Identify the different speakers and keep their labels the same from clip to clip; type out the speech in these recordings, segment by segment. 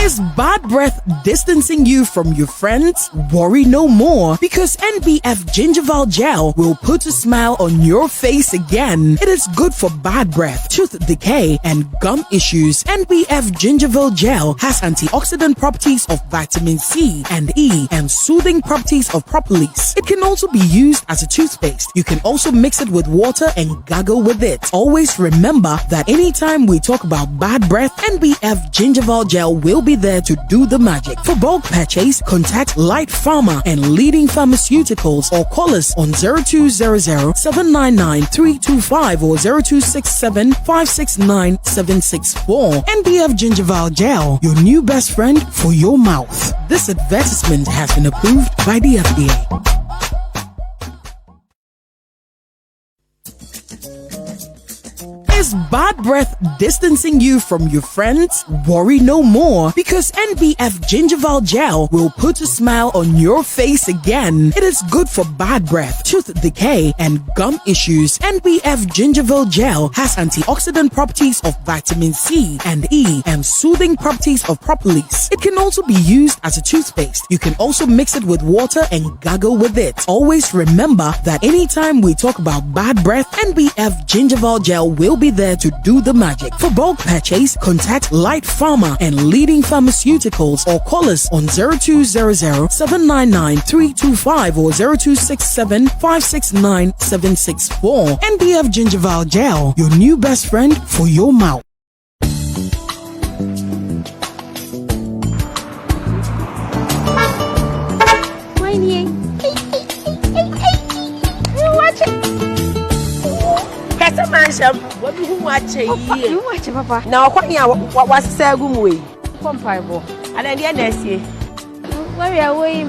Speaker 1: Is bad breath distancing you from your friends? Worry no more, because NBF Gingival Gel will put a smile on your face again. It is good for bad breath, tooth decay, and gum issues. NBF Gingival Gel has antioxidant properties of vitamin C and E and soothing properties of propolis. It can also be used as a toothpaste. You can also mix it with water and gargle with it. Always remember that anytime we talk about bad breath, NBF Gingival Gel will be there to do the magic. For bulk purchase, contact Light Pharma and leading pharmaceuticals or call us on 0200-799-325 or 0267-569-764. NBF Gingival Gel, your new best friend for your mouth. This advertisement has been approved by the FDA. Is bad breath distancing you from your friends? Worry no more, because NBF Gingival Gel will put a smile on your face again. It is good for bad breath, tooth decay, and gum issues. NBF Gingival Gel has antioxidant properties of vitamin C and E and soothing properties of propolis. It can also be used as a toothpaste. You can also mix it with water and gargle with it. Always remember that anytime we talk about bad breath, NBF Gingival Gel will be there to do the magic. For bulk purchase, contact Light Pharma and leading pharmaceuticals or call us on 0200-799-325 or 0267-569-764. NBF Gingival Gel, your new best friend for your mouth.
Speaker 2: What do you watch?
Speaker 3: You watch, Papa.
Speaker 2: Now, what was Sagum way?
Speaker 3: Comparable.
Speaker 2: And then the NSA.
Speaker 3: Where are we?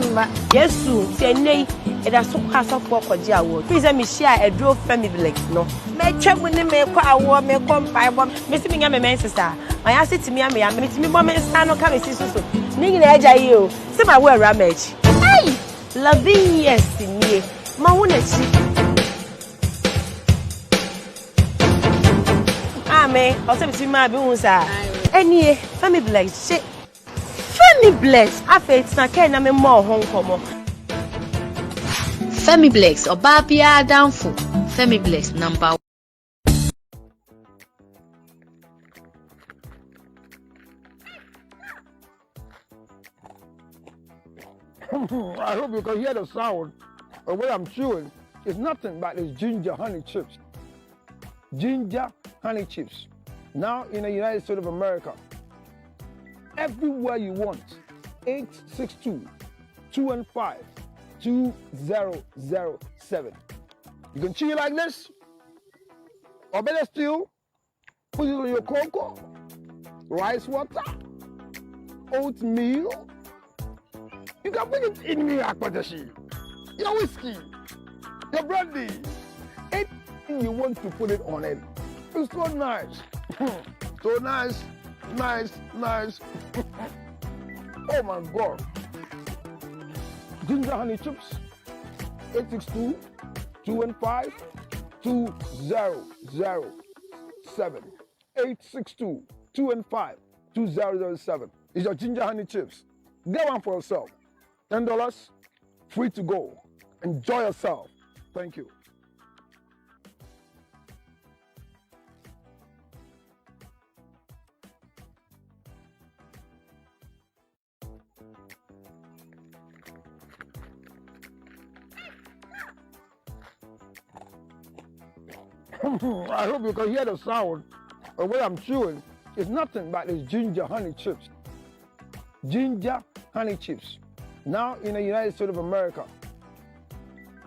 Speaker 2: Yes, soon. Say, nay, it has so cast off for Jawo. Please let me share a drove family like no. May check when they make a war, may comparable. Mr. Bingham, my sister. My answer to me, I'm meeting me, Mamma, and stand on coming sister. Ning in edge, you. See my word, ramage. Hey, loving, yes, in ye. My one me, also between my bones are. Any family bless, shit. Family bless. I feel it's not kind of more home come.
Speaker 4: Family bless or Babia downfall. Family bless number.
Speaker 5: I hope you can hear the sound of what I'm chewing. It's nothing but this ginger honey chips. Ginger honey chips. Now in the United States of America. Everywhere you want. 862-215-2007. You can chew it like this. Or better still, put it on your cocoa, rice water, oatmeal. You can put it in your whiskey, your brandy. Anything you want to put it on it. It's so nice. So nice, nice, nice. Oh my God. Ginger honey chips. 862-215-2007. 862-215-2007. It's your ginger honey chips. Get one for yourself. $10, free to go. Enjoy yourself. Thank you. I hope you can hear the sound of what I'm chewing. It's nothing but this ginger honey chips. Ginger honey chips. Now in the United States of America.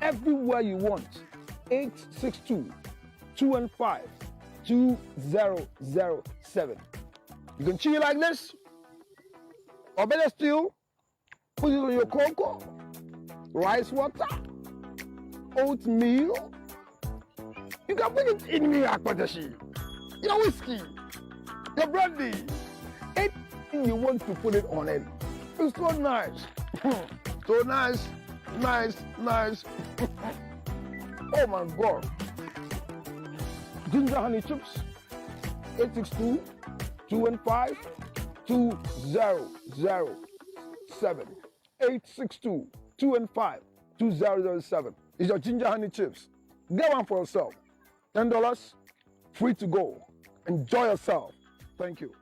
Speaker 5: Everywhere you want. 862-215-2007. You can chew it like this. Or better still, put it on your cocoa, rice water, oatmeal. You can put it in your whiskey, your brandy. Anything you want to put it on it. It's so nice. So nice, nice, nice. Oh my God. Ginger honey chips. 862-215-2007. 2007 862 215 2007. It's your ginger honey chips. Get one for yourself. $10, free to go. Enjoy yourself. Thank you.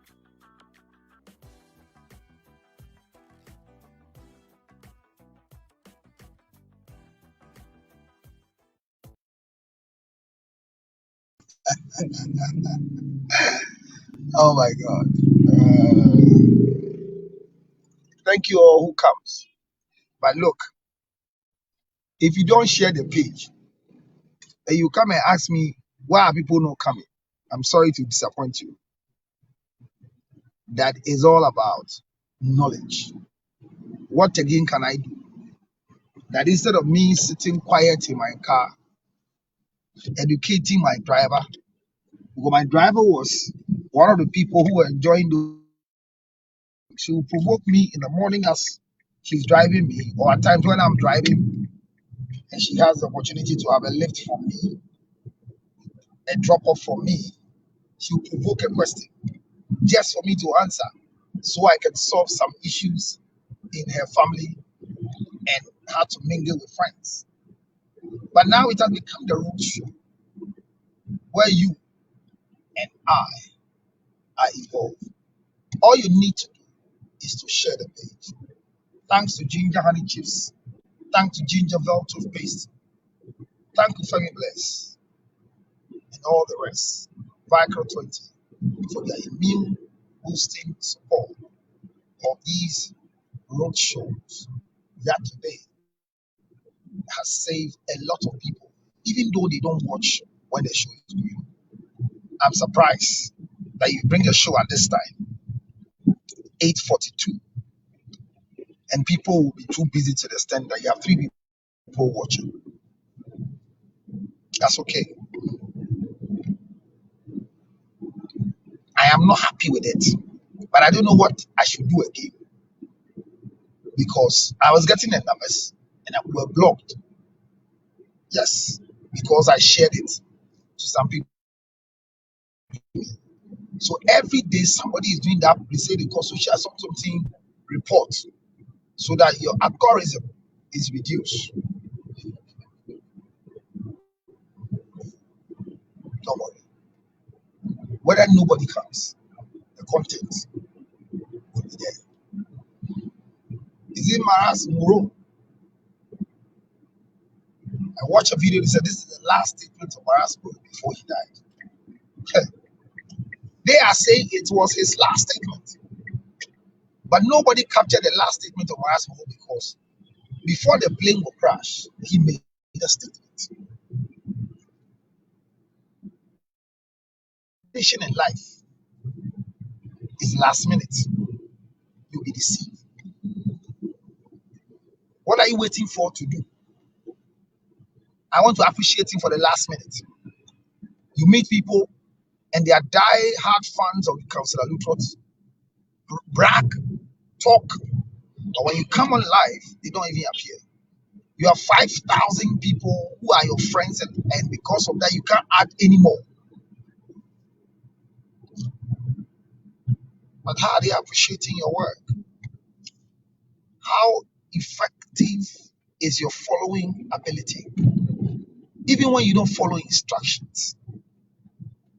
Speaker 6: Oh my God. Thank you all who comes. But look, if you don't share the page, and you come and ask me why are people not coming, I'm sorry to disappoint you. That is all about knowledge. What again can I do? That instead of me sitting quiet in my car, educating my driver, because my driver was one of the people who were enjoying the. She will provoke me in the morning as she's driving me, or at times when I'm driving and she has the opportunity to have a lift for me, a drop off for me. She'll provoke a question just for me to answer so I can solve some issues in her family and how to mingle with friends. But now it has become the road show where you and I are involved. All you need to do is to share the page. Thanks to Ginger Honey Chips. Thanks to Ginger Vel Toothpaste. Thank you, Femi Bless, and all the rest. Vicro 20 for their immune boosting support of these road shows that today has saved a lot of people, even though they don't watch when the show is going. I'm surprised that you bring a show at this time, 8:42, and people will be too busy to the extent that you have 3 people watching. That's okay. I am not happy with it, but I don't know what I should do again because I was getting the numbers and we were blocked. Yes, because I shared it to some people. So every day somebody is doing that. They say they call social something report so that your algorithm is reduced. Don't worry. Whether nobody comes, the content will be there. Is it Maras Muro? I watched a video. They said this is the last statement of Maras Muro before he died. They are saying it was his last statement, but nobody captured the last statement of Maras Muro because before the plane will crash, he made a statement. In life is last minute. You'll be deceived. What are you waiting for to do? I want to appreciate him for the last minute. You meet people and they are die-hard fans of the Councillor Lutrot, brag, talk, but when you come on live, they don't even appear. You have 5,000 people who are your friends, and because of that, you can't add anymore. But how are they appreciating your work? How effective is your following ability? Even when you don't follow instructions.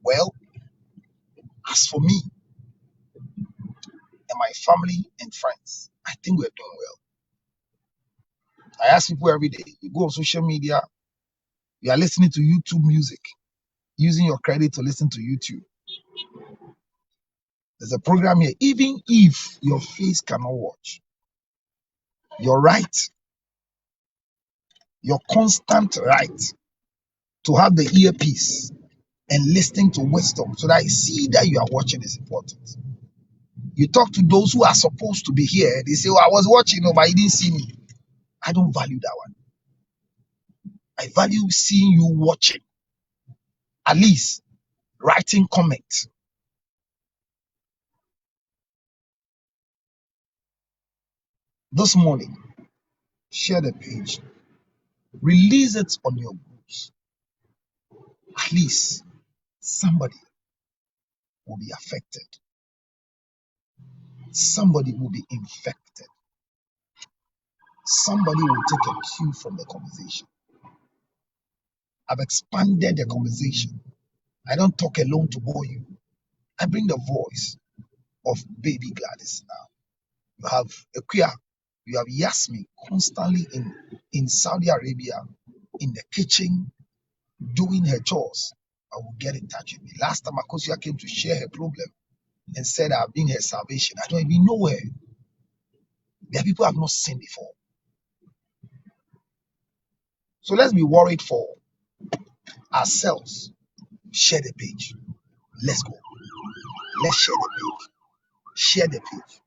Speaker 6: Well, as for me and my family and friends, I think we're doing well. I ask people every day, you go on social media, you are listening to YouTube music, using your credit to listen to YouTube. There's a program here. Even if your face cannot watch, your right, your constant right to have the earpiece and listening to wisdom so that I see that you are watching is important. You talk to those who are supposed to be here, they say, oh, I was watching, but you didn't see me. I don't value that one. I value seeing you watching, at least writing comments. This morning, share the page, release it on your groups. At least somebody will be affected. somebody will be infected. Somebody will take a cue from the conversation. I've expanded the conversation. I don't talk alone to bore you. I bring the voice of baby Gladys now. You have Equia, you have Yasmin constantly in Saudi Arabia, in the kitchen, doing her chores. I will get in touch with me. Last time Akosia came to share her problem and said I've been her salvation. I don't even know her. There are people I've not seen before. So let's be worried for ourselves. Share the page. Let's go. Let's share the page. Share the page.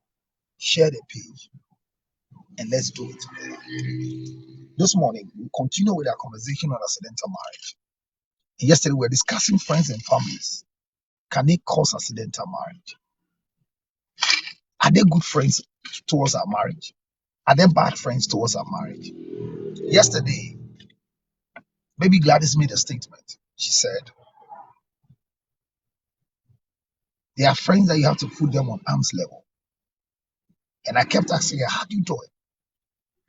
Speaker 6: Share the page. And let's do it together. This morning, we continue with our conversation on accidental marriage. And yesterday, we were discussing friends and families. Can they cause accidental marriage? Are they good friends towards our marriage? Are they bad friends towards our marriage? Yesterday, Baby Gladys made a statement. She said, there are friends that you have to put them on arm's level. And I kept asking her, how do you do it?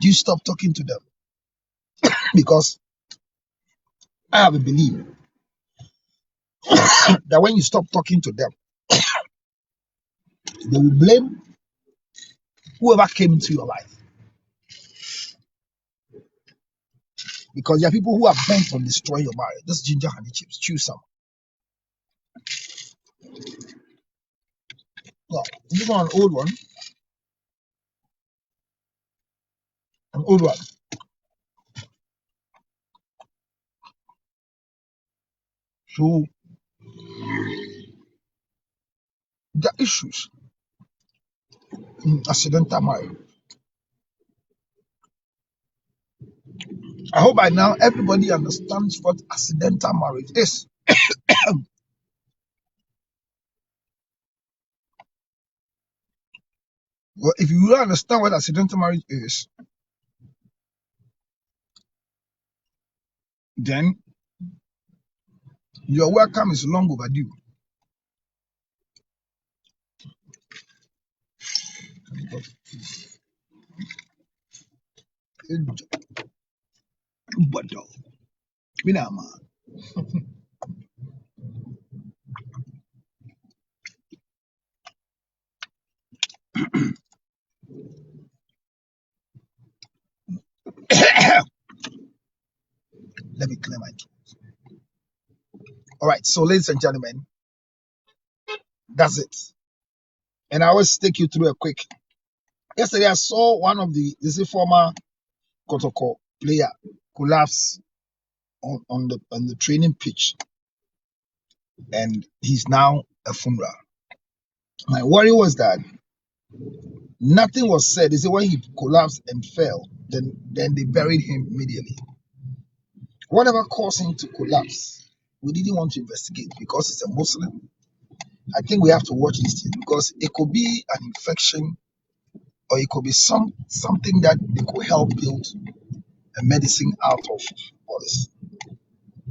Speaker 6: Do you stop talking to them? Because I have a belief that when you stop talking to them, they will blame whoever came into your life. Because there are people who are bent on destroying your marriage. This ginger honey chips, choose some. Well, this one, an old one. An old one. So, the issues in accidental marriage. I hope by now everybody understands what accidental marriage is. Well, if you don't understand what accidental marriage is, then your welcome is long overdue. Let me clear my throat. All right, so ladies and gentlemen, that's it. And I always take you through a quick. Yesterday, I saw one of the former Kotoko player collapse on the training pitch, and he's now a funeral. My worry was that nothing was said. They say when he collapsed and fell, then they buried him immediately. Whatever caused him to collapse, we didn't want to investigate because he's a Muslim. I think we have to watch these things because it could be an infection, or it could be something that they could help build a medicine out of all this.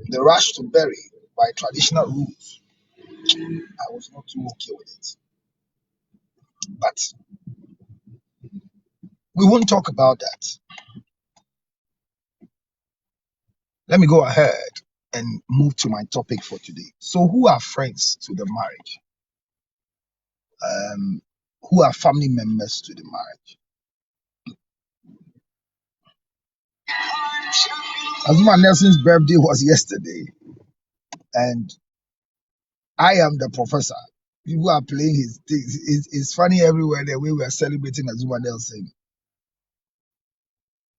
Speaker 6: The rush to bury by traditional rules, I was not too okay with it. But we won't talk about that. Let me go ahead and move to my topic for today. So, who are friends to the marriage? Who are family members to the marriage? Azuma Nelson's birthday was yesterday, and I am the professor. People are playing his things. It's funny everywhere the way we are celebrating Azuma Nelson.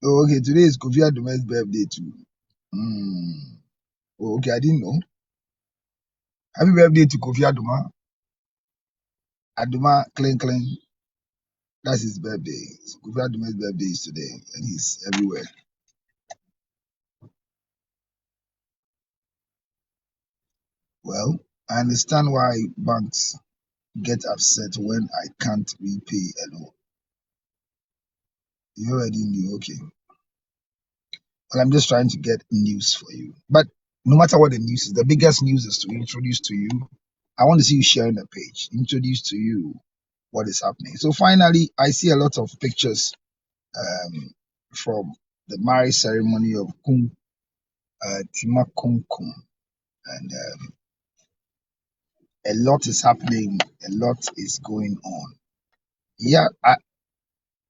Speaker 6: Oh, okay, today is Kofi Aduma's birthday too. Oh, okay, I didn't know. Happy birthday to Kofi Aduma. Aduma Clean. That's his birthday. So Kofi Aduma's birthday is today, and he's everywhere. Well, I understand why banks get upset when I can't repay a loan. You already knew, okay. Well, I'm just trying to get news for you. But no matter what the news is, the biggest news is to introduce to you. I want to see you sharing the page. Introduce to you what is happening. So finally, I see a lot of pictures from the marriage ceremony of Tima Kumkum, and a lot is happening, a lot is going on. Yeah,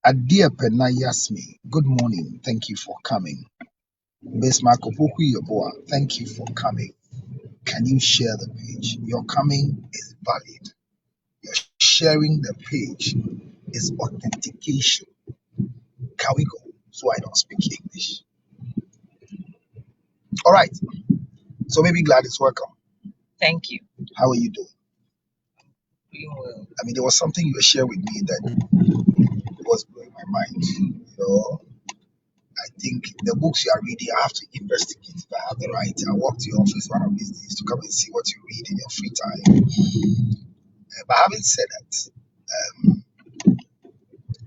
Speaker 6: Adia Pena Yasmi, good morning. Thank you for coming. Miss Makopoku Yoboa, thank you for coming. Can you share the page? Your coming is valid. Your sharing the page is authentication. Can we go? So I don't speak English. All right. So maybe Gladys, welcome.
Speaker 7: Thank you.
Speaker 6: How are you doing?
Speaker 7: Doing well.
Speaker 6: I mean, there was something you were sharing with me that was blowing my mind. I think the books you are reading, I have to investigate if I have the right. I'll walk to your office one of these days to come and see what you read in your free time. But having said that,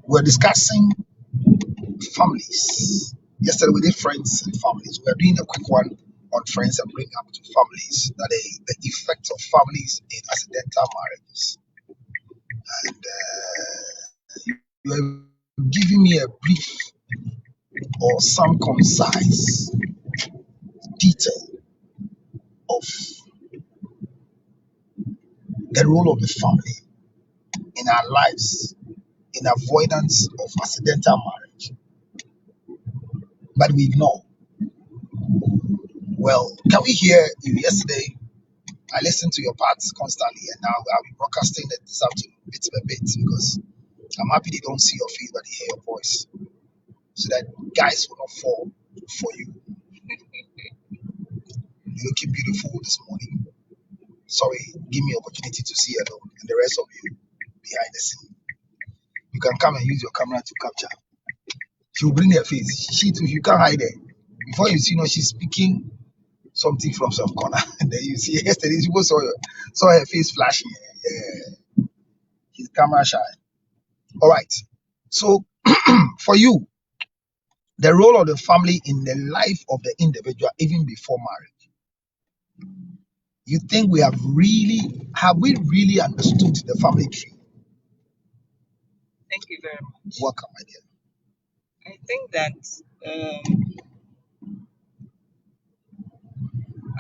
Speaker 6: we're discussing families. Yesterday we did friends and families. We're doing a quick one on friends and bring up to families, that the effect of families in accidental marriages. And you are giving me a brief or some concise detail of the role of the family in our lives in avoidance of accidental marriage. But we ignore. Well, can we hear you yesterday? I listened to your parts constantly, and now I'll be broadcasting it this afternoon bit by bit, because I'm happy they don't see your face but they hear your voice, so that guys will not fall for you. You're looking beautiful this morning. Sorry, give me opportunity to see you alone, and the rest of you behind the scene. You can come and use your camera to capture. She will bring her face. She too, you can't hide it. Before you see, she's speaking something from some corner. And then you see, yesterday, people saw her face flashing. Yeah. She's camera shy. All right. So, for you, the role of the family in the life of the individual, even before marriage, you think have we really understood the family tree?
Speaker 7: Thank you very much.
Speaker 6: Welcome, my dear.
Speaker 7: I think that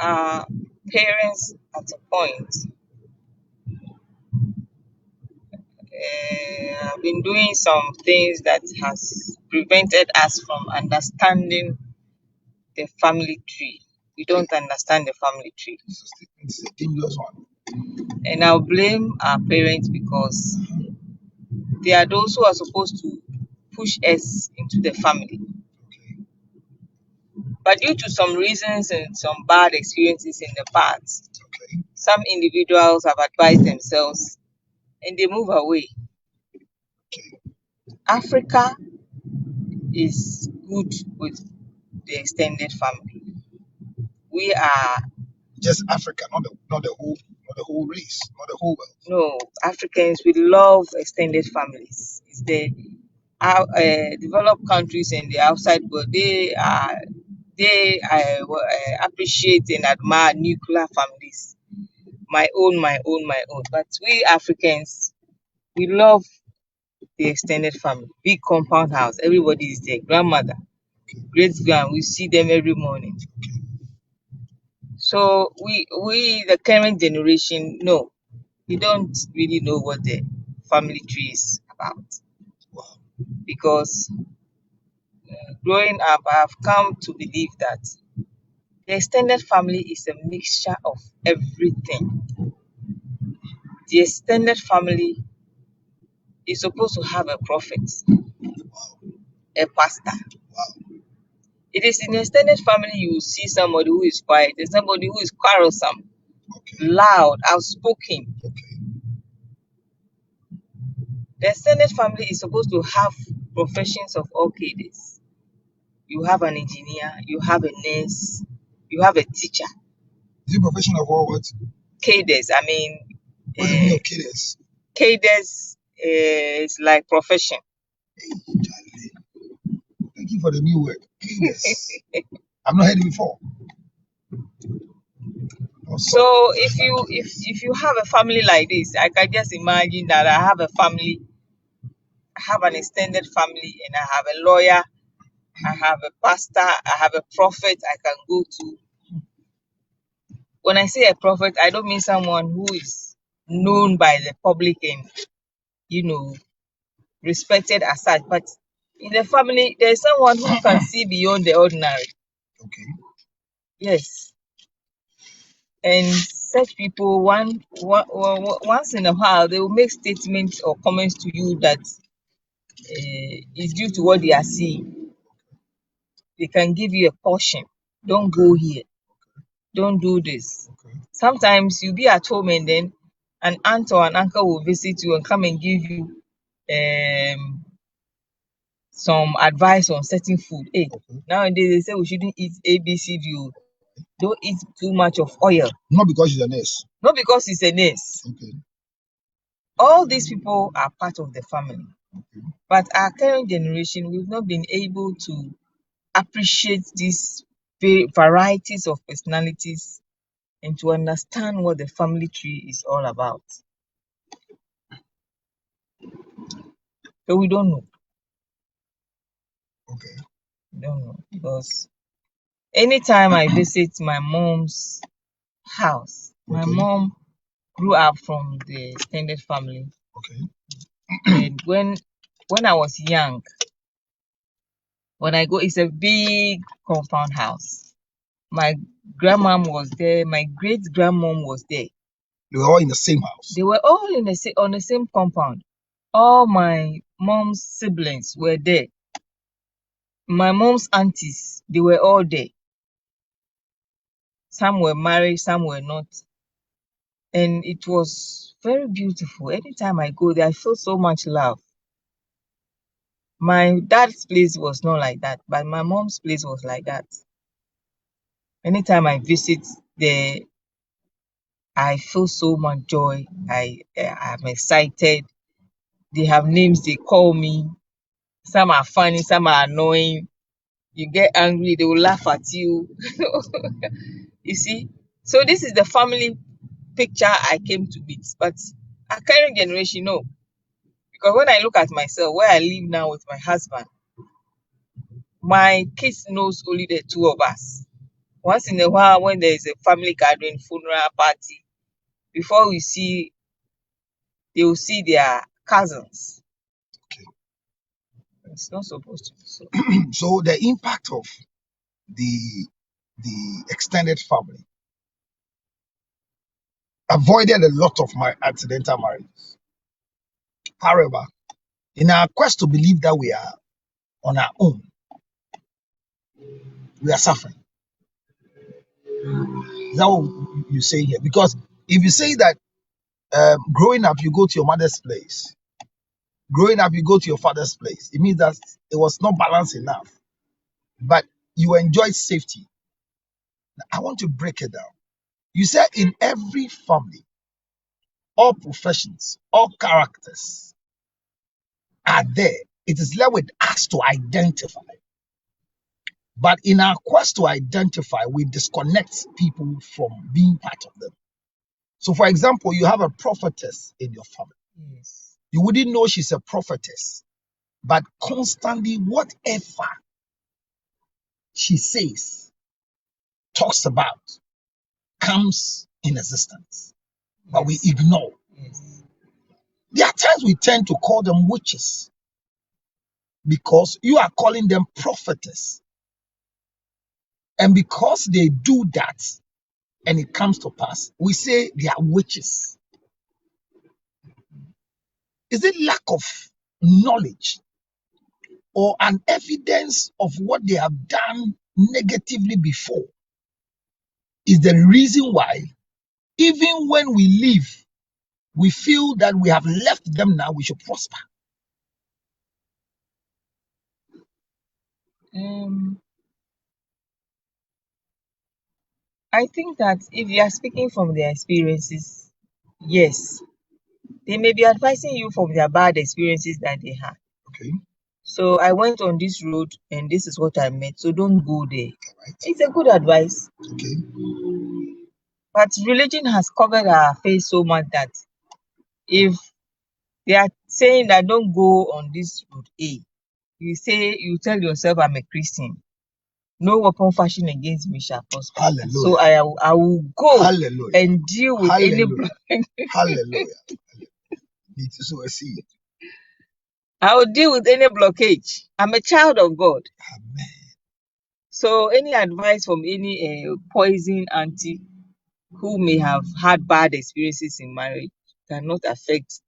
Speaker 7: our parents at a point have been doing some things that has prevented us from understanding the family tree. We don't understand the family tree.
Speaker 6: It's a dangerous one.
Speaker 7: And I'll blame our parents, because they are those who are supposed to push us into the family. But due to some reasons and some bad experiences in the past, some individuals have advised themselves and they move away. Africa is good with the extended family. We are
Speaker 6: just Africa, not the whole race, not the whole world.
Speaker 7: No, Africans, we love extended families. It's the developed countries and the outside world, they appreciate and admire nuclear families. My own. But we Africans, we love the extended family. Big compound house, everybody is there. Grandmother, great grand, we see them every morning. So we the current generation, no, we don't really know what the family tree is about. Because growing up, I have come to believe that the extended family is a mixture of everything. The extended family is supposed to have a prophet, a pastor. It is in the extended family you will see somebody who is quiet, there's somebody who is quarrelsome, loud, outspoken. The extended family is supposed to have professions of all cadres. You have an engineer, you have a nurse, you have a teacher.
Speaker 6: Is it profession of all what?
Speaker 7: Cadres, I mean.
Speaker 6: What do you mean of cadres?
Speaker 7: Cadres is like profession.
Speaker 6: Thank you for the new word. Cadres. I've not heard it before.
Speaker 7: So if you have a family like this, I can just imagine that I have a family, I have an extended family, and I have a lawyer, I have a pastor, I have a prophet I can go to. When I say a prophet, I don't mean someone who is known by the public and respected as such, but in the family there's someone who can see beyond the ordinary.
Speaker 6: Okay.
Speaker 7: Yes. And such people, once in a while, they will make statements or comments to you that is due to what they are seeing. They can give you a caution. Don't go here. Don't do this.
Speaker 6: Okay.
Speaker 7: Sometimes you'll be at home and then an aunt or an uncle will visit you and come and give you some advice on certain food. Hey, nowadays they say we shouldn't eat ABCD. Don't eat too much of oil.
Speaker 6: Not because she's a nurse.
Speaker 7: Not because it's a nurse.
Speaker 6: Okay.
Speaker 7: All these people are part of the family.
Speaker 6: Okay.
Speaker 7: But our current generation, we've not been able to appreciate these varieties of personalities and to understand what the family tree is all about. So we don't know.
Speaker 6: Okay.
Speaker 7: We don't know, because anytime I visit my mom's house, my mom grew up from the extended family.
Speaker 6: Okay.
Speaker 7: And when I was young, when I go, it's a big compound house. My grandmom was there. My great grandmom was there.
Speaker 6: They were all in the same house.
Speaker 7: They were all on the same compound. All my mom's siblings were there. My mom's aunties, they were all there. Some were married, some were not. And it was very beautiful. Anytime I go there, I feel so much love. My dad's place was not like that, but my mom's place was like that. Anytime I visit there, I feel so much joy. I'm excited. They have names they call me. Some are funny, some are annoying. You get angry, they will laugh at you. You see? So this is the family picture I came to meet. But our current generation, no. Because when I look at myself, where I live now with my husband, my kids knows only the two of us. Once in a while, when there is a family gathering, funeral party, before we see, they will see their cousins.
Speaker 6: Okay.
Speaker 7: It's not supposed to be so.
Speaker 6: So the impact of the extended family avoided a lot of my accidental marriages. However, in our quest to believe that we are on our own, we are suffering. Is that what you say here? Because if you say that growing up you go to your mother's place, growing up you go to your father's place, it means that it was not balanced enough. But you enjoyed safety. Now, I want to break it down. You said in every family, all professions, all characters are there. It is left with us to identify. But in our quest to identify, we disconnect people from being part of them. So, for example, you have a prophetess in your family.
Speaker 7: Yes.
Speaker 6: You wouldn't know she's a prophetess, but constantly, whatever she says, talks about, comes in existence. But we ignore.
Speaker 7: Yes.
Speaker 6: There are times we tend to call them witches because you are calling them prophetess. And because they do that and it comes to pass, we say they are witches. Is it lack of knowledge or an evidence of what they have done negatively before? Is the reason why, even when we leave, we feel that we have left them now, we should prosper?
Speaker 7: I think that if you are speaking from their experiences, yes, they may be advising you from their bad experiences that they had.
Speaker 6: Okay.
Speaker 7: So I went on this road and this is what I met. So don't go there.
Speaker 6: Right.
Speaker 7: It's a good advice.
Speaker 6: Okay.
Speaker 7: But religion has covered our face so much that if they are saying that don't go on this route A, you tell yourself I'm a Christian. No weapon fashioned against me shall prosper.
Speaker 6: Hallelujah.
Speaker 7: So I will go
Speaker 6: Hallelujah.
Speaker 7: and deal with any
Speaker 6: Hallelujah. Hallelujah. Need to sow a seed.
Speaker 7: I will deal with any blockage. I'm a child of God.
Speaker 6: Amen.
Speaker 7: So any advice from any poison auntie who may have had bad experiences in marriage cannot affect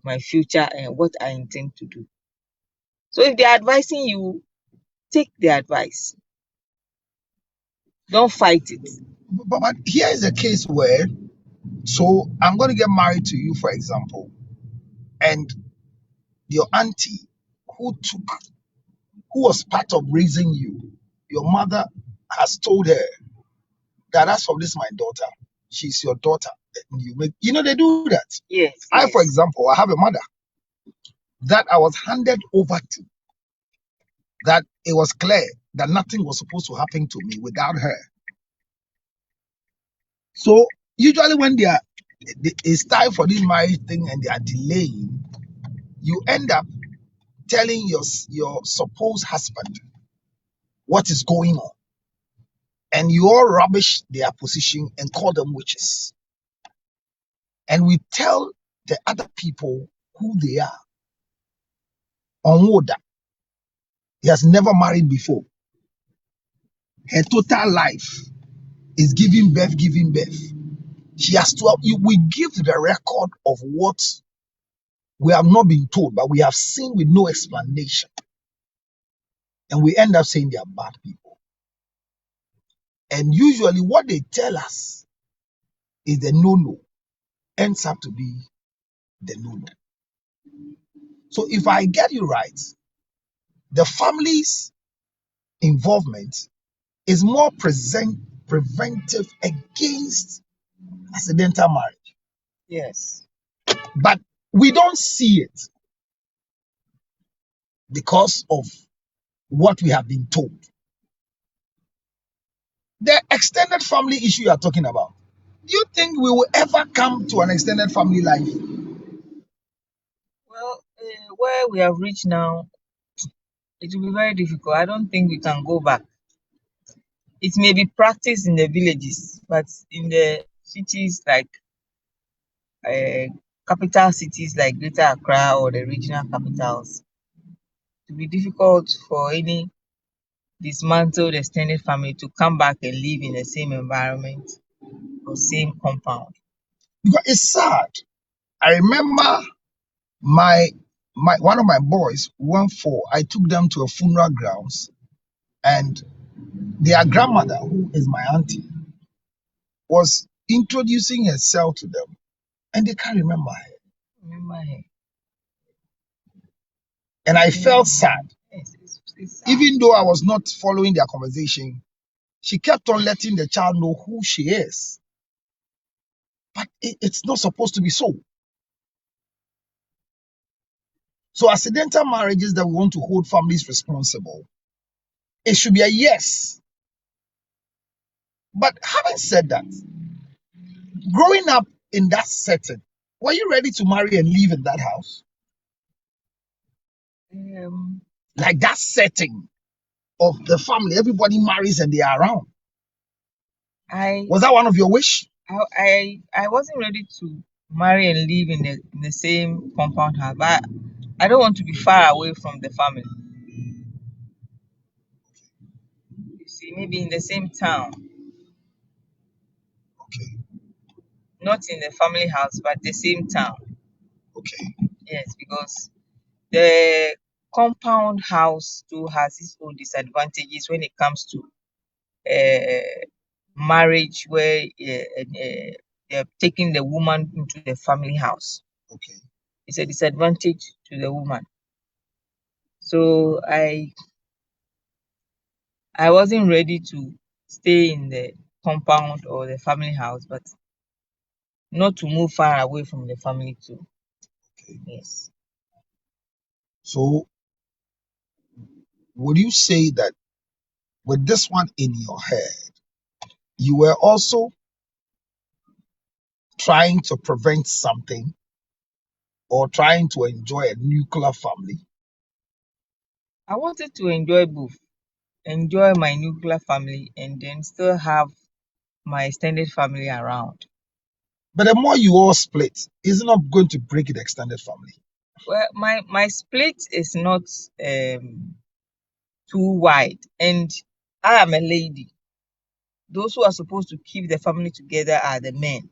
Speaker 7: my future and what I intend to do. So if they're advising you, take the advice. Don't fight it.
Speaker 6: But here is a case where, so I'm going to get married to you, for example, and your auntie who was part of raising you, your mother has told her that as for this my daughter, she's your daughter. And they do that.
Speaker 7: Yes.
Speaker 6: I, for example, I have a mother that I was handed over to, that it was clear that nothing was supposed to happen to me without her. So usually when it's time for this marriage thing and they are delaying, you end up telling your supposed husband what is going on, and you all rubbish their position and call them witches. And we tell the other people who they are. Onwoda, he has never married before. Her total life is giving birth. She has 12. We give the record of what we have not been told, but we have seen with no explanation. And we end up saying they are bad people. And usually what they tell us is the no-no ends up to be the no-no. So if I get you right, the family's involvement is more preventive against accidental marriage.
Speaker 7: Yes.
Speaker 6: But we don't see it because of what we have been told. The extended family issue you are talking about, do you think we will ever come to an extended family life?
Speaker 7: Well, where we have reached now, it will be very difficult. I don't think we can go back. It may be practiced in the villages, but in the cities like capital cities like Greater Accra or the regional capitals, it will be difficult for any dismantled extended family to come back and live in the same environment or same compound.
Speaker 6: Because it's sad. I remember one of my boys I took them to a funeral grounds, and their grandmother, who is my auntie, was introducing herself to them, and they can't remember her. And I felt sad.
Speaker 7: Yes, it's sad.
Speaker 6: Even though I was not following their conversation, she kept on letting the child know who she is. But it's not supposed to be so. So accidental marriages that we want to hold families responsible, it should be a yes. But having said that, growing up in that setting, were you ready to marry and live in that house? Like that setting of the family, everybody marries and they are around. Was that one of your wish?
Speaker 7: I wasn't ready to marry and live in the same compound house, but I don't want to be far away from the family. You see, maybe in the same town.
Speaker 6: Okay.
Speaker 7: Not in the family house, but the same town.
Speaker 6: Okay.
Speaker 7: Yes, because the compound house too has its own disadvantages when it comes to marriage, where they're taking the woman into the family house.
Speaker 6: Okay.
Speaker 7: It's a disadvantage to the woman. So I wasn't ready to stay in the compound or the family house, but not to move far away from the family too.
Speaker 6: Okay.
Speaker 7: Yes.
Speaker 6: So would you say that with this one in your head, you were also trying to prevent something or trying to enjoy a nuclear family?
Speaker 7: I wanted to enjoy both. Enjoy my nuclear family and then still have my extended family around.
Speaker 6: But the more you all split, it's not going to break the extended family.
Speaker 7: Well, my split is not too wide, and I am a lady. Those who are supposed to keep the family together are the men.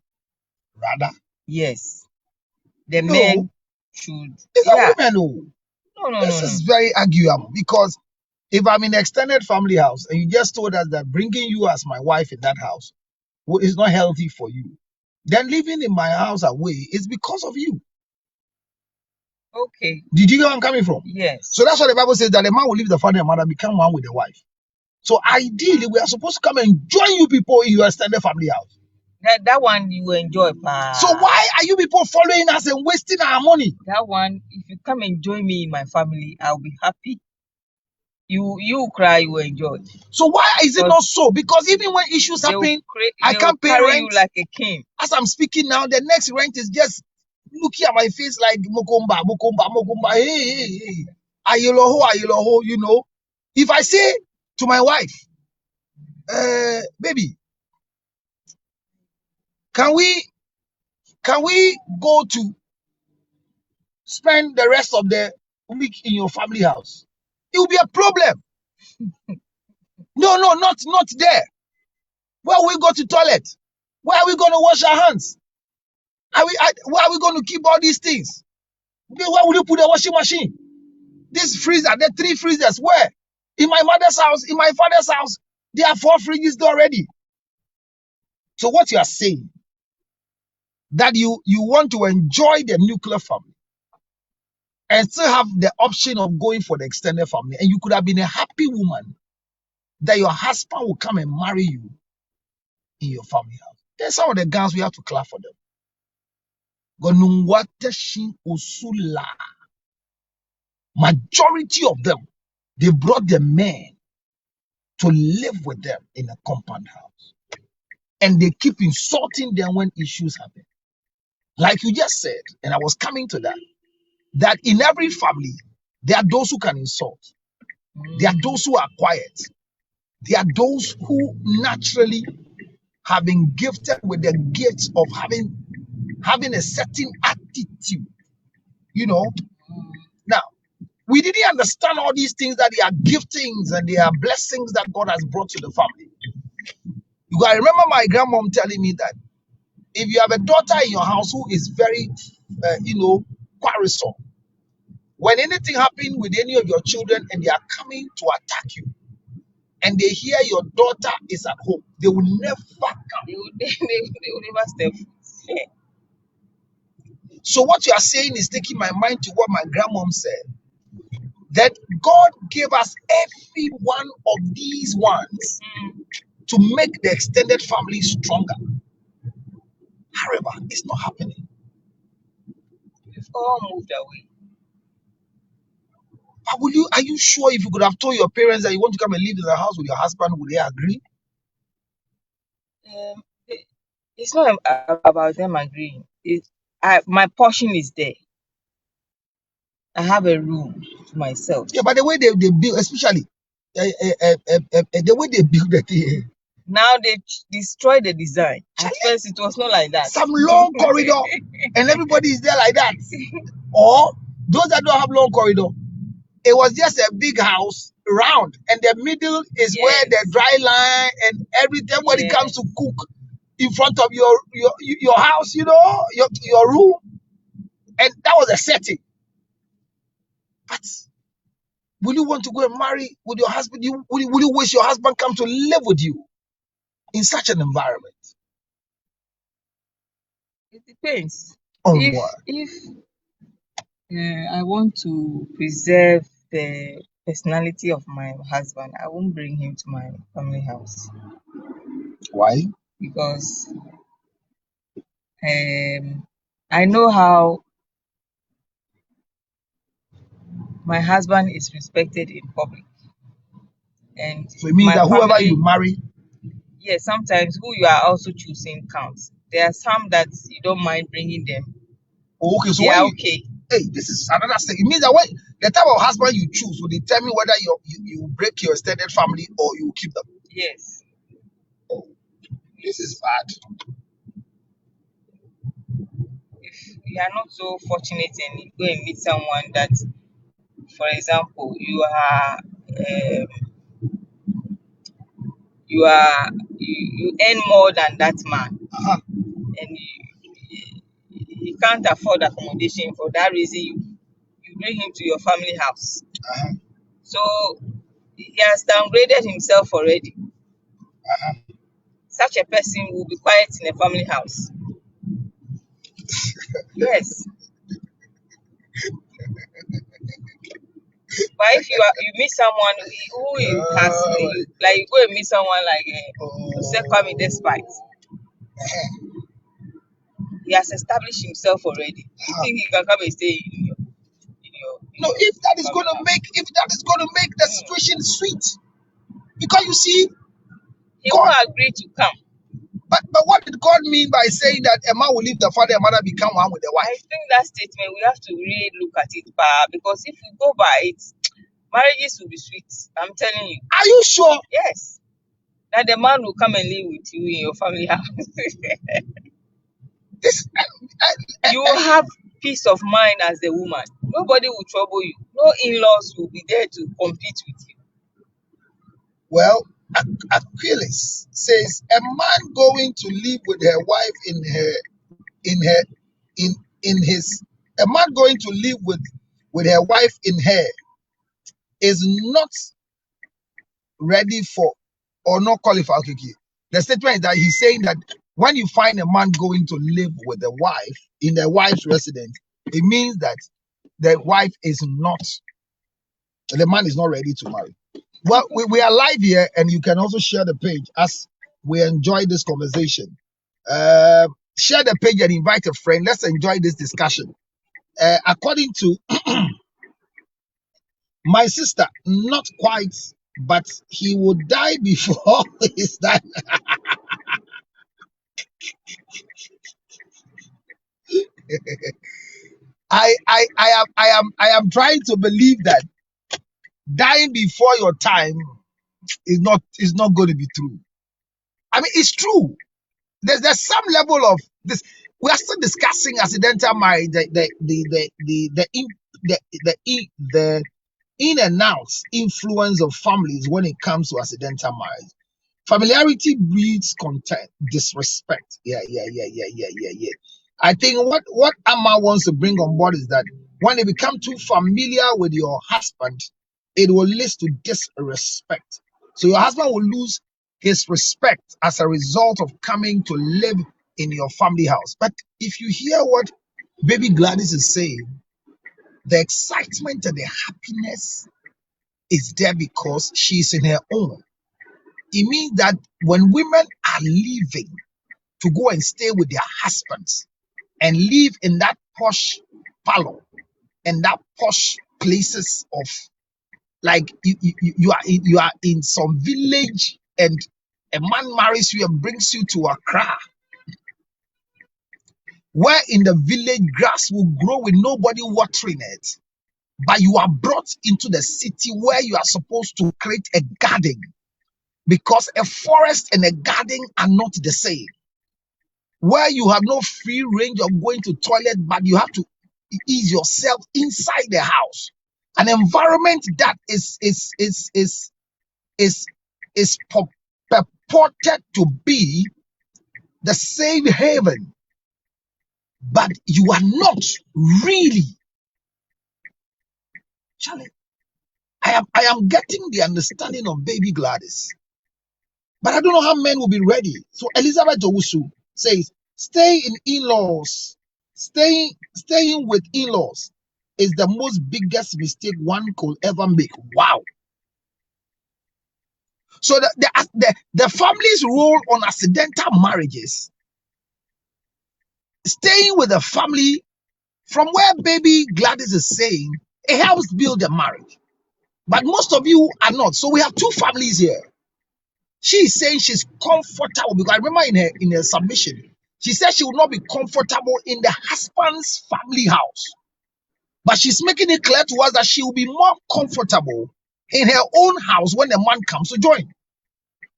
Speaker 6: Rather,
Speaker 7: Yes, the
Speaker 6: no,
Speaker 7: men should.
Speaker 6: it's
Speaker 7: Yeah,
Speaker 6: a women. Oh,
Speaker 7: no.
Speaker 6: this is very arguable because if I'm in an extended family house and you just told us that bringing you as my wife in that house is not healthy for you, then living in my house away is because of you.
Speaker 7: Okay.
Speaker 6: Did you get where I'm coming from?
Speaker 7: Yes.
Speaker 6: So that's what the Bible says, that a man will leave the father and mother, become one with the wife. So ideally, we are supposed to come and join you people in your extended family house.
Speaker 7: That one you enjoy, pa.
Speaker 6: So why are you people following us and wasting our money?
Speaker 7: That one, if you come and join me in my family, I'll be happy. You cry, you enjoy.
Speaker 6: So why is it not so? Because even when issues happen, I can't pay rent.
Speaker 7: You like a king.
Speaker 6: As I'm speaking now, the next rent is just looking at my face like Mokomba. Hey. Ayiloho, you know. If I say to my wife, baby, can we go to spend the rest of the week in your family house? It will be a problem. No, not there. Where we go to toilet? Where are we going to wash our hands? Where are we going to keep all these things? Where will you put the washing machine? This freezer, the 3 freezers, where? In my mother's house, in my father's house, there are 4 fridges already. So what you are saying, that you want to enjoy the nuclear family and still have the option of going for the extended family, and you could have been a happy woman that your husband will come and marry you in your family house. There's some of the guys we have to clap for them. Majority of them, they brought the men to live with them in a compound house. And they keep insulting them when issues happen. Like you just said, and I was coming to that in every family, there are those who can insult. There are those who are quiet. There are those who naturally have been gifted with the gifts of having a certain attitude. You know, now, we didn't understand all these things, that they are giftings and they are blessings that God has brought to the family. You got to remember my grandmom telling me that if you have a daughter in your house who is very, quarrelsome, when anything happens with any of your children and they are coming to attack you, and they hear your daughter is at home, they will never come.
Speaker 7: They will never step.
Speaker 6: So what you are saying is taking my mind to what my grandmom said, that God gave us every one of these ones to make the extended family stronger. However, it's not happening.
Speaker 7: We've all moved away.
Speaker 6: But are you sure if you could have told your parents that you want to come and live in the house with your husband, would they agree?
Speaker 7: It's not about them agreeing. My portion is there. I have a room to myself.
Speaker 6: Yeah, but the way they build, especially the way they build the thing.
Speaker 7: Now they destroy the design. At first, it was not like that.
Speaker 6: Some long corridor, and everybody is there like that. Or those that don't have long corridor, it was just a big house round, and the middle is where the dry line and everything. When it comes to cook in front of your house, your room, and that was a setting. But will you want to go and marry with your husband? Will you wish your husband come to live with you in such an environment?
Speaker 7: It depends.
Speaker 6: On what?
Speaker 7: If I want to preserve the personality of my husband, I won't bring him to my family house.
Speaker 6: Why?
Speaker 7: Because I know how my husband is respected in public. And
Speaker 6: so it means that whoever you marry,
Speaker 7: sometimes who you are also choosing counts. There are some that you don't mind bringing them.
Speaker 6: Oh, okay, so
Speaker 7: They
Speaker 6: when
Speaker 7: are
Speaker 6: you,
Speaker 7: okay.
Speaker 6: hey, this is another thing. It means that when the type of husband you choose will determine whether you break your extended family or you keep them.
Speaker 7: Yes.
Speaker 6: Oh, this is bad.
Speaker 7: If you are not so fortunate and you go and meet someone that, for example, you earn more than that man,
Speaker 6: Uh-huh.
Speaker 7: and you can't afford accommodation. For that reason, you bring him to your family house.
Speaker 6: Uh-huh.
Speaker 7: So he has downgraded himself already.
Speaker 6: Uh-huh.
Speaker 7: Such a person will be quiet in a family house. Yes. But if you meet someone who has like you go and meet someone like say Kwame Despite, he has established himself already. You think he can come and stay in your
Speaker 6: No, if that is going to make the situation sweet, because you see,
Speaker 7: he
Speaker 6: God.
Speaker 7: won't agree to come.
Speaker 6: But what did God mean by saying that a man will leave the father and mother become one with the
Speaker 7: I
Speaker 6: wife?
Speaker 7: think that statement we have to really look at it, because if we go by it, marriages will be sweet. I'm telling you.
Speaker 6: Are you sure?
Speaker 7: Yes. That the man will come and live with you in your family house.
Speaker 6: This,
Speaker 7: You will have peace of mind as the woman. Nobody will trouble you. No in-laws will be there to compete with you.
Speaker 6: well, Achilles says a man going to live with her wife in his a man going to live with her wife in her is not ready for or not qualified. Okay, okay. The statement is that he's saying that when you find a man going to live with a wife in their wife's residence, it means that the wife is not, the man is not ready to marry. Well, we are live here, and you can also share the page as we enjoy this conversation. Share the page and invite a friend. Let's enjoy this discussion. According to my sister, not quite, but he would die before his time. I am trying to believe that dying before your time is not going to be true. I mean, it's true. There's some level of this. We are still discussing accidental marriage, the in and out influence of families when it comes to accidental marriage. Familiarity breeds contempt, disrespect. Yeah. I think what Amma wants to bring on board is that when you become too familiar with your husband, it will lead to disrespect. So your husband will lose his respect as a result of coming to live in your family house. But if you hear what Baby Gladys is saying, the excitement and the happiness is there because she's in her own. It means that when women are leaving to go and stay with their husbands and live in that posh parlor and that posh places of, like, you are in some village and a man marries you and brings you to Accra, where in the village grass will grow with nobody watering it, but you are brought into the city where you are supposed to create a garden, because a forest and a garden are not the same, where you have no free range of going to toilet, but you have to ease yourself inside the house, an environment that is purported to be the safe haven, but you are not really. Charlie, I am getting the understanding of Baby Gladys, but I don't know how men will be ready. So Elizabeth Owusu says, stay in in-laws, staying with in-laws is the most biggest mistake one could ever make. Wow. So the family's role on accidental marriages, staying with the family, from where Baby Gladys is saying, it helps build a marriage. But most of you are not. So we have two families here. She is saying she's comfortable, because I remember in her submission, She said she will not be comfortable in the husband's family house. But she's making it clear to us that she will be more comfortable in her own house when the man comes to join.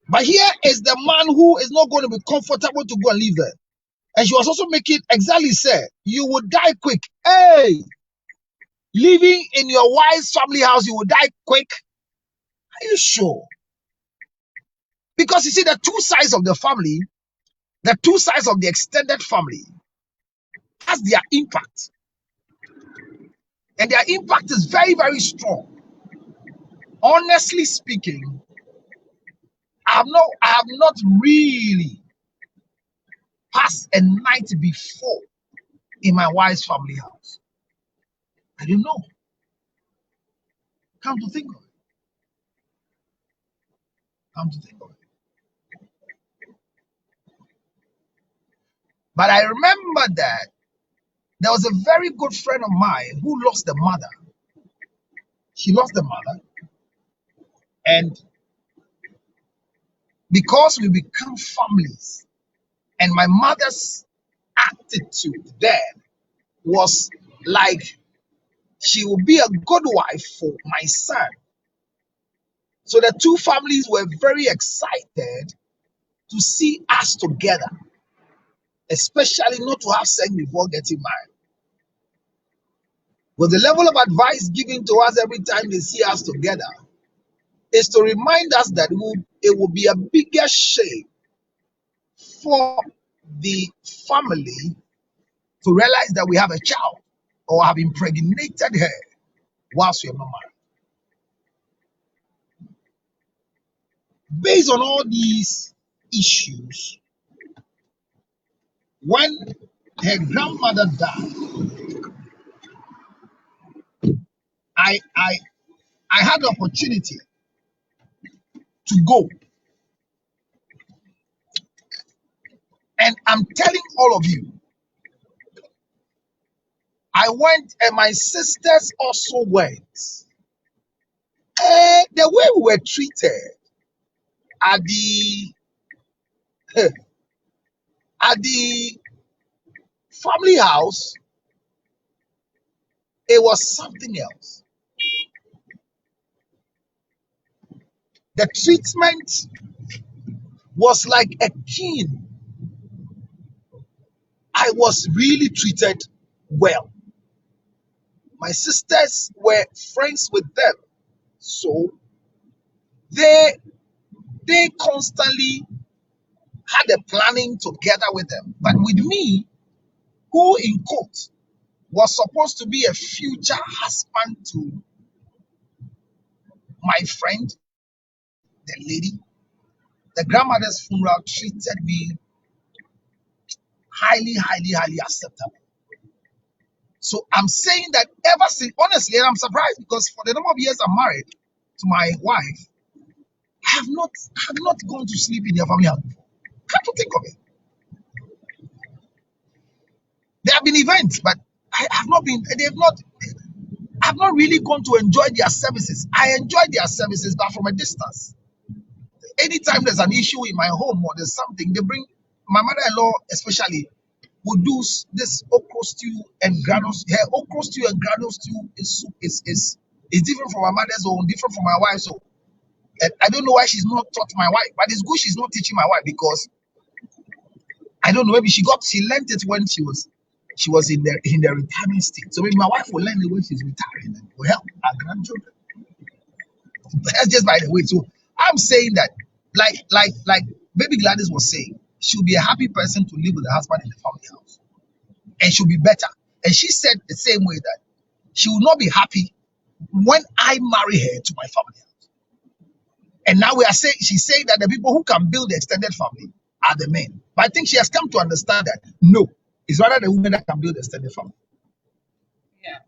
Speaker 6: But here is the man who is not going to be comfortable to go and live there. And she was also making exactly said, you will die quick. Hey, living in your wife's family house, you will die quick. Are you sure? Because you see, the two sides of the family, the two sides of the extended family has their impact. And their impact is very, very strong. Honestly speaking, I have not really passed a night before in my wife's family house. I don't know. Come to think of it. Come to think of it. But I remember that there was a very good friend of mine who lost the mother. She lost the mother. And because we become families, and my mother's attitude then was like she would be a good wife for my son. So the two families were very excited to see us together, especially not to have sex before getting married. But the level of advice given to us every time they see us together is to remind us that it will be a bigger shame for the family to realize that we have a child or have impregnated her whilst we are not married. Based on all these issues, when her grandmother died, I had the opportunity to go. And I'm telling all of you, I went and my sisters also went. The way we were treated at the family house, it was something else. The treatment was like a king. I was really treated well. My sisters were friends with them, so they constantly had a planning together with them. But with me, who in quotes was supposed to be a future husband to my friend, the lady, the grandmother's funeral treated me highly, highly, highly acceptable. So I'm saying that ever since, honestly, and I'm surprised because for the number of years I'm married to my wife, I have not gone to sleep in their family house before. Come to think of it. There have been events, but I have not really gone to enjoy their services. I enjoy their services, but from a distance. Anytime there's an issue in my home or there's something, they bring my mother-in-law, especially, would do this okra stew and granules. Her okra stew and granule stew is different from my mother's own, different from my wife's own. And I don't know why she's not taught my wife, but it's good she's not teaching my wife because I don't know, maybe she learned it when she was in the retirement state. So maybe my wife will learn it when she's retiring and will help our grandchildren. But that's just by the way. So I'm saying that, like Baby Gladys was saying, she'll be a happy person to live with her husband in the family house, and she'll be better. And she said the same way that she will not be happy when I marry her to my family house. And now she's saying that the people who can build the extended family are the men. But I think she has come to understand that no, it's rather the women that can build the extended family.
Speaker 7: Yeah.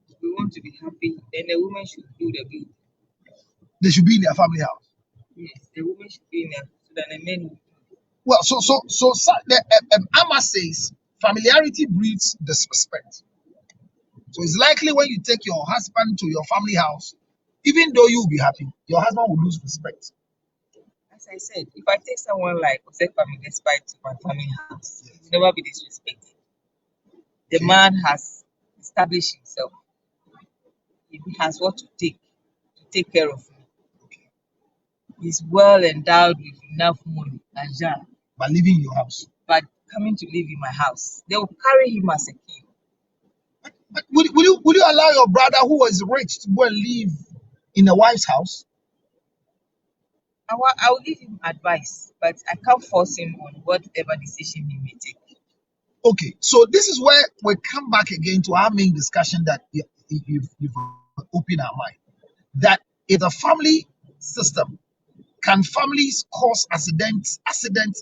Speaker 7: If we want to be happy, then the woman should do the good.
Speaker 6: They should be in their family house.
Speaker 7: Yes, the woman should be in there so that the men will.
Speaker 6: Well, Amma says familiarity breeds disrespect. So it's likely when you take your husband to your family house, even though you'll be happy, your husband will lose respect.
Speaker 7: as I said, if I take someone like Jose family despite to my family house, he will never be disrespected. The man has established himself. He has what to take care of me. He's well endowed with enough money, Najah.
Speaker 6: By living in your house.
Speaker 7: But coming to live in my house, they will carry him as a king.
Speaker 6: But will you allow your brother who is rich to go and live in a wife's house?
Speaker 7: I will give him advice, but I can't force him on whatever decision he may take.
Speaker 6: Okay, so this is where we come back again to our main discussion that you've opened our mind. That in the family system, can families cause accidents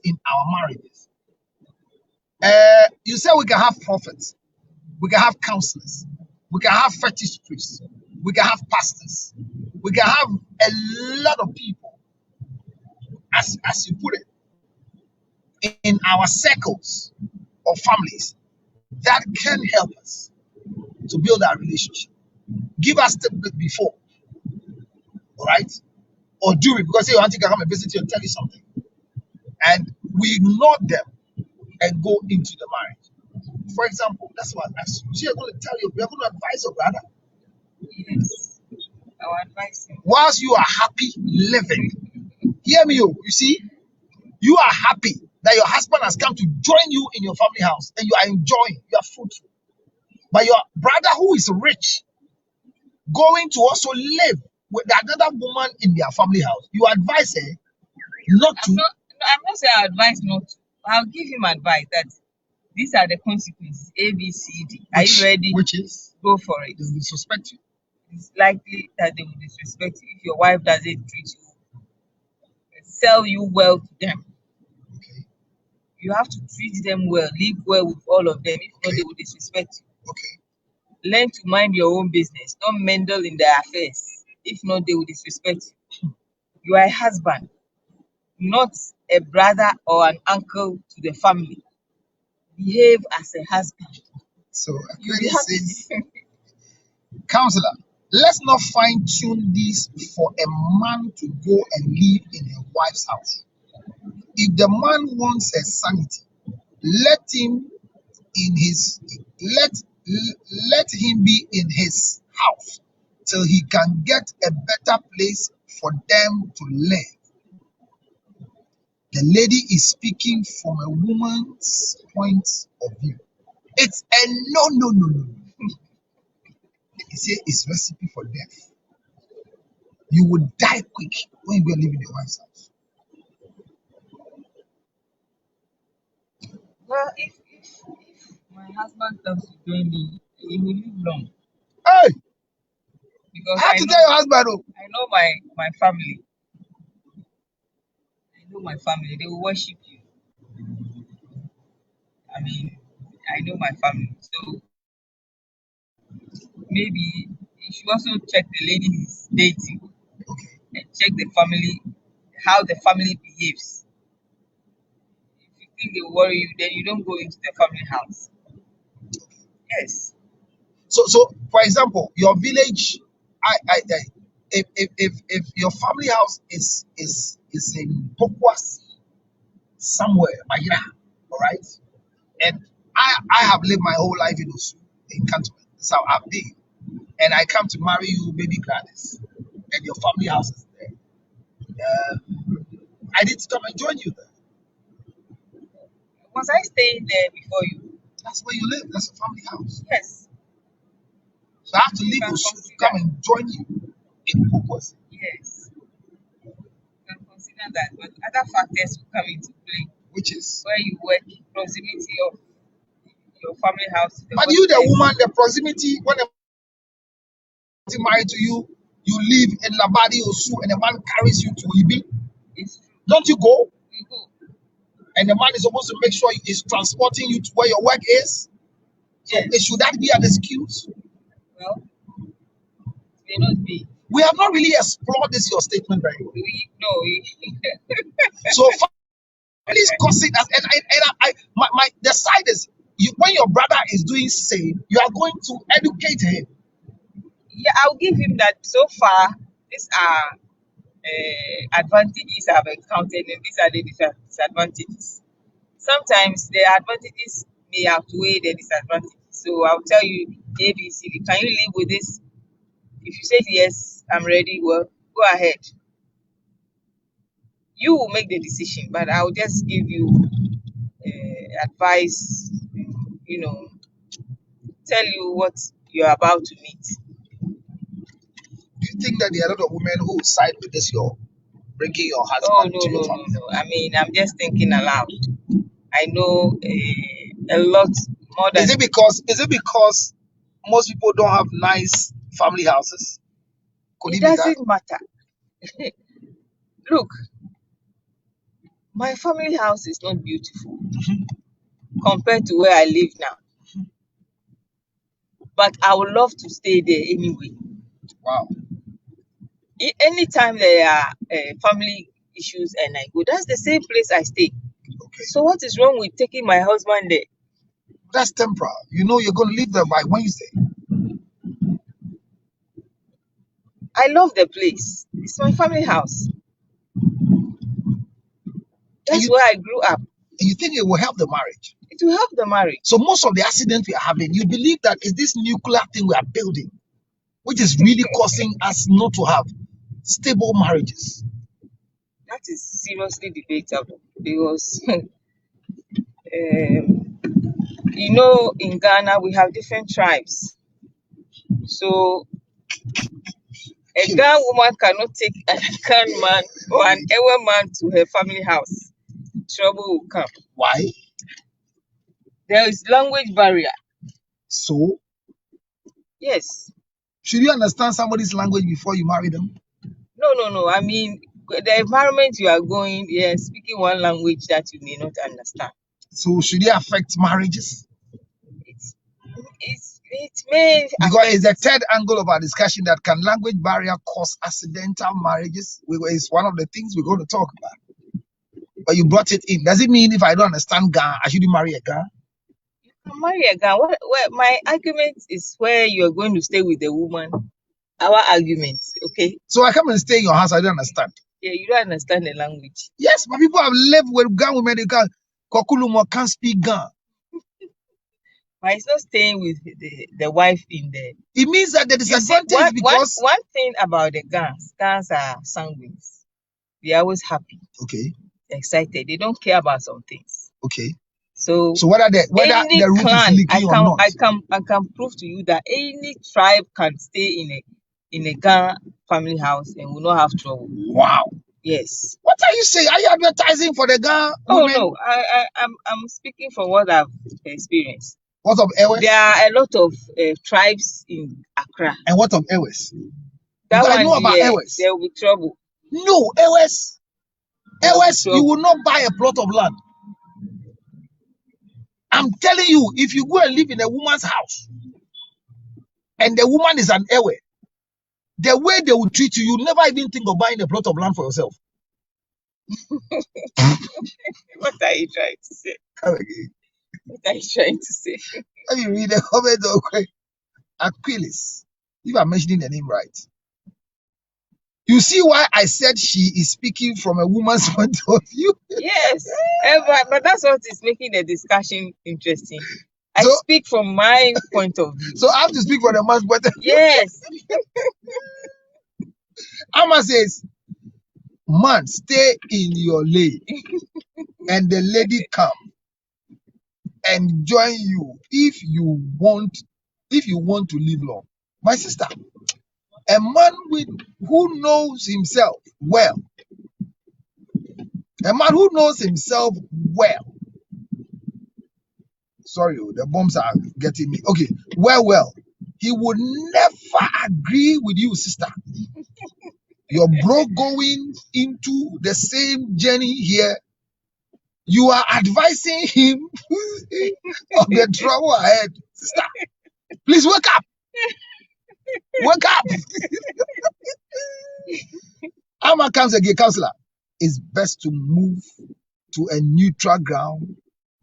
Speaker 6: in our marriages? You say we can have prophets, we can have counselors, we can have fetish priests, we can have pastors, we can have a lot of people, as you put it, in our circles of families that can help us to build our relationship. Give us the bit before, all right? Or during, because your auntie can come and visit you and tell you something. And we ignore them and go into the marriage. For example, that's what I asked you. So you're going to tell you, you're going to advise your brother.
Speaker 7: Yes, I will advise him.
Speaker 6: Whilst you are happy living, hear me, you see, you are happy that your husband has come to join you in your family house and you are enjoying, you are fruitful. But your brother who is rich, going to also live with another woman in their family house, you advise her not to.
Speaker 7: I'm not saying I advise not to. I'll give him advice that these are the consequences, A, B, C, D. Are you ready?
Speaker 6: Which is?
Speaker 7: Go for it.
Speaker 6: They will disrespect you.
Speaker 7: It's likely that they will disrespect you if your wife doesn't treat you, sell you well to them.
Speaker 6: Okay.
Speaker 7: You have to treat them well, live well with all of them. If not, they will disrespect you.
Speaker 6: Okay.
Speaker 7: Learn to mind your own business. Don't meddle in their affairs. If not, they will disrespect you. You are a husband, not a brother or an uncle to the family. Behave as a husband.
Speaker 6: So,
Speaker 7: You'll be happy.
Speaker 6: Counselor, let's not fine tune this for a man to go and live in a wife's house. If the man wants a sanity, let him be in his house till he can get a better place for them to live. The lady is speaking from a woman's point of view. It's a no. He said it's recipe for death. You will die quick when you go live in your wife's house.
Speaker 7: Well, if my husband comes to join me, he will live long.
Speaker 6: Hey!
Speaker 7: Because
Speaker 6: I have to tell your husband,
Speaker 7: I know my family. I know my family. They will worship you. I mean, I know my family. So maybe you should also check the lady he's dating and check the family, how the family behaves. If you think they worry you, then you don't go into the family house. Yes.
Speaker 6: So for example, your village, if your family house is in Pokwas somewhere, Mayra, all right, and I have lived my whole life in Cantonment. That's how I've been, and I come to marry you, baby Gladys, and your family house is there. I need to come and join you there.
Speaker 7: Was I staying there before you?
Speaker 6: That's where you live. That's a family house.
Speaker 7: Yes.
Speaker 6: So I have to leave Osu to come and join you in Pokwas.
Speaker 7: Yes. You can consider that, but other factors will come into play.
Speaker 6: Which is?
Speaker 7: Where you work, proximity of your family house.
Speaker 6: But you, the woman, the proximity, when a person married to you, you live in Labadi Osu, and the man carries you to Ibi.
Speaker 7: It's true.
Speaker 6: Don't you go?
Speaker 7: We go.
Speaker 6: And the man is supposed to make sure he's transporting you to where your work is. So
Speaker 7: Yes.
Speaker 6: should that be an excuse?
Speaker 7: Well, it may not be.
Speaker 6: We have not really explored this your statement very well. So please consider that, and the side is when your brother is doing same, you are going to educate him.
Speaker 7: Yeah, I'll give him that. So far, these are advantages I've encountered, and these are the disadvantages. Sometimes the advantages may outweigh the disadvantages. So I'll tell you A, B, C, D. Can you live with this? If you say yes, I'm ready. Well, go ahead. You will make the decision, but I'll just give you advice. You know, tell you what you're about to meet.
Speaker 6: Do you think that there are a lot of women who side with this, your bringing your
Speaker 7: Oh
Speaker 6: husband
Speaker 7: no,
Speaker 6: to your
Speaker 7: no, no,
Speaker 6: family?
Speaker 7: no. I mean, I'm just thinking aloud. I know a lot more than
Speaker 6: Is it because most people don't have nice family houses? Could
Speaker 7: it
Speaker 6: it be that?
Speaker 7: doesn't matter. Look, my family house is not beautiful compared to where I live now, but I would love to stay there anyway.
Speaker 6: Wow.
Speaker 7: Anytime there are family issues and I go, that's the same place I stay.
Speaker 6: Okay.
Speaker 7: So what is wrong with taking my husband there?
Speaker 6: That's temporal. You know you're going to leave there by Wednesday.
Speaker 7: I love the place. It's my family house. That's where I grew up.
Speaker 6: And you think it will help the marriage?
Speaker 7: It will help the marriage.
Speaker 6: So most of the accidents we are having, you believe that is this nuclear thing we are building, which is really causing us not to have stable marriages.
Speaker 7: That is seriously debatable because you know, in Ghana we have different tribes. So a Ghana woman cannot take an Akan man or an Ewe man to her family house. Trouble will come.
Speaker 6: Why?
Speaker 7: There is language barrier.
Speaker 6: So
Speaker 7: Yes.
Speaker 6: should you understand somebody's language before you marry them?
Speaker 7: No. I mean, the environment you are going, speaking one language that you may not understand.
Speaker 6: So should it affect marriages?
Speaker 7: It may
Speaker 6: Because it's the third angle of our discussion that can language barrier cause accidental marriages? It's one of the things we're going to talk about. But you brought it in. Does it mean if I don't understand Ghana, I shouldn't marry a Ghana?
Speaker 7: marry a Ghana. My argument is where you are going to stay with the woman. Our argument, okay?
Speaker 6: So I come and stay in your house, I don't understand.
Speaker 7: Yeah, you don't understand the language.
Speaker 6: Yes, but people have lived with Ghana women, they can't speak Ghana.
Speaker 7: But it's not staying with the wife in there.
Speaker 6: It means that the
Speaker 7: You see,
Speaker 6: disadvantage because
Speaker 7: one thing about the Ghans are sanguines. They're always happy,
Speaker 6: okay,
Speaker 7: excited. They don't care about some things.
Speaker 6: okay.
Speaker 7: So
Speaker 6: whether the
Speaker 7: any
Speaker 6: root
Speaker 7: clan,
Speaker 6: is leaking or not.
Speaker 7: I can prove to you that any tribe can stay in a Ghana family house and will not have trouble.
Speaker 6: Wow.
Speaker 7: Yes.
Speaker 6: What are you saying? Are you advertising for the Ghana
Speaker 7: Oh
Speaker 6: women?
Speaker 7: no, I'm speaking from what I've experienced.
Speaker 6: What of Ewes?
Speaker 7: There are a lot of tribes in Accra.
Speaker 6: And what of Ewes?
Speaker 7: That
Speaker 6: Because I
Speaker 7: one,
Speaker 6: know about
Speaker 7: yeah,
Speaker 6: Ewes.
Speaker 7: there will be trouble.
Speaker 6: No, Ewes,
Speaker 7: So-
Speaker 6: you will not buy a plot of land. I'm telling you, if you go and live in a woman's house and the woman is an Ewe, the way they will treat you, you'll never even think of buying a plot of land for yourself.
Speaker 7: What are you trying to say?
Speaker 6: Come again.
Speaker 7: What are you trying to say?
Speaker 6: Let me read the comment. Okay. Aquilus, if I'm mentioning the name right. You see why I said she is speaking from a woman's point of view?
Speaker 7: Yes, but that's what is making the discussion interesting. I
Speaker 6: So-
Speaker 7: speak from my point of view.
Speaker 6: So I have to speak for the man's point of view.
Speaker 7: Yes.
Speaker 6: Amma says, man, stay in your lane and the lady come and join you if you want to live long. My sister, a man who knows himself well, sorry, the bombs are getting me. Okay, well, he would never agree with you, sister. You're broke going into the same journey here. You are advising him of the trouble ahead. Sister, please wake up. Wake up. Amma comes again, counselor. It's best to move to a neutral ground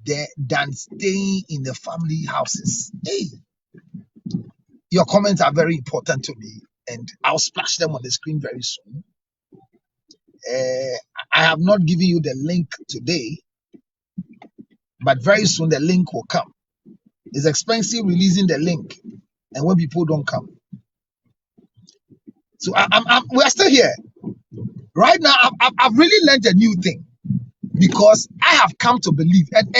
Speaker 6: than staying in the family houses. Hey, your comments are very important to me, and I'll splash them on the screen very soon. I have not given you the link today, but very soon the link will come. It's expensive releasing the link, and when people don't come. So we are still here. Right now, I've really learned a new thing because I have come to believe, and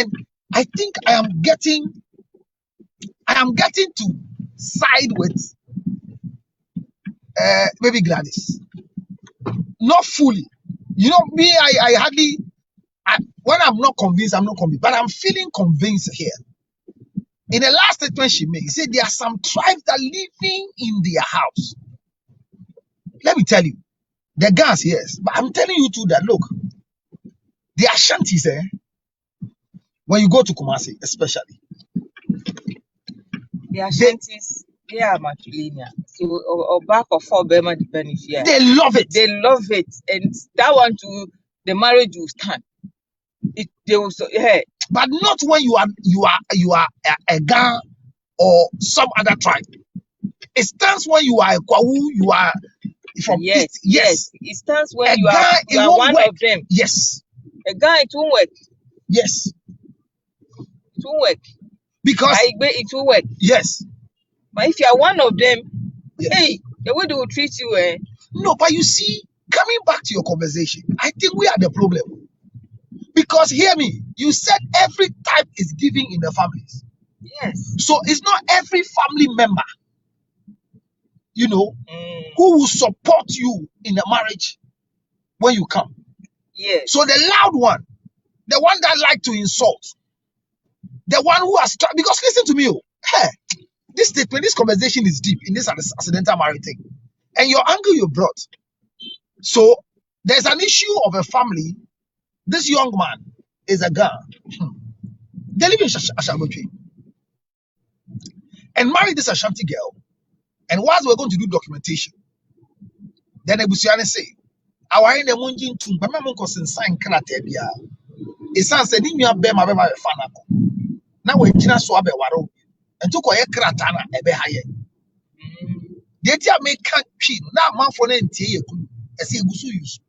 Speaker 6: I think I am getting to side with maybe Gladys. Not fully. You know, me, I hardly, when I'm not convinced, I'm not convinced, but I'm feeling convinced here. In the last statement she made, she said there are some tribes that are living in their house. Let me tell you, the Gans, yes, but I'm telling you too that look, the Ashantis, when you go to Kumasi, especially,
Speaker 7: The Ashantis, they are matrilineal. So, or back or four Burma depending here.
Speaker 6: they love it.
Speaker 7: They love it, and that one too, the marriage will stand. They will
Speaker 6: But not when you are a Gan or some other tribe. It stands when you are a Kwawu, you are from
Speaker 7: yes. It stands when
Speaker 6: A
Speaker 7: you are
Speaker 6: guy, it won't
Speaker 7: one
Speaker 6: work.
Speaker 7: of them.
Speaker 6: Yes,
Speaker 7: A guy, it won't work.
Speaker 6: yes,
Speaker 7: It won't work.
Speaker 6: because
Speaker 7: It will work.
Speaker 6: yes,
Speaker 7: But if you are one of them,
Speaker 6: yes.
Speaker 7: hey, the way they will treat you,
Speaker 6: No, but you see, coming back to your conversation, I think we are the problem. Because hear me, you said every type is giving in the families.
Speaker 7: yes.
Speaker 6: So it's not every family member, you know,
Speaker 7: Mm,
Speaker 6: who will support you in a marriage when you come.
Speaker 7: yes.
Speaker 6: So the loud one, the one that like to insult, the one who has because listen to me, hey, this statement, this conversation is deep in this accidental marriage thing, and your angle you brought. So there's an issue of a family. This young man is a guy. They live in Ashanti and married this Ashanti girl. And whilst we're going to do documentation, then the Busiane say, "Our in the Munjin Tum, Pamamonko sign Kratebia." It sounds said in your bema bema fanako. Now we're Gina Swabe Waro and took a Kratana ebe higher. The tia make can't cheat now, man for an tea, as he goes to use.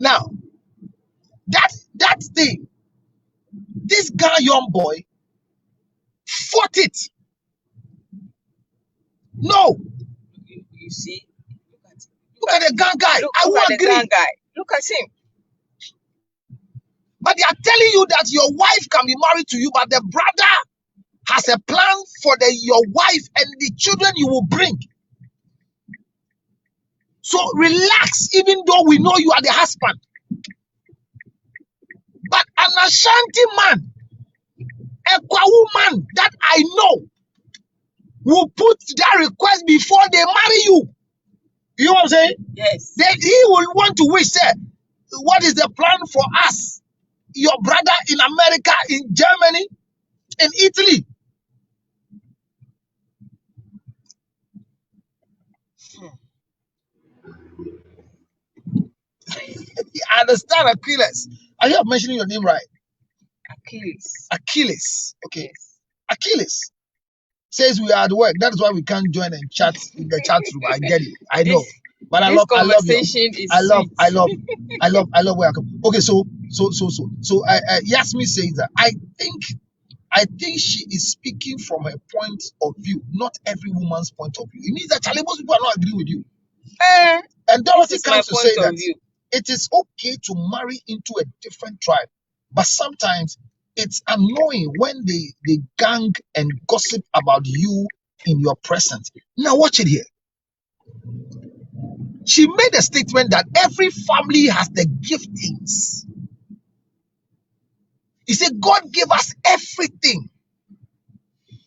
Speaker 6: Now, that thing, this guy, young boy, fought it. No,
Speaker 7: You see,
Speaker 6: look at the gun guy.
Speaker 7: look
Speaker 6: I
Speaker 7: at
Speaker 6: will
Speaker 7: the
Speaker 6: agree.
Speaker 7: grand guy. Look at him.
Speaker 6: But they are telling you that your wife can be married to you, but the brother has a plan for your wife and the children you will bring. So relax, even though we know you are the husband. But an Ashanti man, a Kwawu man that I know, will put that request before they marry you. You know what I'm saying?
Speaker 7: Yes.
Speaker 6: Then he will want to wish, say, what is the plan for us? Your brother in America, in Germany, in Italy. I understand Achilles. I have mentioning your name right.
Speaker 7: Achilles.
Speaker 6: Achilles. Okay.
Speaker 7: Yes.
Speaker 6: Achilles says we are at work. That is why we can't join and chat in the chat room. I get it. I know. But I love you.
Speaker 7: Conversation is
Speaker 6: I love
Speaker 7: sweet.
Speaker 6: where I come. Okay, so Yasmin says that I think she is speaking from her point of view, not every woman's point of view. It means that Charlie, most people are not agreeing with you. And Dorothy
Speaker 7: This is my
Speaker 6: comes to
Speaker 7: point
Speaker 6: say
Speaker 7: of
Speaker 6: that
Speaker 7: view.
Speaker 6: it is okay to marry into a different tribe, but sometimes it's annoying when they gang and gossip about you in your presence. Now watch it here. She made a statement that every family has the giftings. He said, God gave us everything.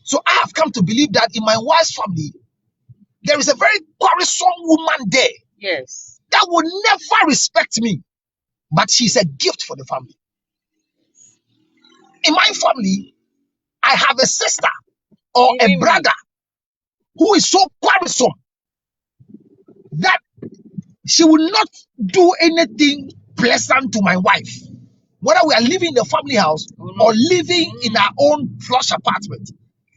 Speaker 6: So I have come to believe that in my wife's family, there is a very quarrelsome woman there
Speaker 7: Yes.
Speaker 6: that will never respect me, but she's a gift for the family. In my family, I have a sister or
Speaker 7: Even
Speaker 6: a
Speaker 7: me.
Speaker 6: brother who is so quarrelsome that she will not do anything pleasant to my wife. Whether we are living in the family house or living in our own flush apartment,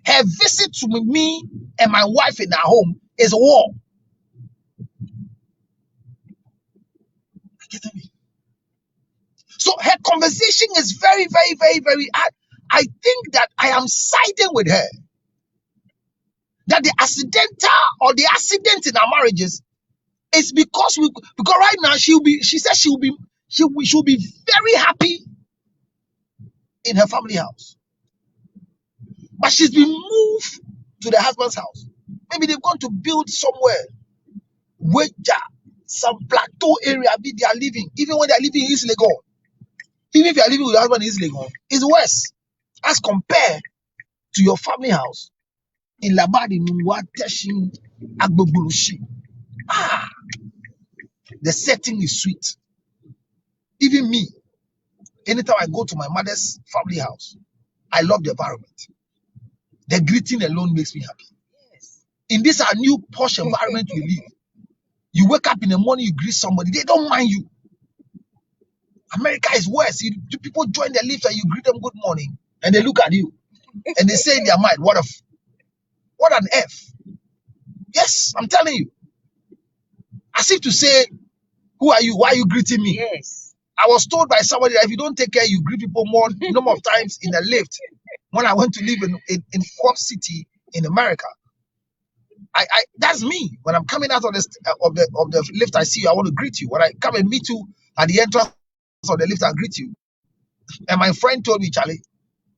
Speaker 6: her visit to me and my wife in our home is war. Getting me? So her conversation is very, very, very, very hard. I think that I am siding with her. That the accidental or the accident in our marriages is because right now she says she'll be very happy in her family house. But she's been moved to the husband's house. Maybe they've gone to build somewhere where some plateau area they are living. Even when they are living in East Legon. Even if you are living with your husband in East Legon, it's worse as compared to your family house in Labadi, Nwateshin, Agbogburushi. The setting is sweet. Even me, anytime I go to my mother's family house, I love the environment. The greeting alone makes me happy.
Speaker 7: Yes.
Speaker 6: In this our new posh environment we live, you wake up in the morning, you greet somebody, they don't mind you. America is worse. People join the lift and you greet them good morning, and they look at you and they say in their mind, what an F. Yes, I'm telling you. As if to say, who are you? Why are you greeting me?
Speaker 7: Yes.
Speaker 6: I was told by somebody that if you don't take care, you greet people more number of times in the lift. When I went to live in Fort City in America, I that's me. When I'm coming out of the lift, I see you, I want to greet you. When I come and meet you at the entrance of the lift, I greet you. And my friend told me, Charlie,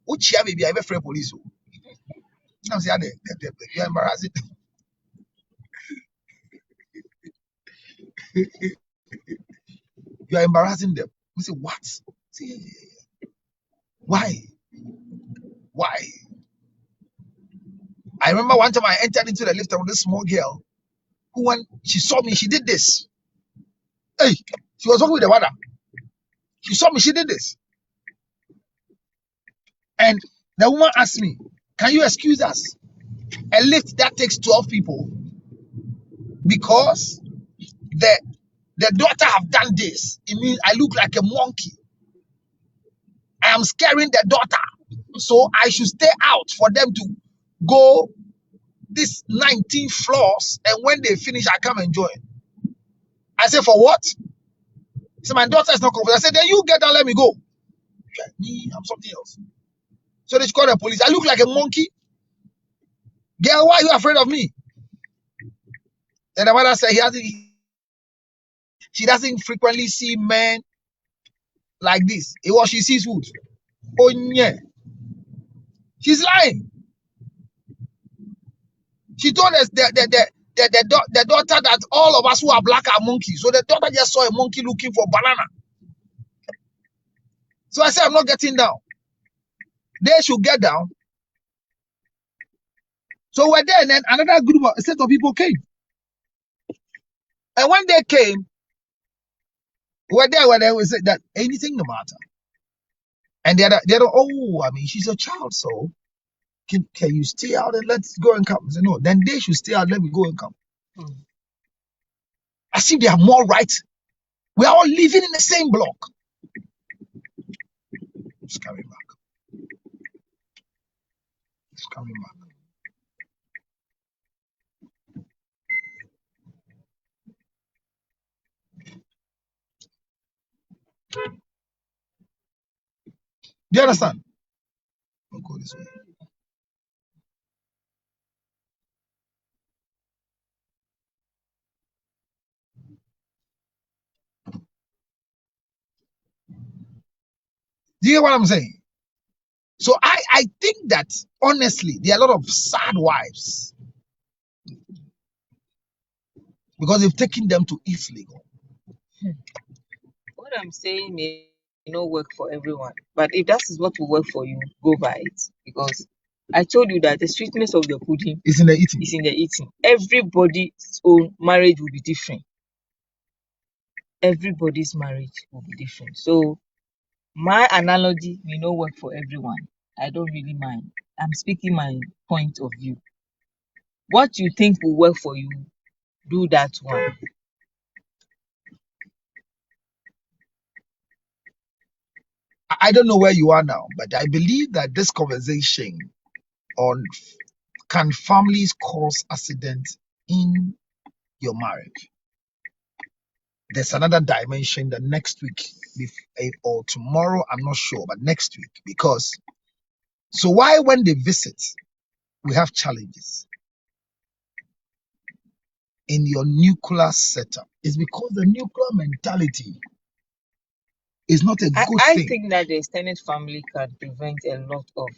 Speaker 6: which year maybe I ever afraid police? I'm saying, you're embarrassing. You are embarrassing them. We say, what? See, why? Why? I remember one time I entered into the lift with this small girl who, when she saw me, she did this. Hey, she was walking with the water. She saw me, she did this. And the woman asked me, can you excuse us? A lift that takes 12 people because the daughter have done this. It means I look like a monkey. I am scaring the daughter. So I should stay out for them to go this 19 floors, and when they finish, I come and join. I said, for what? So my daughter is not comfortable. I said, then you get down, let me go. Me, I'm something else. So they called the police. I look like a monkey. Girl, why are you afraid of me? And the mother said she doesn't frequently see men like this. It was she sees food. Oh yeah. She's lying. She told us the daughter that all of us who are black are monkeys. So the daughter just saw a monkey looking for banana. So I said, I'm not getting down. They should get down. So we're there, and then another group of a set of people came. And when they came, we're there when they said that anything no matter. And they're oh, I mean, she's a child, so can you stay out and let's go and come? I said, no, then they should stay out, let me go and come. As if they have more rights. We are all living in the same block. It's coming back. It's coming back. Do you understand? I'll go this way. Do you hear what I'm saying? So I think that honestly, there are a lot of sad wives because they've taken them to East Legon.
Speaker 7: What I'm saying may not work for everyone, but if that is what will work for you, go by it. Because I told you that the sweetness of the pudding
Speaker 6: It's in the eating.
Speaker 7: is in the eating. Everybody's own marriage will be different. Everybody's marriage will be different. So my analogy may not work for everyone. I don't really mind. I'm speaking my point of view. What you think will work for you, do that one.
Speaker 6: I don't know where you are now, but I believe that this conversation on can families cause accident in your marriage. There's another dimension the next week or tomorrow, I'm not sure, but next week. Because so why when they visit, we have challenges in your nuclear setup? It's because the nuclear mentality is not a good
Speaker 7: I
Speaker 6: thing.
Speaker 7: think that the extended family can prevent a lot of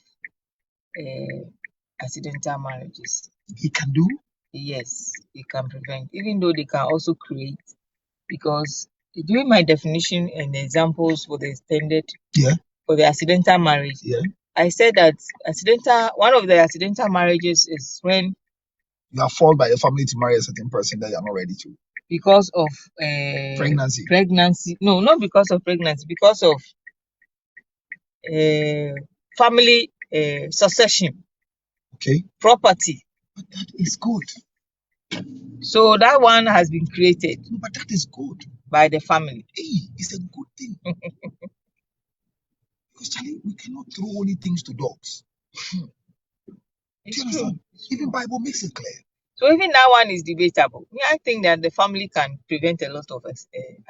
Speaker 7: accidental marriages.
Speaker 6: It can do.
Speaker 7: Yes, it can prevent, even though they can also create. Because during my definition and examples for the extended,
Speaker 6: Yeah.
Speaker 7: for the accidental marriage,
Speaker 6: Yeah.
Speaker 7: I said that one of the accidental marriages is when
Speaker 6: You are forced by your family to marry a certain person that you are not ready to.
Speaker 7: because of
Speaker 6: Pregnancy.
Speaker 7: No, not because of pregnancy, because of family succession,
Speaker 6: Okay.
Speaker 7: property.
Speaker 6: But that is good.
Speaker 7: So that one has been created
Speaker 6: No, but that is good.
Speaker 7: by the family.
Speaker 6: Hey, it's a good thing. Because Charlie, we cannot throw only things to dogs. Do
Speaker 7: It's
Speaker 6: you
Speaker 7: true.
Speaker 6: understand? Even Bible makes it clear.
Speaker 7: So even that one is debatable. Yeah, I think that the family can prevent a lot of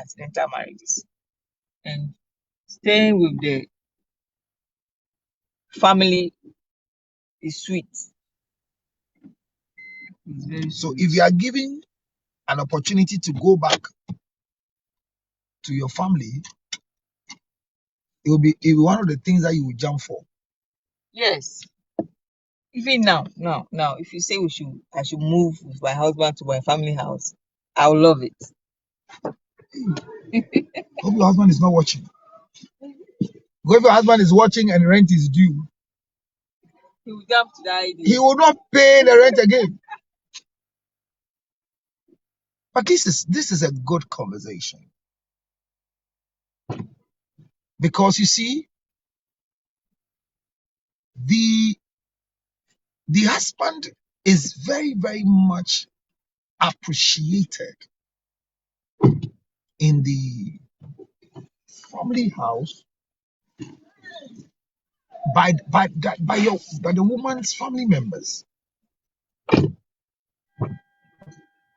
Speaker 7: accidental marriages, and staying with the family is sweet. It's very
Speaker 6: So
Speaker 7: sweet.
Speaker 6: if you are given an opportunity to go back to your family, it will be one of the things that you will jump for.
Speaker 7: Yes. Even now, if you say I should move with my husband to my family house, I will love it.
Speaker 6: Hope your husband is not watching. Because if your husband is watching and rent is due,
Speaker 7: He will jump to that idea.
Speaker 6: he will not pay the rent again. But this is a good conversation. Because you see, the husband is very, very much appreciated in the family house by the woman's family members.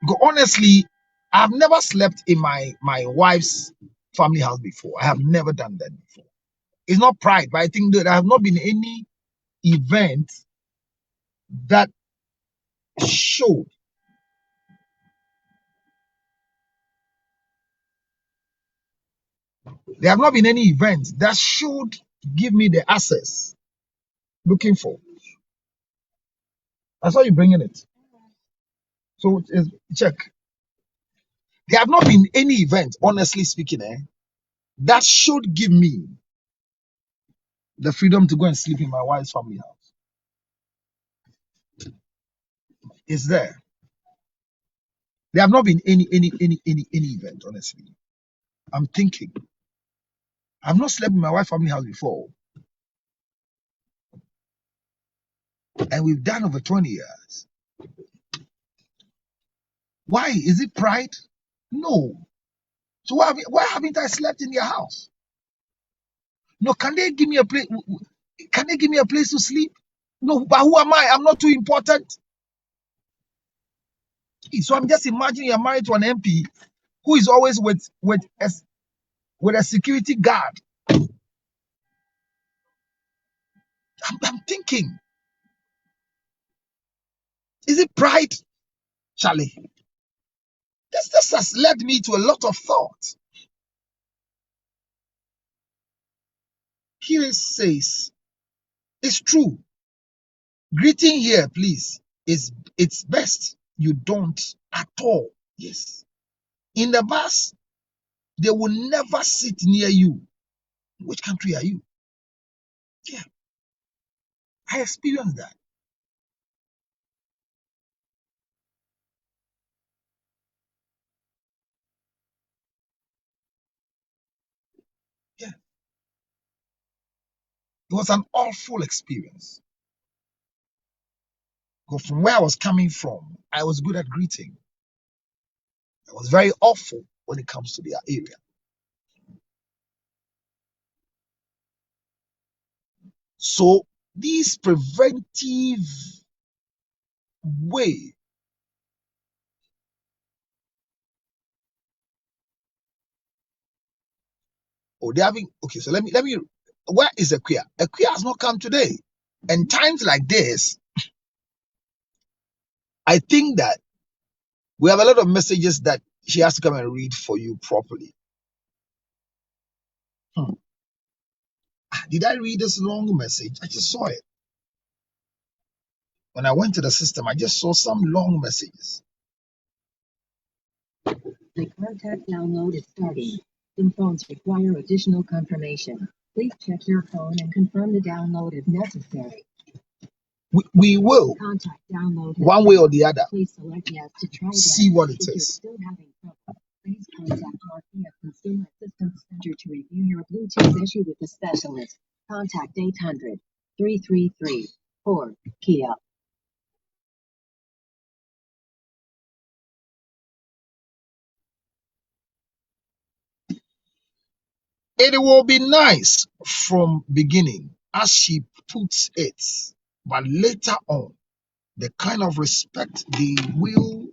Speaker 6: Because honestly, I've never slept in my wife's family house before. I have never done that before. It's not pride, but I think that there have not been any event that showed. There have not been any event that should give me the access looking for. I saw you bringing it. So check. There have not been any event, honestly speaking, that should give me the freedom to go and sleep in my wife's family house. It's there. There have not been any event, honestly. I'm thinking. I've not slept in my wife's family house before. And we've done over 20 years. Why? Is it pride? No. So why haven't I slept in your house? No, can they give me a place? Can they give me a place to sleep? No, but who am I? I'm not too important. So I'm just imagining you're married to an MP who is always with a security guard. I'm thinking, is it pride, Charlie? This has led me to a lot of thought. Here it says, it's true. Greeting here, please, it's best you don't at all. Yes. In the bus, they will never sit near you. Which country are you? Yeah. I experienced that. Yeah. It was an awful experience. Because from where I was coming from, I was good at greeting. I was very awful when it comes to their area. So this preventive way Oh, they having okay. So let me. Where is Akuya? Akuya has not come today. And times like this, I think that we have a lot of messages that she has to come and read for you properly. Did I read this long message? I just saw it. When I went to the system, I just saw some long messages.
Speaker 8: The contact download is starting. Some phones require additional confirmation. Please check your phone and confirm the download if necessary.
Speaker 6: We will,
Speaker 8: Contact download
Speaker 6: one way or the other,
Speaker 8: please select yes to try
Speaker 6: see what it
Speaker 8: If you're
Speaker 6: is.
Speaker 8: still having trouble, please contact our Kia Consumer Assistance Center to review your Bluetooth issue with the specialist. Contact 800-333-4 Kia.
Speaker 6: It will be nice from beginning as she puts it, but later on, the kind of respect they will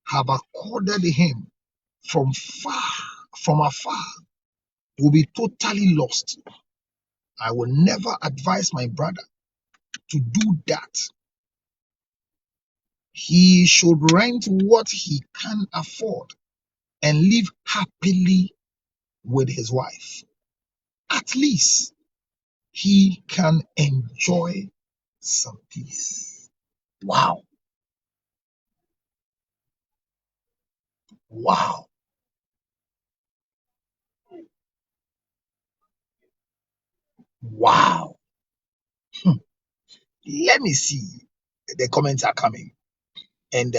Speaker 6: have accorded him from afar, will be totally lost. I will never advise my brother to do that. He should rent what he can afford and live happily with his wife. At least he can enjoy some peace. Wow. Wow. Wow. Let me see. The comments are coming. And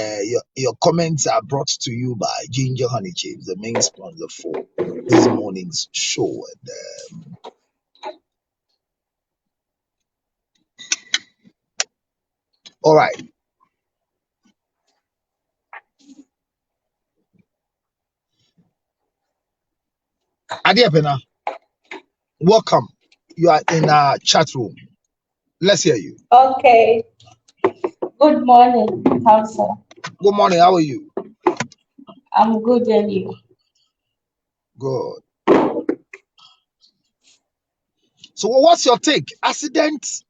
Speaker 6: your comments are brought to you by Ginger Honey Chips, the main sponsor for this morning's show. And, all right. Adiapena, welcome. You are in our chat room. Let's hear you.
Speaker 9: Okay. Good morning, Council.
Speaker 6: Good morning. How are you?
Speaker 9: I'm good, and you?
Speaker 6: Good. So what's your take? Accidents,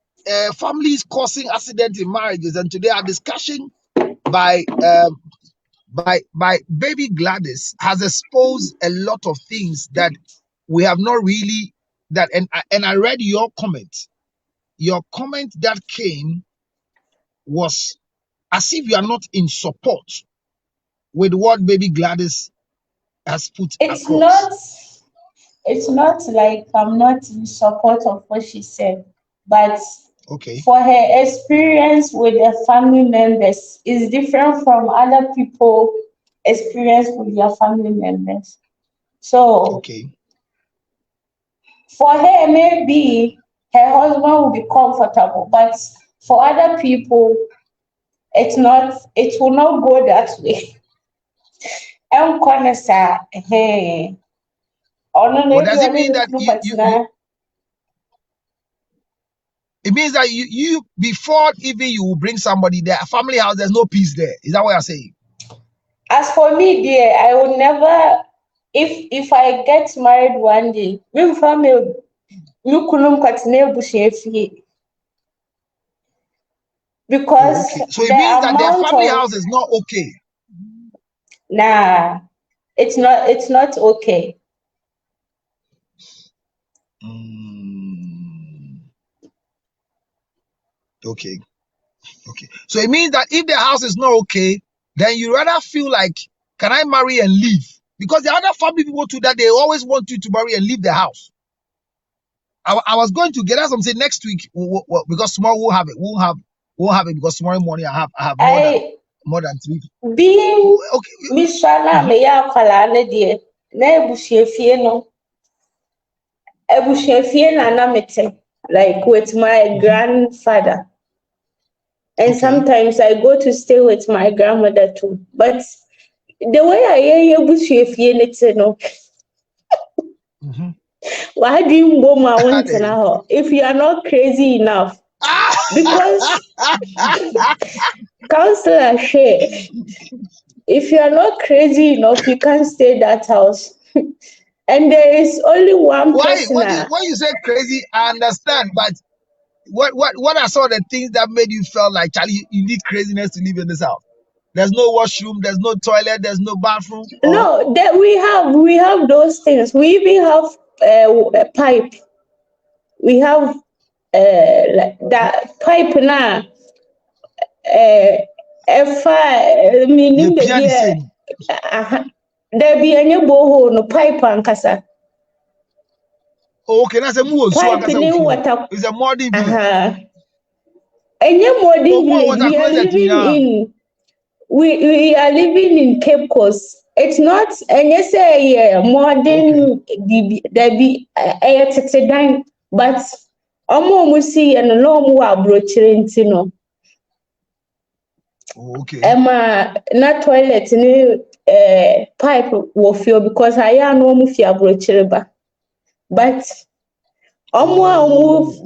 Speaker 6: families causing accidents in marriages, and today our discussion by Baby Gladys has exposed a lot of things that we have not really and I read your comment. Your comment that came was as if you are not in support with what Baby Gladys has put across.
Speaker 9: It's not like I'm not in support of what she said, but
Speaker 6: okay,
Speaker 9: for her experience with the family members is different from other people experience with their family members. So
Speaker 6: okay,
Speaker 9: for her, maybe her husband will be comfortable, but for other people, it will not go that way. Well, does
Speaker 6: it mean that it means that you before even you will bring somebody there, a family house, there's no peace there? Is that what you're saying?
Speaker 9: As for me, dear, I will never, if I get married one day, because
Speaker 6: so it means that their family house is not okay.
Speaker 9: Nah, it's not okay.
Speaker 6: Okay. So it means that if the house is not okay, then you rather feel like, can I marry and leave? Because the other family people too, that they always want you to marry and leave the house. I was going to get us something next week because tomorrow we'll have it. Won't have it because tomorrow morning I have more than 3.
Speaker 9: Being Miss Shana Meya Kalane dear, Nebushefie no Namete, like with my grandfather. And sometimes I go to stay with my grandmother too. But the way I hear Bushefie no. Why do you go my own if you are not crazy enough? Because Counselor Shay, if you are not crazy enough, you can't stay that house. And there is only one person.
Speaker 6: When you say crazy, I understand, but what are some of the things that made you feel like, Charlie, you need craziness to live in this house? There's no washroom, there's no toilet, there's no bathroom.
Speaker 9: No, that we have those things. We even have a pipe. We have that pipe now. Meaning there be any borehole no pipe and kasa.
Speaker 6: Okay, that's a move.
Speaker 9: Pipe in water.
Speaker 6: It's a modern view.
Speaker 9: Any modern view. We are living in. We are living in Cape Coast. It's not, and you say modern. There be a but almost see and no more broaching, you know.
Speaker 6: Okay.
Speaker 9: Not toilet ni pipe will feel because I am no more fear broaching, but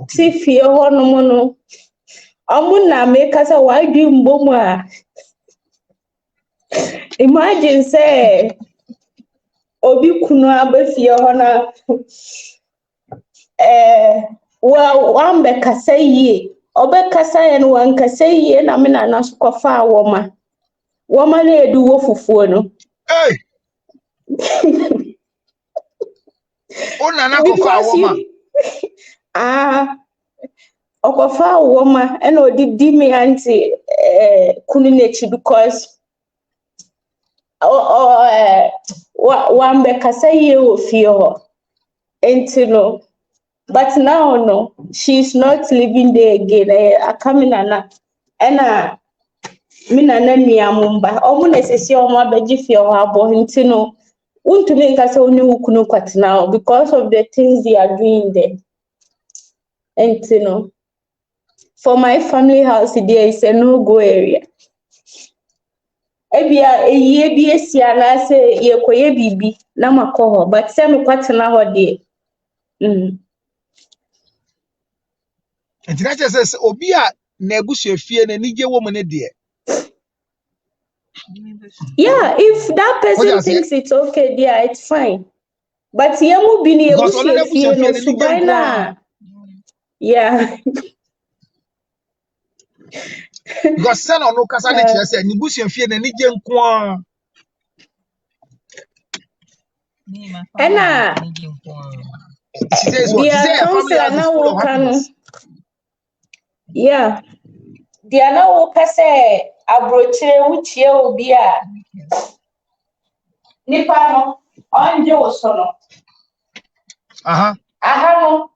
Speaker 9: see fear no. Na make us a wide dream bomber. Imagine say Obi Kuno Abefia Hona well one beka say ye Obekasa and one can say ye and I mean a nash cofa woman. Woman do wofufu no.
Speaker 6: Hey! Oh nana cofa woman.
Speaker 9: Okofa woman and odi me auntie Kuninechi because one bekasa ye will feel no. But now no, she's not living there again. I come in and mina nani amumba. Omu nesesi omu beji feel abo no. Unto make us only ukunu kwat now because of the things they are doing there. No. For my family house, there is a no-go area. Ebia ye bi esia na say ye koye bibi na makoho but say me kwatena ho de
Speaker 6: And that says obia na ebusuafie na nije wo mo ne de.
Speaker 9: Yeah, if that person thinks it's okay, yeah, it's fine. But yemu bi ni ebusuafie no subaina. Yeah.
Speaker 6: Because son no kasa ne kire say ni busuafie na nije nko
Speaker 9: a.
Speaker 6: She says what? She says family has full of happiness.
Speaker 9: Yeah. Diana Woka say abrochire wuchie obi a nipa no onje woso no. Aha no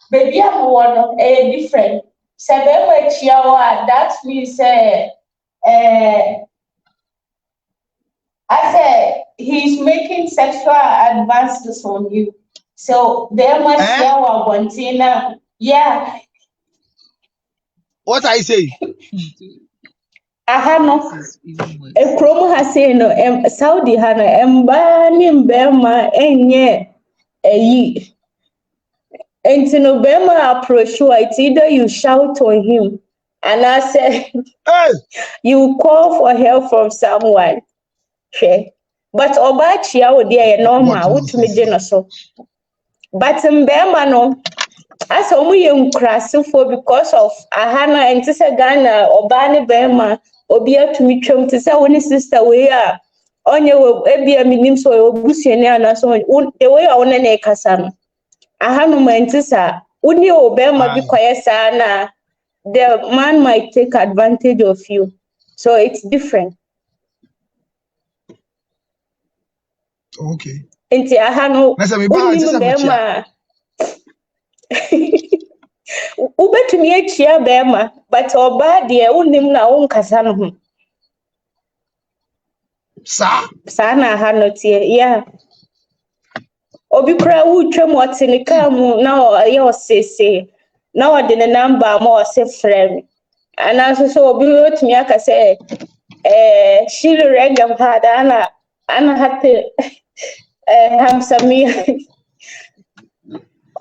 Speaker 9: baby am no different. Say be chia wa that means I said he's making sexual advances on you. So there must be yeah.
Speaker 6: What I say?
Speaker 9: No. A chromo has said no. Saudi Hana embanim bema enye eyi. And to no bema approach you, it's either you shout on him, and I said you call for help from someone. Okay. But Obachia would be normal. What me so. But in Bema no. As we young for because of Ahana and Tissa Ghana or Bani Bema or Bia to me chum to say when sister we are on your Ebia minim so Busiana so the way on an Ekasan. Ahana Mantissa wouldn't you Bema be quiet sana the man might take advantage of you. So it's different.
Speaker 6: Okay.
Speaker 9: Inti Ahano Bema. Ubetumi achia bema but oba de unim na unkasa no ho sa na ha no tie yeah obi kra wutwam otenika mu na ye osese na ode ne number ma ose friend ana so obi otumi aka say she regam hada ana hatte hamsami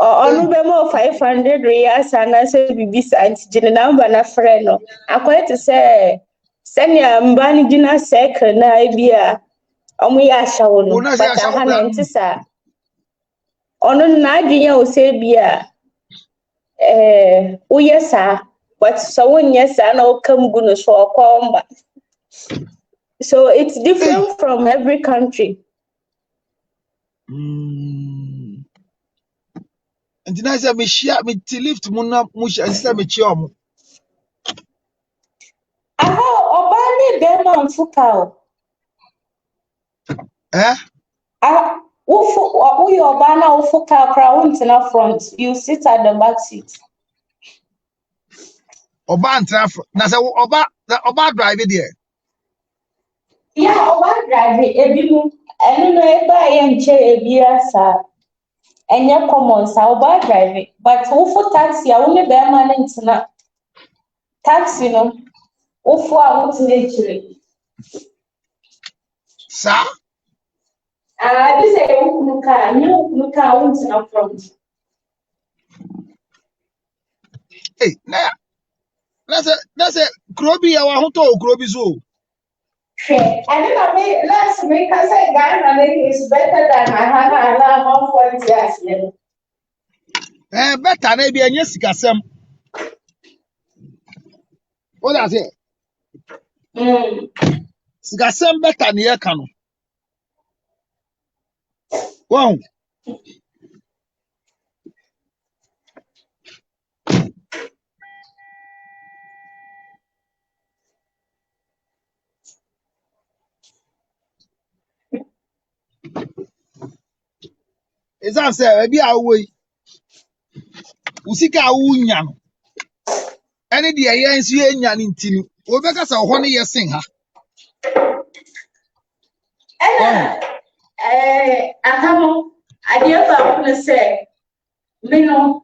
Speaker 9: onu be mo 500 riyals and I say bibisa anti number na friend no akwai to say senya mbani gina second na bia omu ya shawo no but ahana ntisa Ono n'adwene o say bia woyɛ saa but sɛ wonyɛ saa na wokam gu no so ɔkɔmba. So it's different from every country.
Speaker 6: And then I said, me share me to lift muna mush and say me chiom.
Speaker 9: Aha, Obani Bema on Fukao.
Speaker 6: Eh?
Speaker 9: Ah, Uyu Obana Ufuka crown in the front. You sit at the back seat.
Speaker 6: Oba and traffic. Now say Oba drive it there.
Speaker 9: Yeah, Oba drive it. Ebimu. I don't know if I am chair sir. And your common sa Oba drive it. But Ufu taxi, I only bear man into taxi, no. Ufu I want to naturally.
Speaker 6: Sir?
Speaker 9: This is a Ukunuka, new Ukunuka, I want to front.
Speaker 6: Hey, now. That's a Krobi, I want to Krobi zoo.
Speaker 9: And then last week I said Ghana is better than I 140 years.
Speaker 6: Better maybe a Jessica Sam. What does it? Sikasem better near Kano. Wow. Is that say maybe away? Usika awunya no. Any the ayensi enya ntini. Obeka sa ho ne yesen ha.
Speaker 9: Akamo, I never want say, me no,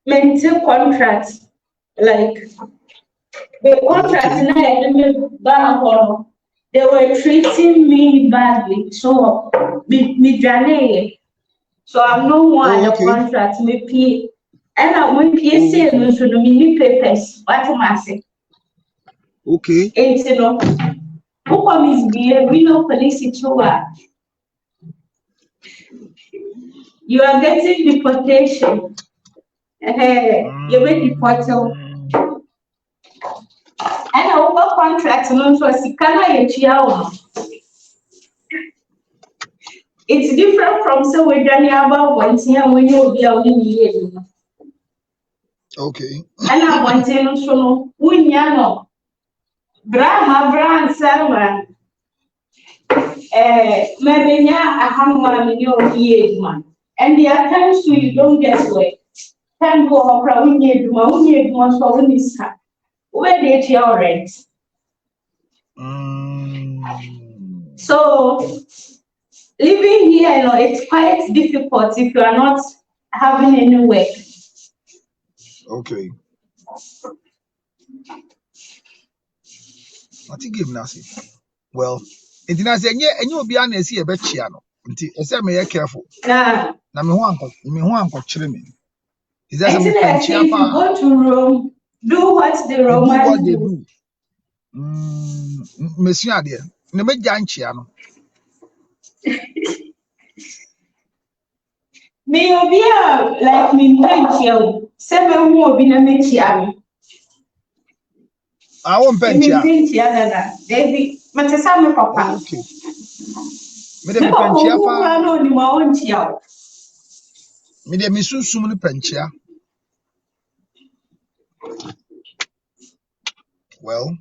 Speaker 9: maintain contract like the contract now they were treating me badly, so me drane. So I'm no one the contract me pay. And I when pay say no so no me papers. What am I say?
Speaker 6: Okay.
Speaker 9: And you know, who come is we no police tour. You are getting deportation. You will deported. And I over contract no so it's different from say we done about one thing when you be out in the
Speaker 6: okay.
Speaker 9: And I want to know so no unyano. Brand server. Maybe a hangman in your year man. And there are times you don't get away. Can go up when you do my own for this car. Where did you rent? So living here, you know, it's quite difficult if you are not having any work.
Speaker 6: Okay. What you give Nasi? Well, it is a year and you'll be honest here, bet Chiano. Until I say, may I careful.
Speaker 9: Nah,
Speaker 6: me who uncle Chilling. Is that
Speaker 9: if you go to Rome, do what the Romans do.
Speaker 6: Monsieur, dear, no me Janchiano.
Speaker 9: Me obia like me penchio. 7 more be na mechiami.
Speaker 6: I won't penchia.
Speaker 9: Baby, Matasa papa.
Speaker 6: Okay. Me de penchia pa.
Speaker 9: No ni ma onchia.
Speaker 6: Me de misu sumuni penchia. Well,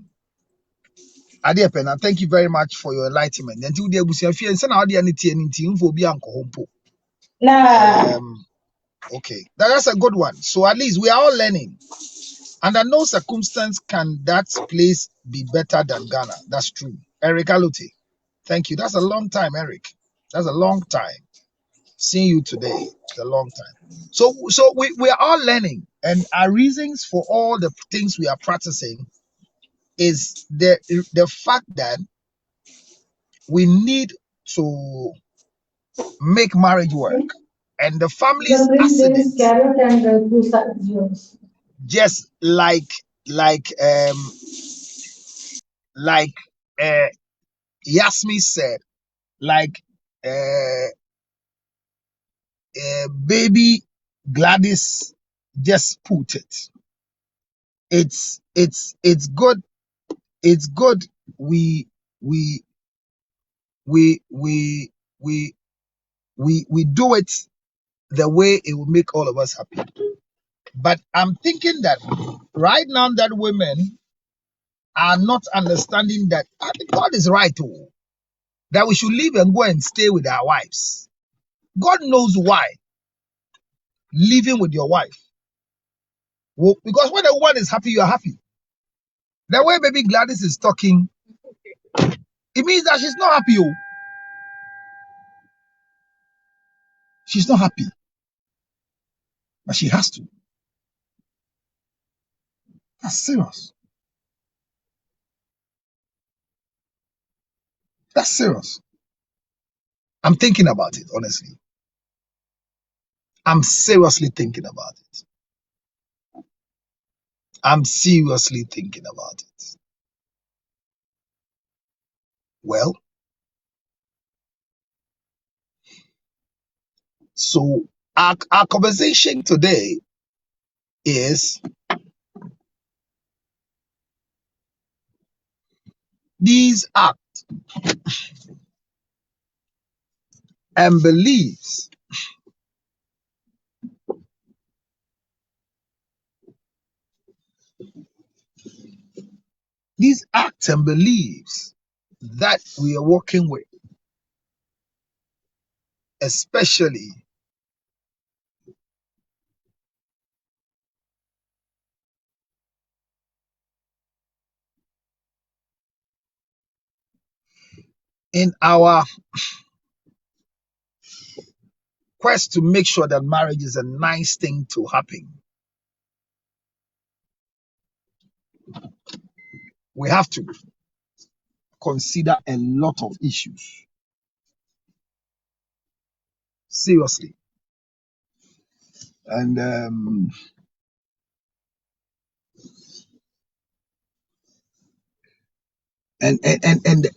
Speaker 6: Adia Pena, thank you very much for your enlightenment. Until the Abusia Fee and send out the anything for Bianco Hompo.
Speaker 9: Nah.
Speaker 6: Okay, that's a good one. So at least we are all learning. Under no circumstance can that place be better than Ghana. That's true. Eric Alute, thank you. That's a long time, Eric. That's a long time. Seeing you today, it's a long time. So we are all learning, and our reasons for all the things we are practicing is the fact that we need to make marriage work, and the family's accident, just like Yasmin said, like baby Gladys just put it. It's good. It's good. We we we we we do it the way it will make all of us happy. But I'm thinking that right now that women are not understanding that God is right, oh, that we should leave and go and stay with our wives. God knows why living with your wife. Well, because when a woman is happy, you are happy. The way baby Gladys is talking, it means that she's not happy. Oh. She's not happy. But she has to. That's serious. That's serious. I'm thinking about it, honestly. I'm seriously thinking about it. I'm seriously thinking about it. Well, so our conversation today is these acts and beliefs that we are working with, especially in our quest to make sure that marriage is a nice thing to happen. We have to consider a lot of issues. Seriously. And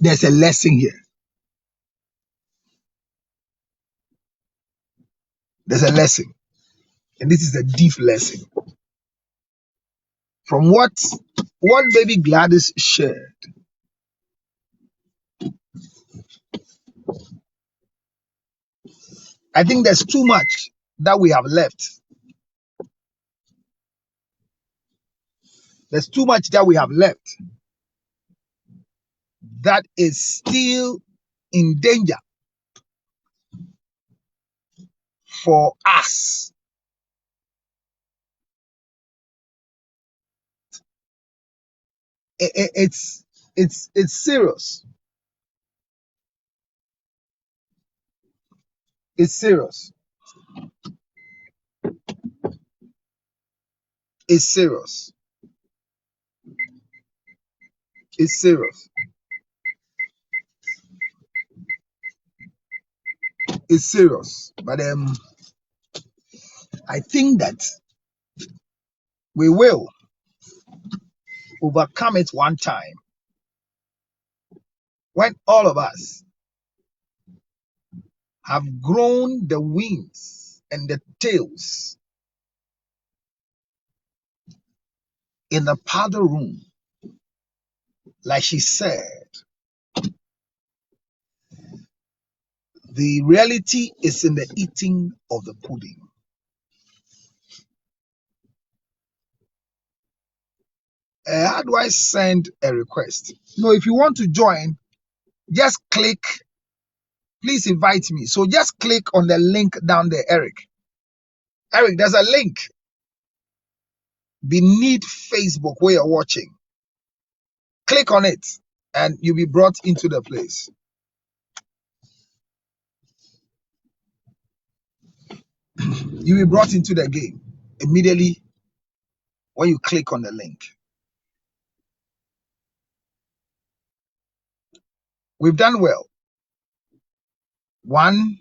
Speaker 6: there's a lesson here. There's a lesson. And this is a deep lesson. From what baby Gladys shared, I think there's too much that we have left. There's too much that we have left that is still in danger for us. It's serious. It's serious. It's serious. It's serious. It's serious. But I think that we will overcome it one time when all of us have grown the wings and the tails in the powder room. Like she said, the reality is in the eating of the pudding. How do I send a request? No, if you want to join, just click. Please invite me. So just click on the link down there, Eric. Eric, there's a link beneath Facebook where you're watching. Click on it and you'll be brought into the place. You'll be brought into the game immediately when you click on the link. We've done well. 1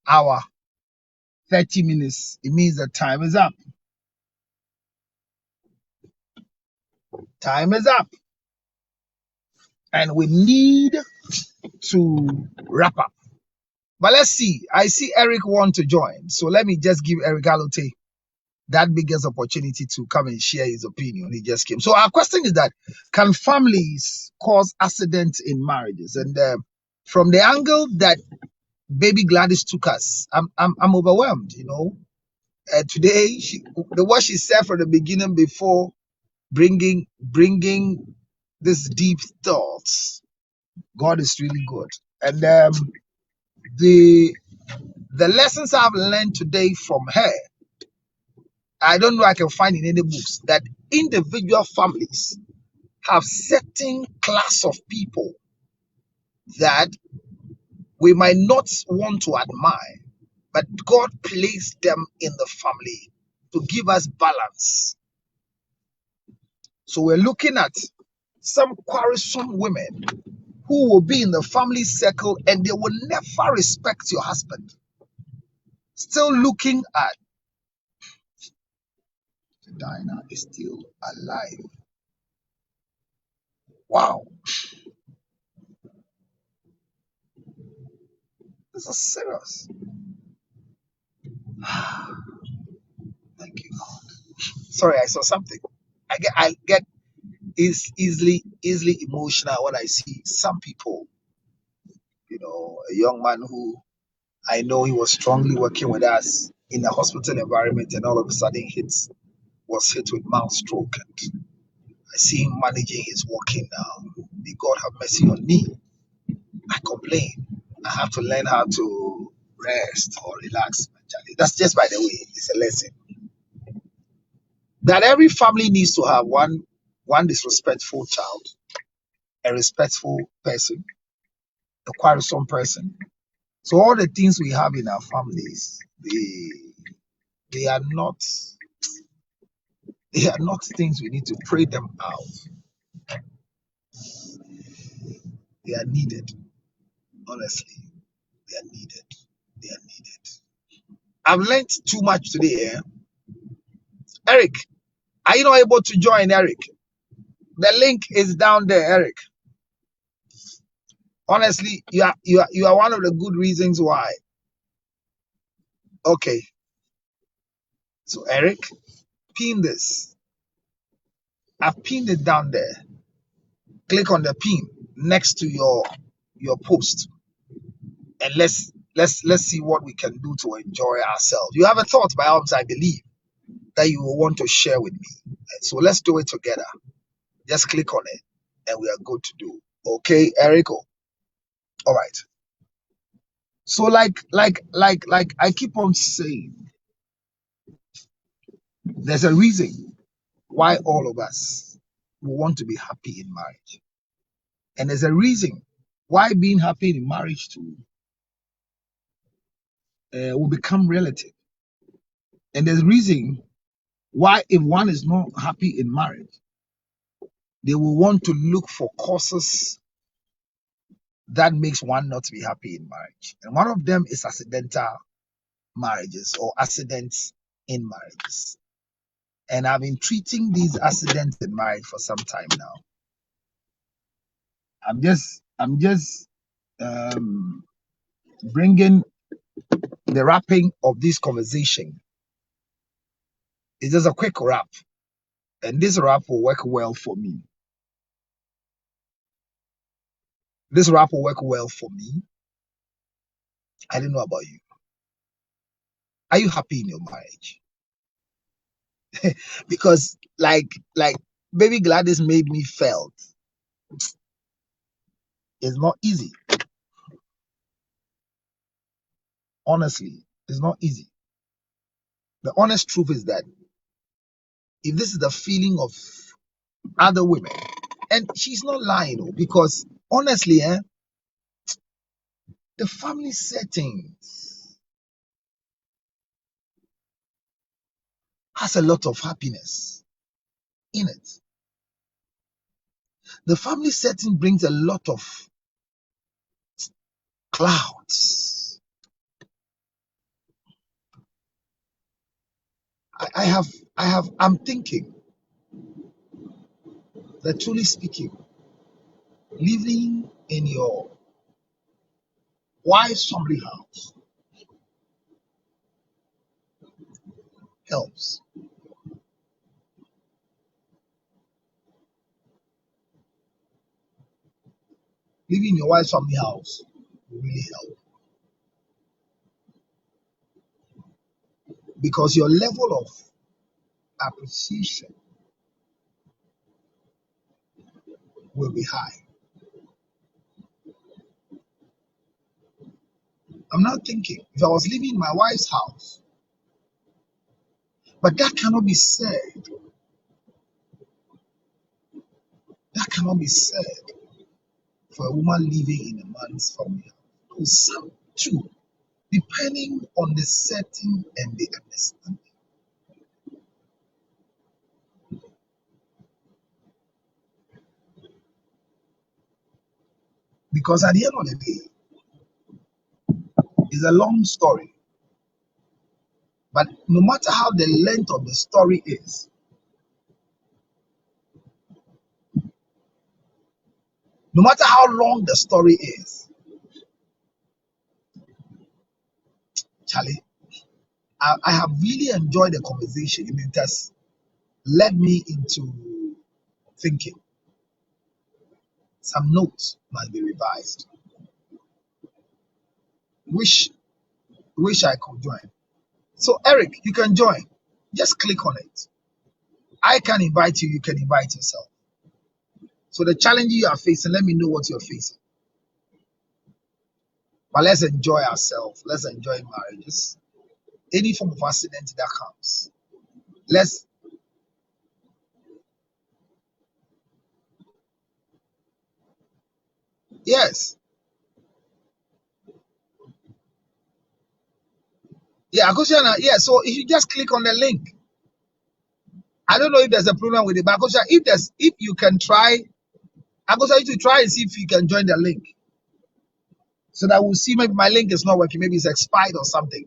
Speaker 6: hour, 30 minutes. It means that time is up. Time is up. And we need to wrap up. But let's see. I see Eric want to join. So let me just give Eric Alote that biggest opportunity to come and share his opinion. He just came. So our question is that can families cause accidents in marriages? And from the angle that Baby Gladys took us, I'm overwhelmed. Today what she said from the beginning before bringing this deep thoughts. God is really good. And the lessons I've learned today from her, I don't know I can find in any books, that individual families have certain class of people that we might not want to admire, but God placed them in the family to give us balance. So we're looking at some quarrelsome women who will be in the family circle and they will never respect your husband. Still looking at Dinah is still alive. Wow, this is serious. Thank you, God. Sorry, I saw something. I get is easily emotional when I see some people. A young man who I know he was strongly working with us in a hospital environment, and all of a sudden was hit with mouth stroke, and I see him managing his walking now. May God have mercy on me. I complain. I have to learn how to rest or relax mentally. That's just by the way, it's a lesson that every family needs to have one disrespectful child, a respectful person, a quarrelsome person. So all the things we have in our families, they are not things we need to pray them out. They are needed. Honestly, they are needed. They are needed. I've learned too much today. Eric, are you not able to join, Eric? The link is down there, Eric. Honestly, you are one of the good reasons why. Okay. So Eric, pin this. I've pinned it down there. Click on the pin next to your post, and let's see what we can do to enjoy ourselves. You have a thought, by all means, I believe, that you will want to share with me. So let's do it together. Just click on it, and we are good to do. Okay, Eric. All right. So like I keep on saying, there's a reason why all of us will want to be happy in marriage. And there's a reason why being happy in marriage too will become relative. And there's a reason why if one is not happy in marriage, they will want to look for causes that makes one not to be happy in marriage. And one of them is accidental marriages or accidents in marriages. And I've been treating these accidents in marriage for some time now. I'm just bringing the wrapping of this conversation. It's just a quick wrap, and this wrap will work well for me. This wrap will work well for me. I don't know about you. Are you happy in your marriage? Because like Baby Gladys made me felt it's not easy. Honestly, it's not easy. The honest truth is that if this is the feeling of other women, and she's not lying, because honestly, the family settings has a lot of happiness in it. The family setting brings a lot of clouds. I'm thinking that truly speaking, living in your Wife's family house helps. Living in your wife's family house will really help because your level of appreciation will be high. I'm now thinking if I was living in my wife's house, but that cannot be said. That cannot be said for a woman living in a man's family house. Some too, depending on the setting and the understanding. Because at the end of the day, it's a long story. But no matter how the length of the story is, no matter how long the story is, Charlie, I have really enjoyed the conversation. It has led me into thinking. Some notes must be revised. Wish I could join. So Eric, you can join. Just click on it. I can invite you, you can invite yourself. So the challenge you are facing, let me know what you're facing. But let's enjoy ourselves. Let's enjoy marriages. Any form of accident that comes. Yes. Yeah, Akosha, yeah, so if you just click on the link. I don't know if there's a problem with it, but Akosha, if you can try, Akosha, you to try and see if you can join the link. So that we'll see maybe my link is not working, maybe it's expired or something.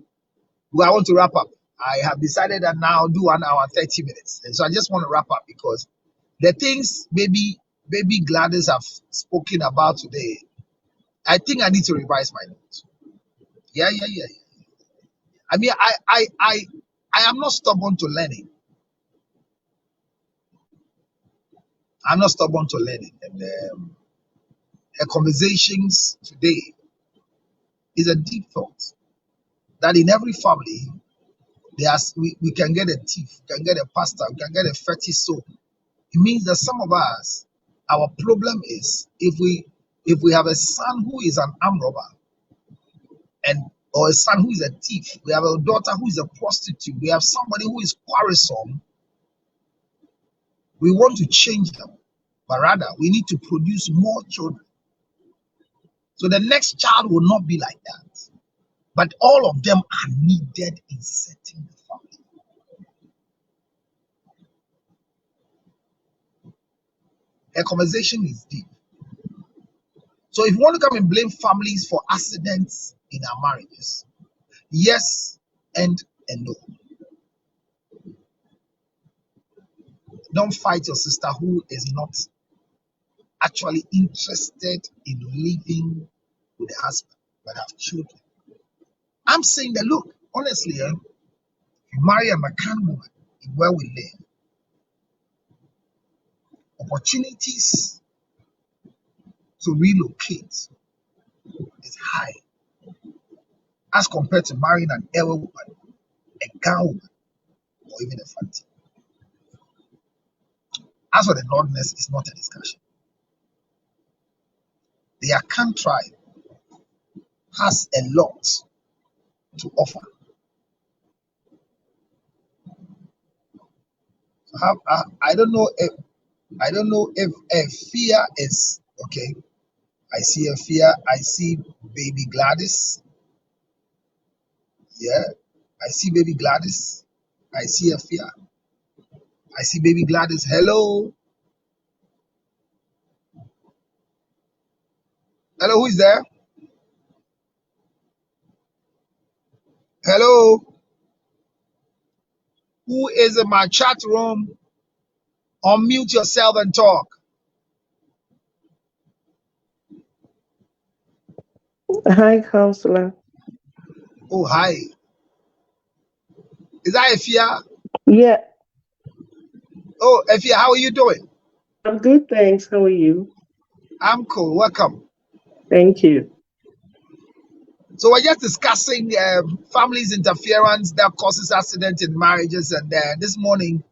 Speaker 6: Well, I want to wrap up. I have decided that now I'll do 1 hour 30 minutes. And so I just want to wrap up because the things baby Gladys have spoken about today, I think I need to revise my notes. Yeah. I mean, I am not stubborn to learning. I'm not stubborn to learning. And her conversations today is a deep thought that in every family, we can get a thief, we can get a pastor, we can get a fetish soul. It means that some of us, our problem is if we have a son who is an armed robber or a son who is a thief, we have a daughter who is a prostitute, we have somebody who is quarrelsome, we want to change them, but rather we need to produce more children. So the next child will not be like that. But all of them are needed in setting the family. Her conversation is deep. So if you want to come and blame families for accidents in our marriages, yes and no. Don't fight your sister who is not actually interested in living with a husband but have children. I'm saying that, look, honestly, if you marry a Macan woman in where we live, opportunities to relocate is high as compared to marrying an Ewe woman, a Ga woman, or even a Fanti. As for the Northerners, it's not a discussion. The Akan tribe has a lot to offer. I don't know if a fear is okay. I see a fear. I see baby Gladys. Yeah, I see baby Gladys. I see a fear. I see baby Gladys. Hello. Hello, who is there? Hello. Who is in my chat room? Unmute yourself and talk.
Speaker 10: Hi, counselor.
Speaker 6: Oh, hi. Is that Efia?
Speaker 10: Yeah,
Speaker 6: Oh, Efia, how are you doing?
Speaker 10: I'm good, thanks. How are you?
Speaker 6: I'm cool. Welcome.
Speaker 10: Thank you.
Speaker 6: So we're just discussing families interference that causes accident in marriages, and this morning,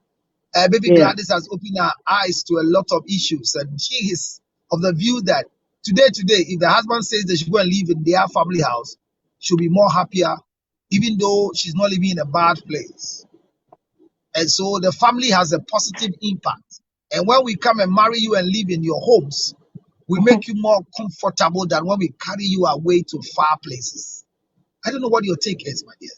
Speaker 6: Baby
Speaker 10: Yeah.
Speaker 6: Gladys has opened her eyes to a lot of issues, and she is of the view that today, if the husband says they should go and live in their family house, she'll be more happier, even though she's not living in a bad place. And so the family has a positive impact. And when we come and marry you and live in your homes, we make you more comfortable than when we carry you away to far places. I don't know what your take is, my dear.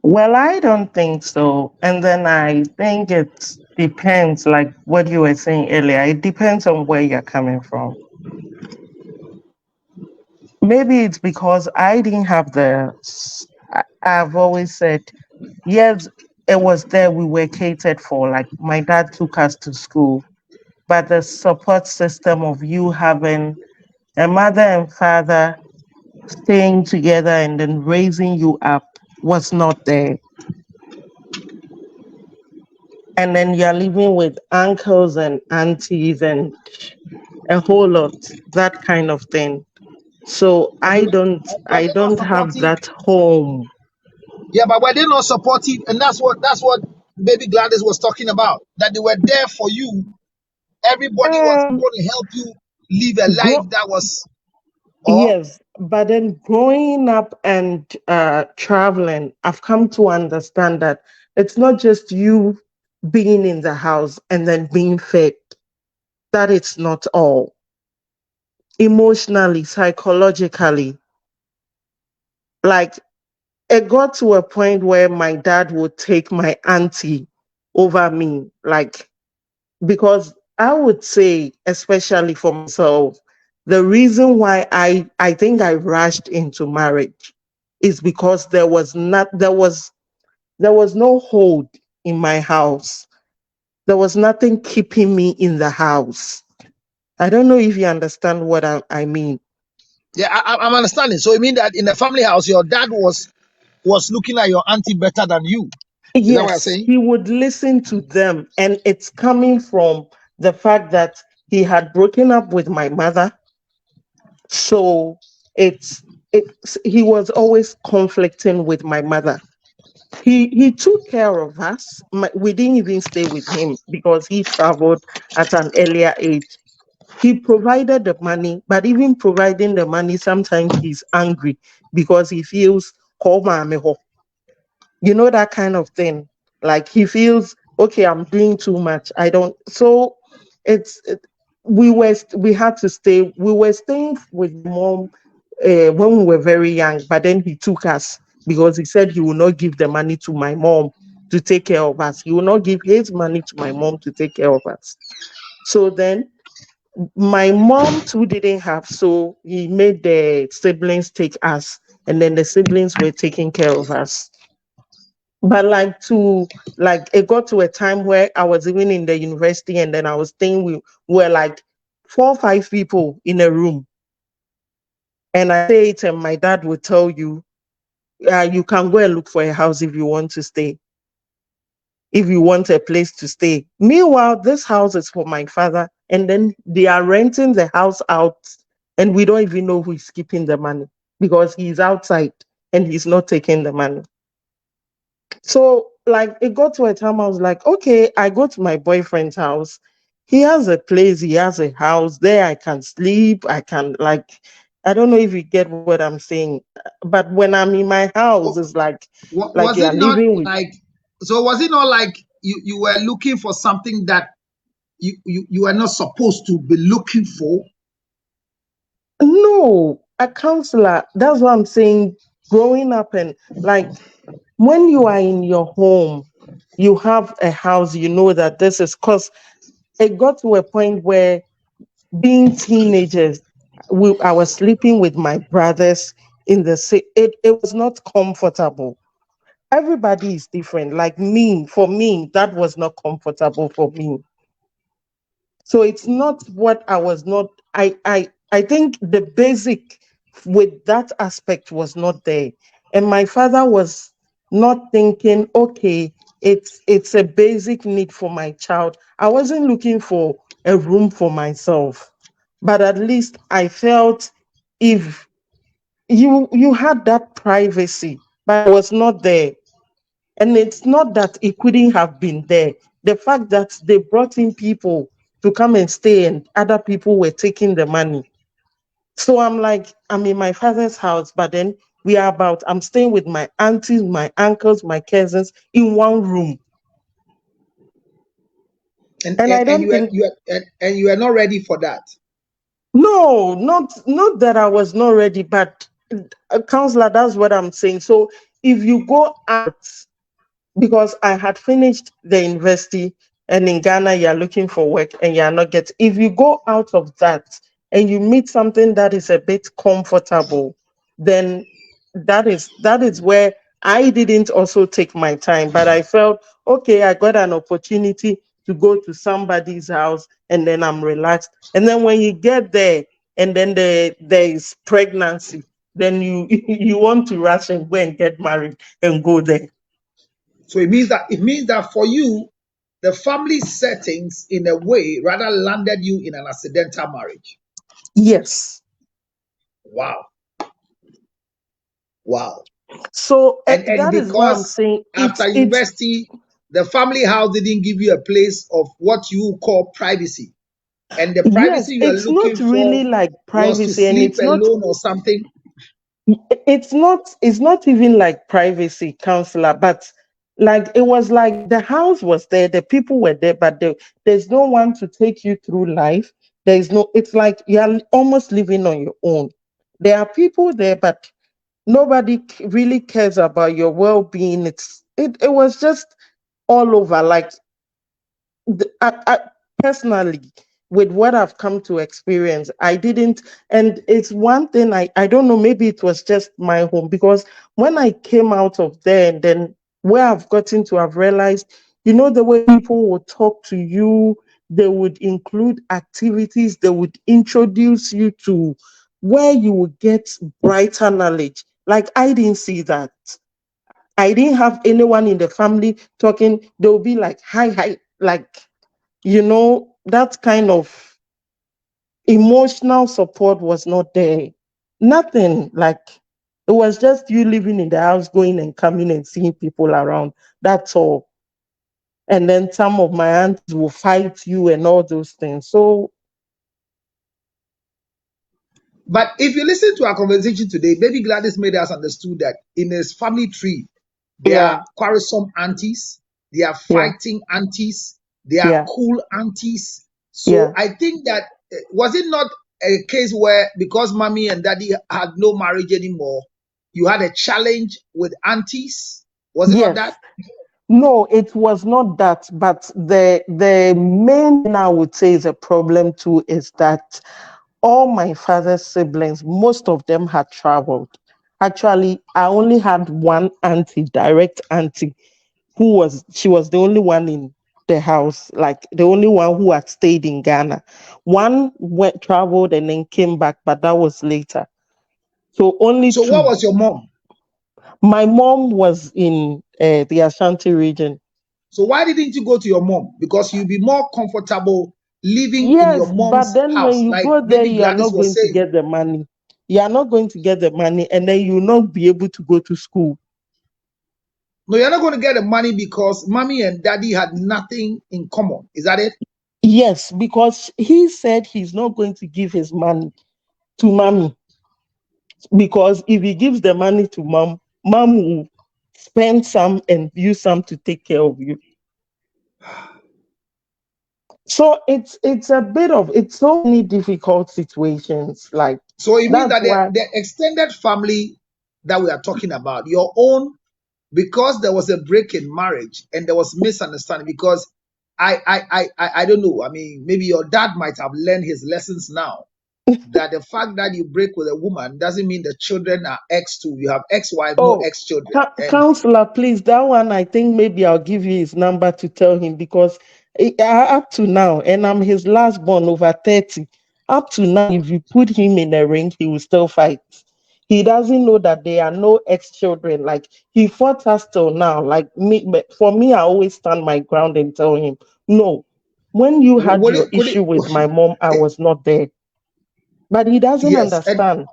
Speaker 10: Well, I don't think so. And then I think it depends, like what you were saying earlier, it depends on where you're coming from. Maybe it's because I didn't have I've always said, yes, it was there we were catered for. Like my dad took us to school, but the support system of you having a mother and father staying together and then raising you up was not there. And then you're living with uncles and aunties and a whole lot, that kind of thing. So I don't
Speaker 6: Were
Speaker 10: I
Speaker 6: they not
Speaker 10: don't have
Speaker 6: supportive?
Speaker 10: that home.
Speaker 6: Yeah, but were they not supportive? And that's what Baby Gladys was talking about. That they were there for you. Everybody was
Speaker 10: Um
Speaker 6: going to help you live a life
Speaker 10: grow
Speaker 6: that was, or
Speaker 10: yes, but then growing up and traveling, I've come to understand that it's not just you being in the house and then being fed. That it's not all. Emotionally, psychologically, like it got to a point where my dad would take my auntie over me, like, because I would say, especially for myself, the reason why I think I rushed into marriage is because there was no hold in my house. There was nothing keeping me in the house. I don't know if you understand what I mean.
Speaker 6: yeah, I'm understanding. So you mean that in the family house, your dad was looking at your auntie better than you? Is that what you're
Speaker 10: Yes,
Speaker 6: saying?
Speaker 10: he would listen to them. And it's coming from the fact that he had broken up with my mother. So he was always conflicting with my mother. He took care of us. We didn't even stay with him because he traveled at an earlier age. He provided the money, but even providing the money, sometimes he's angry because he feels, "Call mommy ho." You know, that kind of thing. Like he feels, okay, I'm doing too much. I don't. So it's it, we had to stay. We were staying with mom when we were very young, but then he took us because he said he will not give the money to my mom to take care of us. He will not give his money to my mom to take care of us. So then my mom too didn't have, so he made the siblings take us, and then the siblings were taking care of us. But like it got to a time where I was even in the university, and then I was staying, we were like 4 or 5 people in a room. And I say it, and my dad would tell you, you can go and look for a house if you want to stay, if you want a place to stay. Meanwhile, this house is for my father, and then they are renting the house out, and we don't even know who is keeping the money because he's outside and he's not taking the money. So, like, it got to a time I was like, okay, I go to my boyfriend's house. He has a place, he has a house there. I can sleep. I can, like, I don't know if you get what I'm saying, but when I'm in my house, it's like
Speaker 6: Was
Speaker 10: you're
Speaker 6: it not
Speaker 10: living with.
Speaker 6: like, so was it not like you were looking for something that you were not supposed to be looking for?
Speaker 10: No, a counselor. That's what I'm saying. Growing up and like when you are in your home, you have a house, you know that this is because it got to a point where being teenagers, I was sleeping with my brothers in the it was not comfortable. Everybody is different. Like me, for me, that was not comfortable for me. So it's not what I was not. I think the basic with that aspect was not there. And my father was not thinking, okay, it's a basic need for my child. I wasn't looking for a room for myself. But at least I felt if you had that privacy, but it was not there. And it's not that it couldn't have been there. The fact that they brought in people to come and stay and other people were taking the money. So I'm like, I'm in my father's house, but then I'm staying with my aunties, my uncles, my cousins in one room.
Speaker 6: And
Speaker 10: I don't think
Speaker 6: you are not ready for that.
Speaker 10: No, not that I was not ready, but counselor, that's what I'm saying. So if you go out, because I had finished the university and in Ghana you're looking for work and you're not getting, if you go out of that and you meet something that is a bit comfortable, then that is where I didn't also take my time, but I felt okay, I got an opportunity to go to somebody's house and then I'm relaxed. And then when you get there and then there is pregnancy, then you you want to rush and go and get married and go there.
Speaker 6: So it means that for you, the family settings in a way rather landed you in an accidental marriage.
Speaker 10: Yes.
Speaker 6: Wow.
Speaker 10: So
Speaker 6: and
Speaker 10: that is what I'm saying.
Speaker 6: After university, the family house didn't give you a place of what you call privacy. And the privacy you are looking for
Speaker 10: really like privacy,
Speaker 6: was to sleep alone or something.
Speaker 10: It's not even like privacy, counselor, but like it was like the house was there, the people were there, but there's no one to take you through life. It's like you're almost living on your own. There are people there, but nobody really cares about your well-being. It was just all over. Like I personally, with what I've come to experience, I didn't, and it's one thing I don't know, maybe it was just my home, because when I came out of there and then where I've gotten to, I've realized, the way people would talk to you, they would include activities, they would introduce you to where you would get brighter knowledge. Like I didn't see that. I didn't have anyone in the family talking. They'll be like, hi, like, that kind of emotional support was not there. Nothing. Like, it was just you living in the house, going and coming and seeing people around. That's all. And then some of my aunts will fight you and all those things. So,
Speaker 6: but if you listen to our conversation today, Baby Gladys made us understood that in his family tree, there are quarrelsome aunties, there are fighting aunties, there are cool aunties. So I think that, was it not a case where because mommy and daddy had no marriage anymore, you had a challenge with aunties? Was it not that?
Speaker 10: No, it was not that. But the main thing I would say is a problem too is that all my father's siblings, most of them had traveled. Actually, I only had one auntie, direct auntie, she was the only one in the house, like the only one who had stayed in Ghana. One traveled and then came back, but that was later. So only two.
Speaker 6: What was your mom?
Speaker 10: My mom was in the Ashanti region.
Speaker 6: So why didn't you go to your mom? Because you'd be more comfortable living in your mom's house.
Speaker 10: But then when you go there, you are not going to get the money. You are not going to get the money, and then you will not be able to go to school.
Speaker 6: No, you're not going to get the money because mommy and daddy had nothing in common. Is that it?
Speaker 10: Yes, because he said he's not going to give his money to mommy. Because if he gives the money to mom will spend some and use some to take care of you. So it's so many difficult situations. Like,
Speaker 6: so it means that the extended family that we are talking about, your own, because there was a break in marriage and there was misunderstanding, because I don't know. I mean, maybe your dad might have learned his lessons now. That the fact that you break with a woman doesn't mean the children are ex-2. You have ex-wife, no ex-children.
Speaker 10: Counselor, please, that one, I think maybe I'll give you his number to tell him, because up to now, and I'm his last born, over 30, Up to now, if you put him in a ring, he will still fight. He doesn't know that there are no ex-children. Like, he fought us till now. Like me, but for me, I always stand my ground and tell him, no. When you had
Speaker 6: Would
Speaker 10: your
Speaker 6: it, could
Speaker 10: issue
Speaker 6: it,
Speaker 10: with my mom, I was not there. But he doesn't
Speaker 6: yes,
Speaker 10: understand.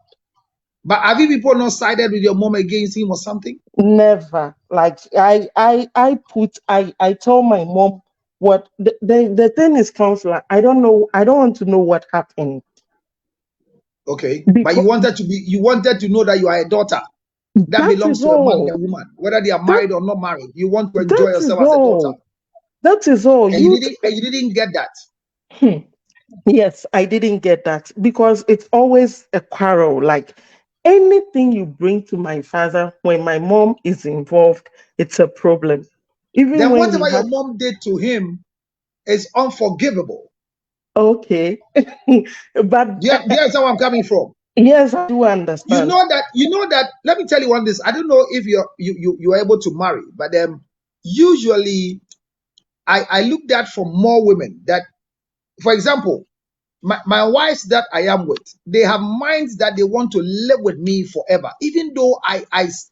Speaker 6: but have you people not sided with your mom against him or something?
Speaker 10: Never. Like I tell my mom what the thing is, counselor. I don't know. I don't want to know what happened.
Speaker 6: Okay, but you wanted to know that you are a daughter that belongs to a man and a woman, whether they are married or not married. You want to enjoy yourself as a daughter.
Speaker 10: That is all.
Speaker 6: And you didn't get that.
Speaker 10: Yes, I didn't get that because it's always a quarrel. Like anything you bring to my father when my mom is involved, it's a problem. Even
Speaker 6: then
Speaker 10: when
Speaker 6: whatever your mom did to him is unforgivable.
Speaker 10: Okay, but
Speaker 6: there's how I'm coming from.
Speaker 10: Yes, I do understand.
Speaker 6: You know that. Let me tell you one this. I don't know if you are able to marry, but usually I looked at for more women that, for example, my wives that I am with, they have minds that they want to live with me forever, even though I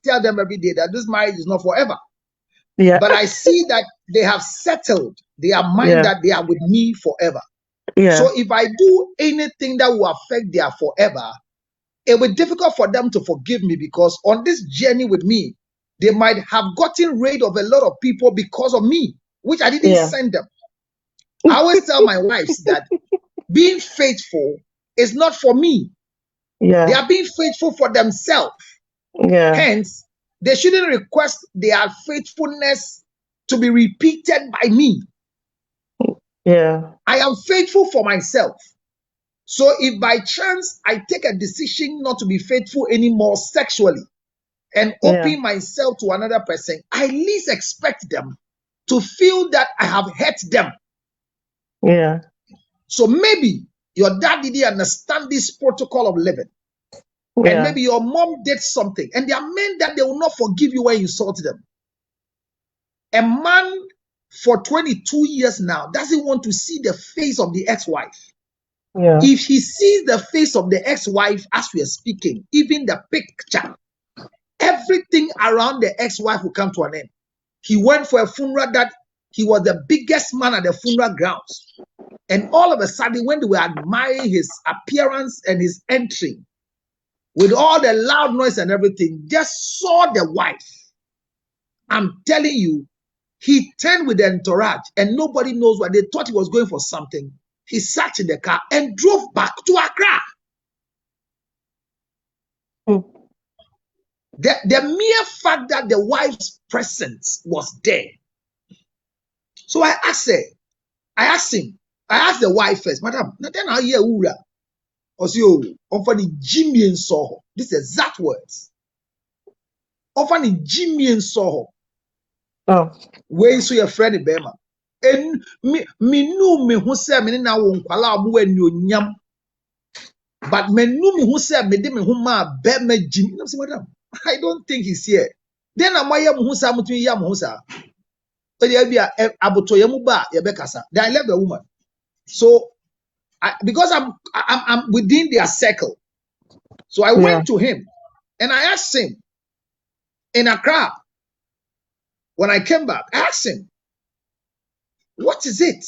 Speaker 6: tell them every day that this marriage is not forever.
Speaker 10: Yeah.
Speaker 6: But I see that they have settled their mind that they are with me forever.
Speaker 10: Yeah.
Speaker 6: So if I do anything that will affect their forever, it will be difficult for them to forgive me, because on this journey with me, they might have gotten rid of a lot of people because of me, which I didn't send them. I always tell my wives that being faithful is not for me.
Speaker 10: Yeah.
Speaker 6: They are being faithful for themselves.
Speaker 10: Yeah.
Speaker 6: Hence, they shouldn't request their faithfulness to be repeated by me.
Speaker 10: Yeah.
Speaker 6: I am faithful for myself. So if by chance I take a decision not to be faithful anymore sexually and open myself to another person, I at least expect them to feel that I have hurt them.
Speaker 10: Yeah.
Speaker 6: So maybe your dad didn't understand this protocol of living. Yeah. And maybe your mom did something. And there are men that they will not forgive you when you insult them. A man for 22 years now doesn't want to see the face of the ex-wife.
Speaker 10: Yeah.
Speaker 6: If he sees the face of the ex-wife as we are speaking, even the picture, everything around the ex-wife will come to an end. He went for a funeral that he was the biggest man at the funeral grounds. And all of a sudden, when they were admiring his appearance and his entry, with all the loud noise and everything, just saw the wife. I'm telling you, he turned with the entourage and nobody knows why. They thought he was going for something. He sat in the car and drove back to Accra. The mere fact that the wife's presence was there. So I asked him, I asked the wife first, Madam, then I hear Ura. Jimmy and Soho. This is exact words. Often Jimmy and Soho.
Speaker 10: Oh.
Speaker 6: Where is your friend Bema? And me knew me who said me now won't allow me when you nyam. But me knew me who said me didn't who ma Bema Jimmy. Madam, I don't think he's here. Then I'm why who sa mutu yam who sa. But there be a abotoyamuba yabekasa. Then I left the woman. So because I'm within their circle. So I went to him and I asked him in Accra. When I came back, I asked him, what is it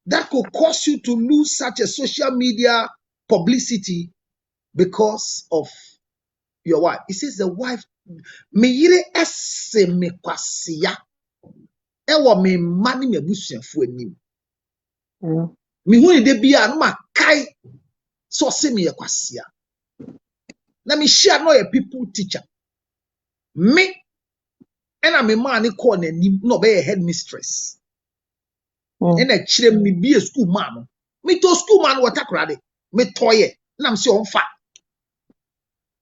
Speaker 6: that could cause you to lose such a social media publicity because of your wife? He says the wife, me yire ese me kwasia, ewo me mani me busuafo anim. Me hu de bia no makai so se me kwasia. Na me share no a people teacher. Me and I'm a man called n'anim no be a headmistress. And a chile me be a school man. Me to school man what akrade. Me toye. Na I'm so on fat.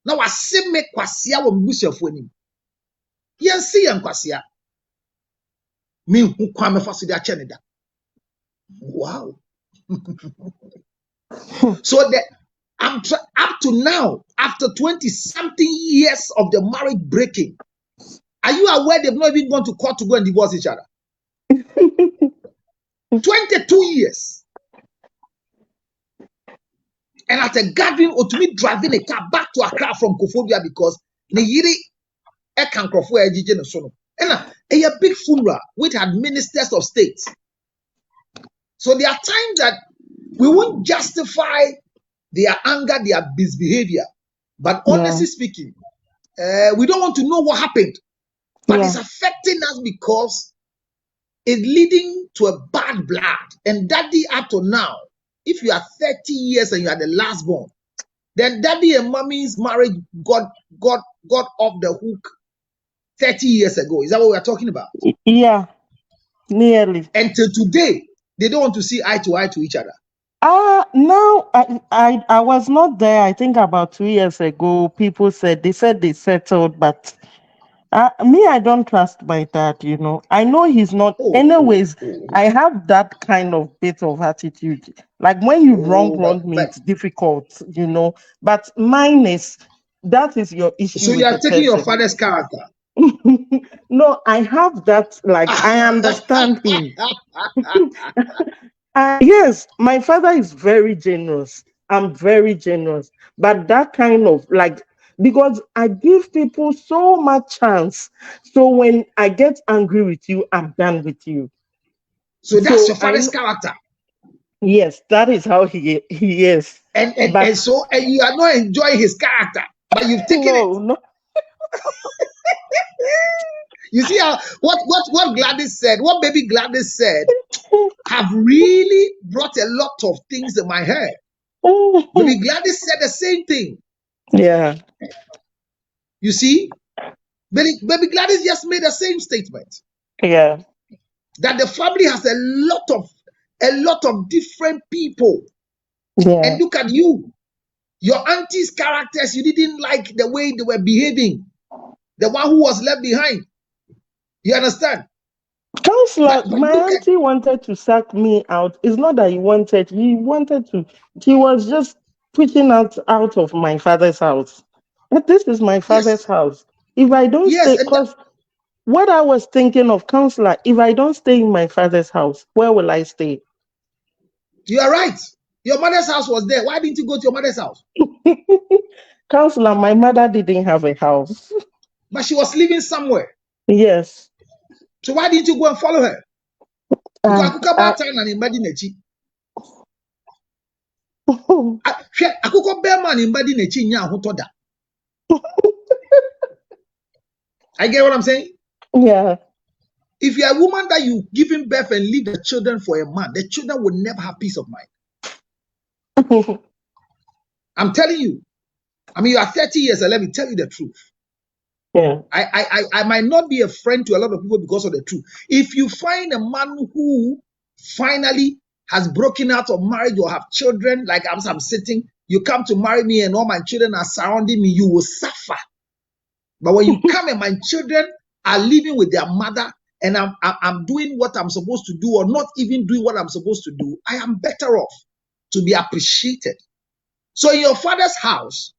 Speaker 6: Now I see me kwasia wo mbusuafo anim. Yen see yen kwasia. Me hu kwa me fa so de ache ne da. Wow. So that up to now, after 20-something years of the marriage breaking, are you aware they've not even gone to court to go and divorce each other? 22 years. And at a gathering, or to me driving a car back to Accra from Kofodia because the yiri e kan krofo ejije no so no. And a big funeral which had ministers of state. So there are times that we won't justify their anger, their misbehavior. But honestly speaking, we don't want to know what happened. But it's affecting us because it's leading to a bad blood. And daddy, up to now, if you are 30 years and you are the last born, then daddy and mommy's marriage got off the hook 30 years ago. Is that what we are talking about?
Speaker 10: Yeah, nearly.
Speaker 6: And till today, they don't want to see eye to each other.
Speaker 10: No, I was not there. I think about 2 years ago, people said they settled, but me, I don't trust my dad, you know. I know he's not. Anyways, I have that kind of bit of attitude. Like when you wrong me, it's difficult, you know. But mine is, that is your issue.
Speaker 6: So you are taking your father's character.
Speaker 10: No, I have that, like, I understand him. Yes, my father is very generous. I'm very generous. But that kind of, like, because I give people so much chance. So when I get angry with you, I'm done with you.
Speaker 6: So that's your father's character.
Speaker 10: Yes, that is how he is.
Speaker 6: And so you are not enjoying his character, but you've taken it.
Speaker 10: No.
Speaker 6: You see how what Gladys said, what baby Gladys said, have really brought a lot of things in my head. Baby Gladys said the same thing.
Speaker 10: Yeah.
Speaker 6: You see, baby Gladys just made the same statement.
Speaker 10: Yeah.
Speaker 6: That the family has a lot of different people.
Speaker 10: Yeah.
Speaker 6: And look at you. Your auntie's characters, you didn't like the way they were behaving. The one who was left behind. You understand?
Speaker 10: Counselor, my auntie wanted to sack me out. It's not that he wanted to. He was just pushing out of my father's house. But this is my father's house. If I don't stay, because what I was thinking of, counselor, if I don't stay in my father's house, where will I stay?
Speaker 6: You are right. Your mother's house was there. Why didn't you go to your mother's house?
Speaker 10: Counselor, my mother didn't have a house.
Speaker 6: But she was living somewhere.
Speaker 10: Yes.
Speaker 6: So why didn't you go and follow her? I get what I'm saying?
Speaker 10: Yeah.
Speaker 6: If you're a woman that you giving birth and leave the children for a man, the children will never have peace of mind. I'm telling you. I mean, you are 30 years and let me tell you the truth.
Speaker 10: Yeah.
Speaker 6: I might not be a friend to a lot of people because of the truth. If you find a man who finally has broken out of marriage or have children, like I'm sitting, you come to marry me and all my children are surrounding me, you will suffer. But when you come and my children are living with their mother and I'm doing what I'm supposed to do or not even doing what I'm supposed to do, I am better off to be appreciated. So in your father's house,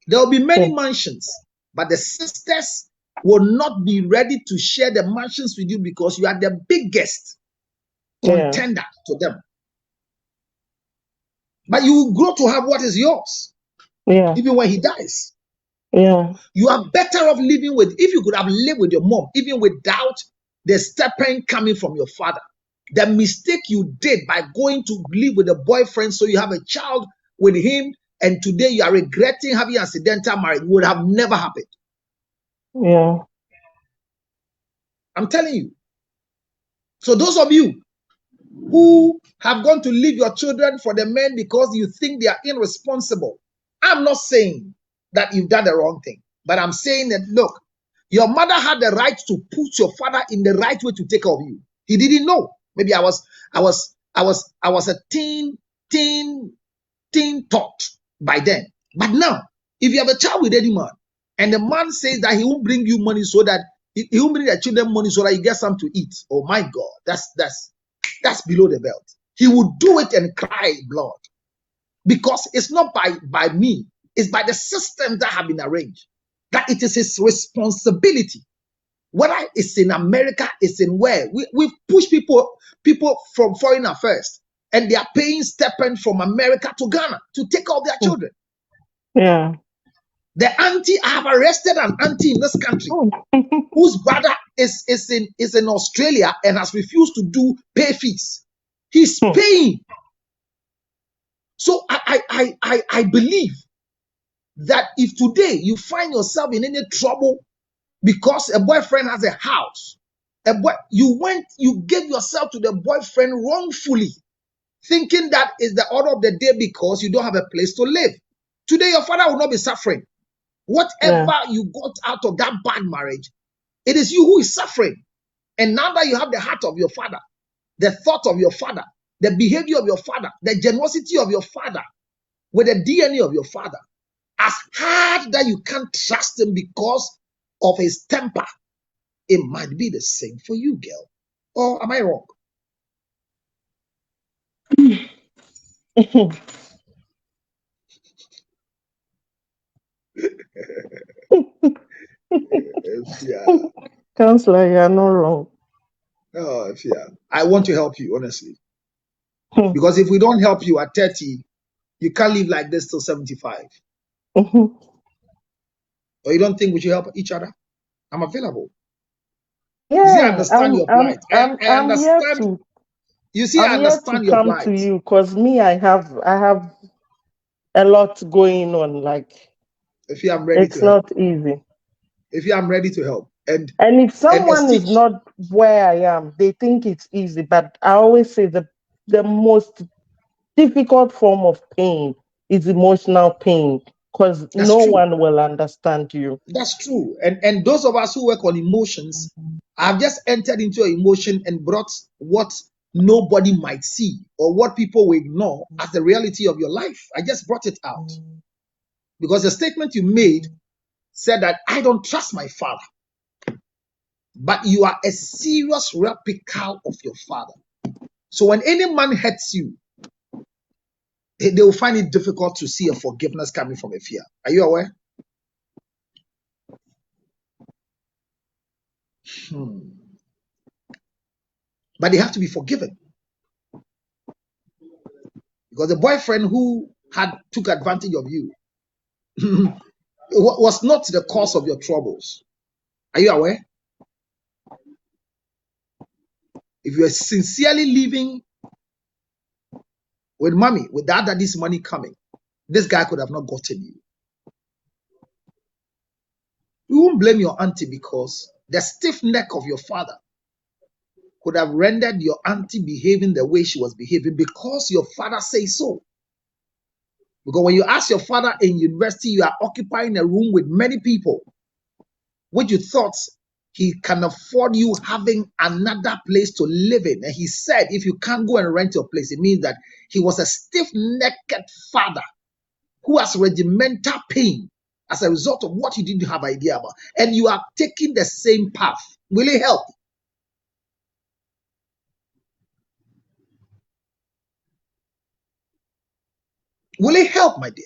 Speaker 6: there will be many mansions, but the sisters will not be ready to share the mansions with you because you are the biggest contender to them. But you will grow to have what is yours, even when he dies.
Speaker 10: Yeah.
Speaker 6: You are better off living with, if you could have lived with your mom, even without the stipend coming from your father. The mistake you did by going to live with a boyfriend so you have a child with him, and today you are regretting having accidental marriage, would have never happened.
Speaker 10: Yeah.
Speaker 6: I'm telling you. So those of you who have gone to leave your children for the men because you think they are irresponsible, I'm not saying that you've done the wrong thing, but I'm saying that, look, your mother had the right to put your father in the right way to take care of you. He didn't know. Maybe I was a teen thought by then. But now, if you have a child with any man, and the man says that he won't bring you money so that he won't bring the children money so that you get something to eat. Oh my God, that's below the belt. He would do it and cry blood. Because it's not by me, it's by the systems that have been arranged. That it is his responsibility. Whether it's in America, it's in where. We've pushed people from foreign affairs. and they are paying stipend from America to Ghana to take care of their children.
Speaker 10: Yeah.
Speaker 6: The auntie, I have arrested an auntie in this country whose brother is in Australia and has refused to pay fees. He's paying. So I believe that if today you find yourself in any trouble because a boyfriend has a house, you gave yourself to the boyfriend wrongfully, thinking that is the order of the day because you don't have a place to live. Today your father will not be suffering. Whatever you got out of that bad marriage, it is you who is suffering. And now that you have the heart of your father, the thought of your father, the behavior of your father, the generosity of your father, with the DNA of your father, as hard that you can't trust him because of his temper, it might be the same for you, girl. Or am I wrong?
Speaker 10: Counselor, you are not wrong.
Speaker 6: Oh, I want to help you, honestly. Because if we don't help you at 30, you can't live like this till 75. Or you don't think we should help each other? I'm available.
Speaker 10: Yeah,
Speaker 6: you see, I understand your plight. I understand. You see, I understand your plight.
Speaker 10: To you because me, I have a lot going on. Like,
Speaker 6: if I'm ready,
Speaker 10: it's not easy.
Speaker 6: If I'm ready to help, and
Speaker 10: if someone is not where I am, they think it's easy. But I always say the most difficult form of pain is emotional pain because no one will understand you.
Speaker 6: That's true. And those of us who work on emotions, I've just entered into an emotion and brought what nobody might see or what people will ignore as the reality of your life. I just brought it out. Because the statement you made said that I don't trust my father. But you are a serious replica of your father. So when any man hurts you, they will find it difficult to see a forgiveness coming from a fear. Are you aware? But they have to be forgiven. Because the boyfriend who took advantage of you was not the cause of your troubles. Are you aware? If you are sincerely living with mommy, with daddy's money coming, this guy could have not gotten you. You won't blame your auntie because the stiff neck of your father could have rendered your auntie behaving the way she was behaving because your father says so. Because when you ask your father in university, you are occupying a room with many people, which you thought he can afford you having another place to live in. And he said, if you can't go and rent your place, it means that he was a stiff-necked father who has regimental pain as a result of what you didn't have idea about. And you are taking the same path. Will it help? Will it help, my dear?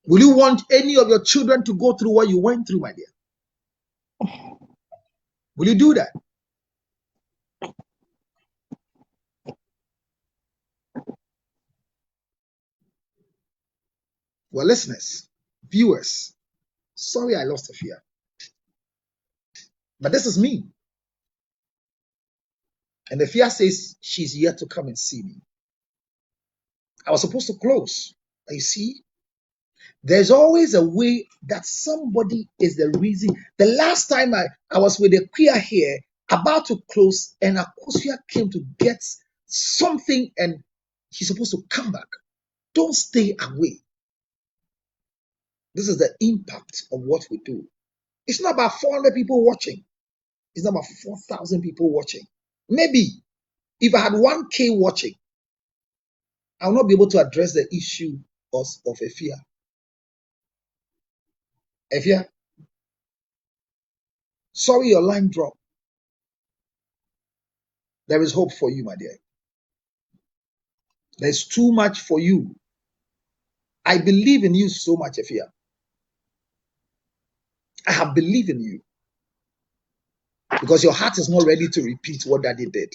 Speaker 6: Will you want any of your children to go through what you went through, my dear? Will you do that? Well, listeners, viewers, sorry I lost Afia. But this is me. And Afia says she's yet to come and see me. I was supposed to close. You see, there's always a way that somebody is the reason. The last time I was with a queer here, about to close, and Akosua came to get something and he's supposed to come back. Don't stay away. This is the impact of what we do. It's not about 400 people watching. It's not about 4,000 people watching. Maybe if I had 1K watching, I will not be able to address the issue of Afia. Afia, sorry your line dropped. There is hope for you, my dear. There's too much for you. I believe in you so much, Afia. I have believed in you. because your heart is not ready to repeat what daddy did.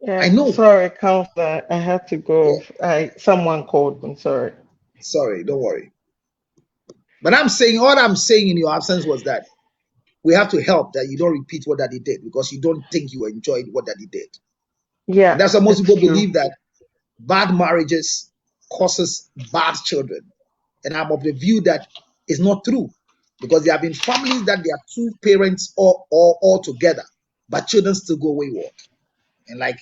Speaker 10: Yeah,
Speaker 6: I know.
Speaker 10: sorry, counselor. I had to go. Someone called me. Sorry.
Speaker 6: Sorry, don't worry. But all I'm saying in your absence was that we have to help that you don't repeat what daddy did because you don't think you enjoyed what daddy did.
Speaker 10: Yeah,
Speaker 6: And that's why most
Speaker 10: it's
Speaker 6: people
Speaker 10: true.
Speaker 6: believe that bad marriages causes bad children. And I'm of the view that it's not true. Because there have been families that they are two parents all together, but children still go wayward. And like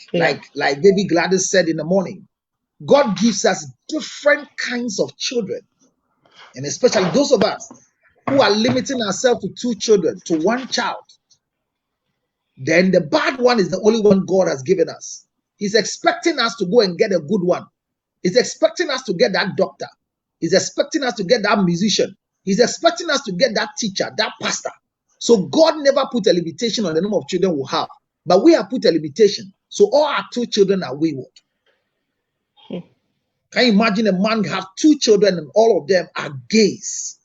Speaker 6: baby Gladys said in the morning, God gives us different kinds of children. And especially those of us who are limiting ourselves to 2 children, to 1 child. Then the bad one is the only one God has given us. He's expecting us to go and get a good one. He's expecting us to get that doctor. He's expecting us to get that musician. He's expecting us to get that teacher, that pastor. So God never put a limitation on the number of children we have. But we have put a limitation. So all our 2 children are wayward. Can you imagine a man have 2 children and all of them are gays?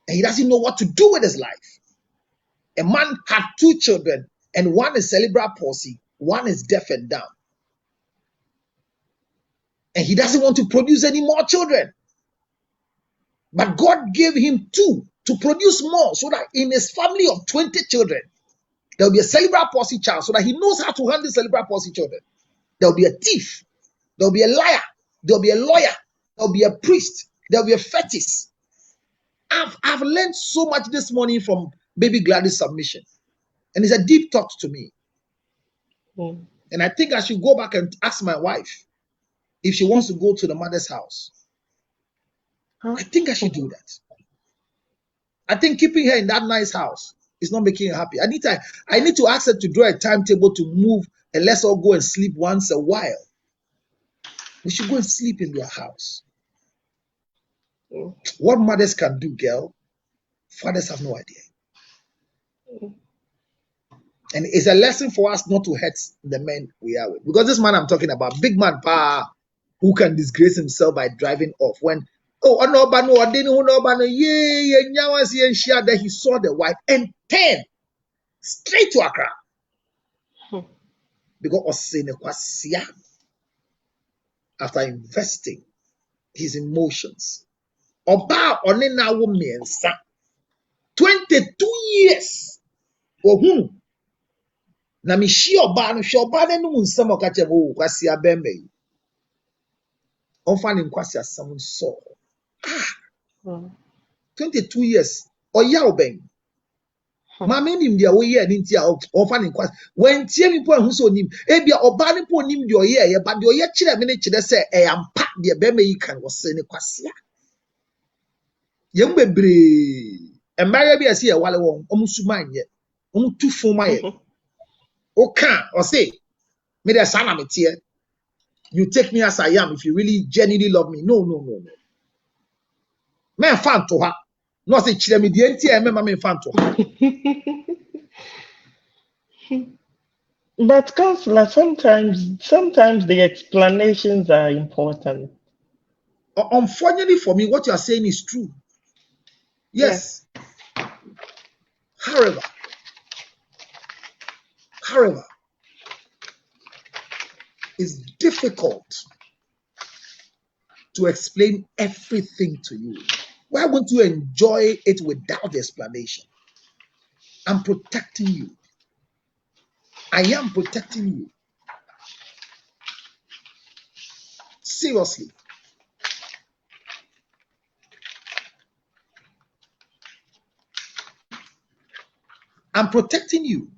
Speaker 6: And he doesn't know what to do with his life. A man had 2 children and one is cerebral palsy, one is deaf and dumb. And he doesn't want to produce any more children. But God gave him 2 to produce more so that in his family of 20 children, there will be a cerebral palsy child so that he knows how to handle cerebral palsy children. There will be a thief. There will be a liar. There will be a lawyer. There will be a priest. There will be a fetish. I've learned so much this morning from baby Gladys' submission. And it's a deep thought to me. And I think I should go back and ask my wife if she wants to go to the mother's house. I think I should do that. I think keeping her in that nice house is not making her happy. I need to ask her to draw a timetable to move and let's all go and sleep once a while. We should go and sleep in their house. What mothers can do, girl, fathers have no idea. And it's a lesson for us not to hurt the men we are with. Because this man I'm talking about, big man, who can disgrace himself by driving off. When, that he saw the wife and turned straight to Accra. Because after investing his emotions, 22 years. Na mi shi oba no mu nsam okache wo kwasi abembe yi onfa ne nkwasi asam nso 22 years oya oben ma me nim dia wo ye ni ntia onfa ne nkwasi wen tie mi po ehun so nim e bia oba ne po nim dia oye ye ba dia oye kire me ne kire se e ampa dia bembe yi kan wo se ne kwasi a yem bebre embaye bia se ye wale won omusuma nye omutu fuma ye okay, or say, me the son of it. You take me as I am if you really genuinely love me. No. Me fan to her. No say chile me the NTI me fan to
Speaker 10: her. But counselor, sometimes the explanations are important.
Speaker 6: Unfortunately for me, what you are saying is true. Yes. Yeah. However, it's difficult to explain everything to you. Why won't you enjoy it without explanation? I'm protecting you. I am protecting you. Seriously. I'm protecting you.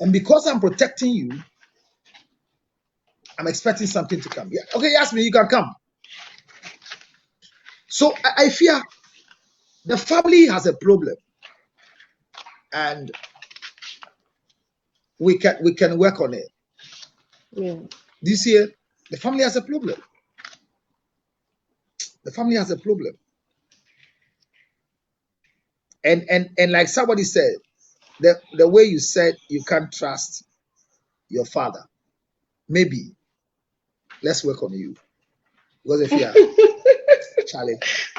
Speaker 6: And because I'm protecting you, I'm expecting something to come. Yeah. Okay, ask me, you can come. So I fear the family has a problem. And we can work on it.
Speaker 10: Yeah.
Speaker 6: This year, the family has a problem. The family has a problem. And like somebody said, the way you said you can't trust your father, maybe let's work on you. Because if you are Charlie,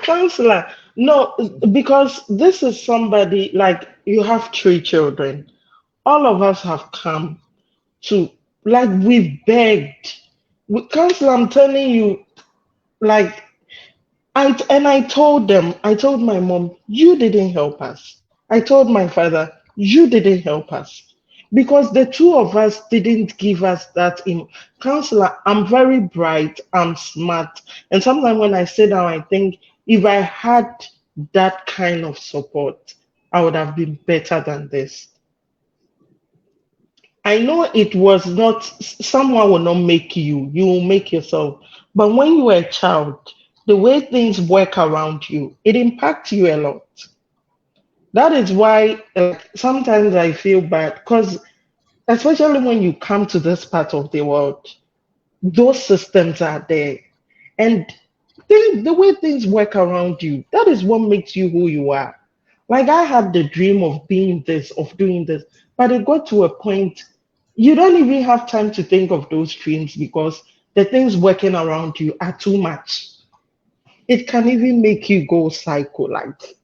Speaker 10: Counselor, no, because this is somebody like you have 3 children. All of us have come to, like, we've begged. Counselor, I'm telling you, like, I told them, I told my mom, you didn't help us. I told my father, you didn't help us. Because the two of us didn't give us that in counselor. I'm very bright, I'm smart. And sometimes when I sit down, I think if I had that kind of support, I would have been better than this. I know it was not, someone will not make you, you will make yourself. But when you are a child, the way things work around you, it impacts you a lot. That is why sometimes I feel bad because, especially when you come to this part of the world, those systems are there. And the way things work around you, that is what makes you who you are. Like I had the dream of being this, of doing this, but it got to a point you don't even have time to think of those dreams because the things working around you are too much. It can even make you go psycho, like.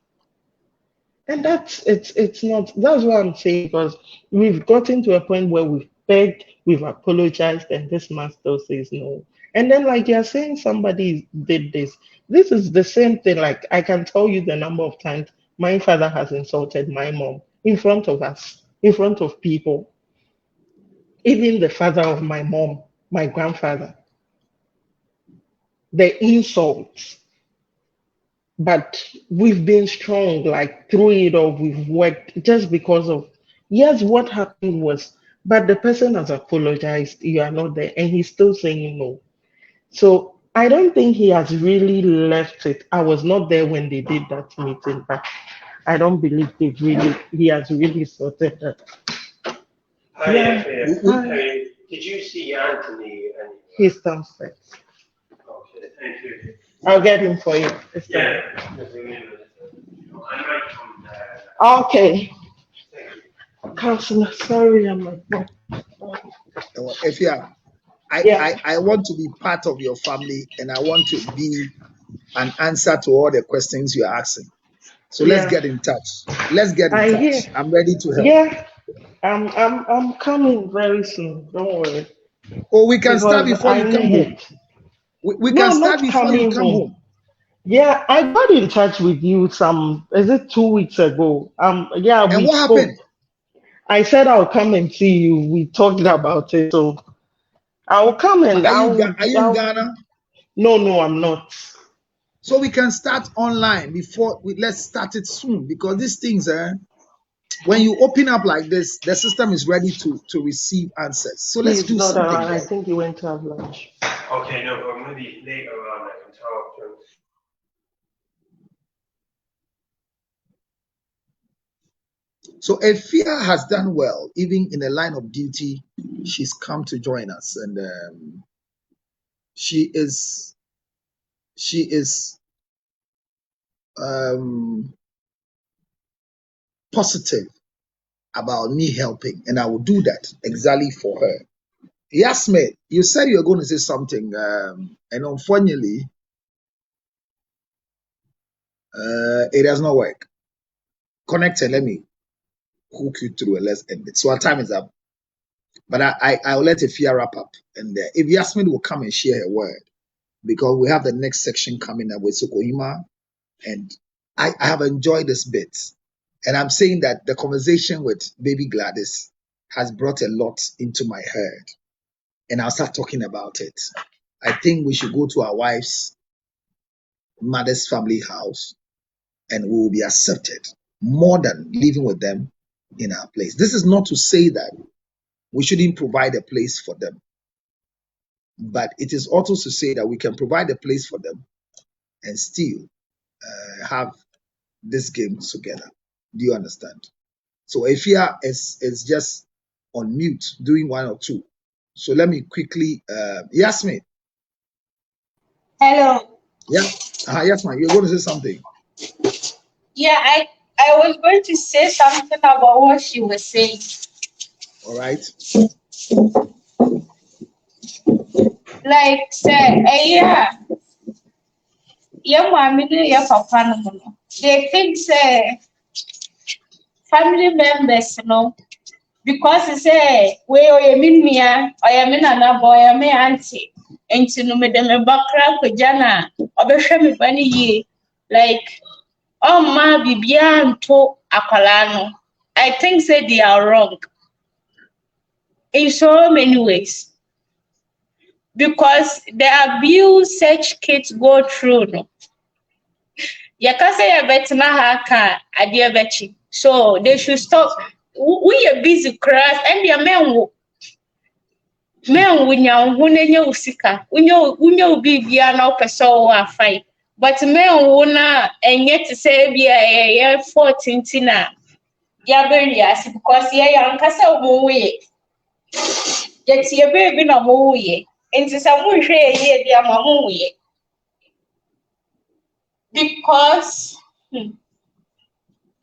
Speaker 10: And it's not, that's what I'm saying, because we've gotten to a point where we've begged, we've apologized, and this man still says no. And then like you're saying somebody did this. This is the same thing. Like I can tell you the number of times my father has insulted my mom in front of us, in front of people. Even the father of my mom, my grandfather. The insults. But we've been strong, like through it all, we've worked just because of, yes, what happened was, but the person has apologized, you are not there, and he's still saying no. So I don't think he has really left it. I was not there when they did that meeting, but I don't believe he has really sorted that.
Speaker 11: Hi,
Speaker 10: Yeah.
Speaker 11: Hi. Did you see Anthony?
Speaker 10: He's downstairs.
Speaker 11: Okay, thank you.
Speaker 10: I'll get him for you.
Speaker 11: Yeah. I might come there.
Speaker 10: Okay. Counselor, sorry, I'm like,
Speaker 6: If I want to be part of your family and I want to be an answer to all the questions you're asking. So let's get in touch. Let's get in touch. I'm ready to help.
Speaker 10: Yeah, I'm coming very soon. Don't worry.
Speaker 6: Oh, we can start before you come home. We can start before you come home.
Speaker 10: Yeah, I got in touch with you is it 2 weeks ago? Yeah,
Speaker 6: and what
Speaker 10: spoke.
Speaker 6: happened?
Speaker 10: I said I'll come and see you. We talked about it, so I'll come and
Speaker 6: are you in Ghana?
Speaker 10: No, I'm not.
Speaker 6: So we can start online let's start it soon because these things, when you open up like this, the system is ready to receive answers. So let's do something.
Speaker 10: I think you went to have lunch.
Speaker 11: Okay, no, but maybe later on I can talk to him.
Speaker 6: So Efia has done well, even in the line of duty. She's come to join us, and she is positive about me helping, and I will do that exactly for her. Yasmin, you said you were going to say something, and unfortunately, it does not work. Connect and let me hook you through and let's end it. So our time is up. But I'll let Efia wrap up. And if Yasmin will come and share her word, because we have the next section coming up with Sokohima. And I have enjoyed this bit. And I'm saying that the conversation with Baby Gladys has brought a lot into my head. And I'll start talking about it. I think we should go to our wife's mother's family house and we will be accepted more than living with them in our place. This is not to say that we shouldn't provide a place for them, but it is also to say that we can provide a place for them and still have this game together. Do you understand? So Efia is just on mute doing 1 or 2. So let me quickly, Yasmin.
Speaker 9: Hello.
Speaker 6: Yeah, Yasmin, you're going to say something.
Speaker 9: Yeah, I was going to say something about what she was saying.
Speaker 6: All right.
Speaker 9: Like, say, yeah. your mommy, your papa, no. They think say family members, because they say we or you mean me, or you mean another boy, or me auntie, and to no me them a background with Jana, or be sure me bunny ye, like, oh ma bibia to akwalano. I think say they are wrong in so many ways. Because the abuse such kids go through, no. Yakasa ya betina haka adia bechi. So they should stop. We are busy crass and your men winya wunenya usika. Unyo bibia na peso wa fight. But men wuna and yet to say be a 14 tina. Ya berias because ya yankasa umuwe. Yet your baby no muwe. Into some way ye dear mamuwe. Because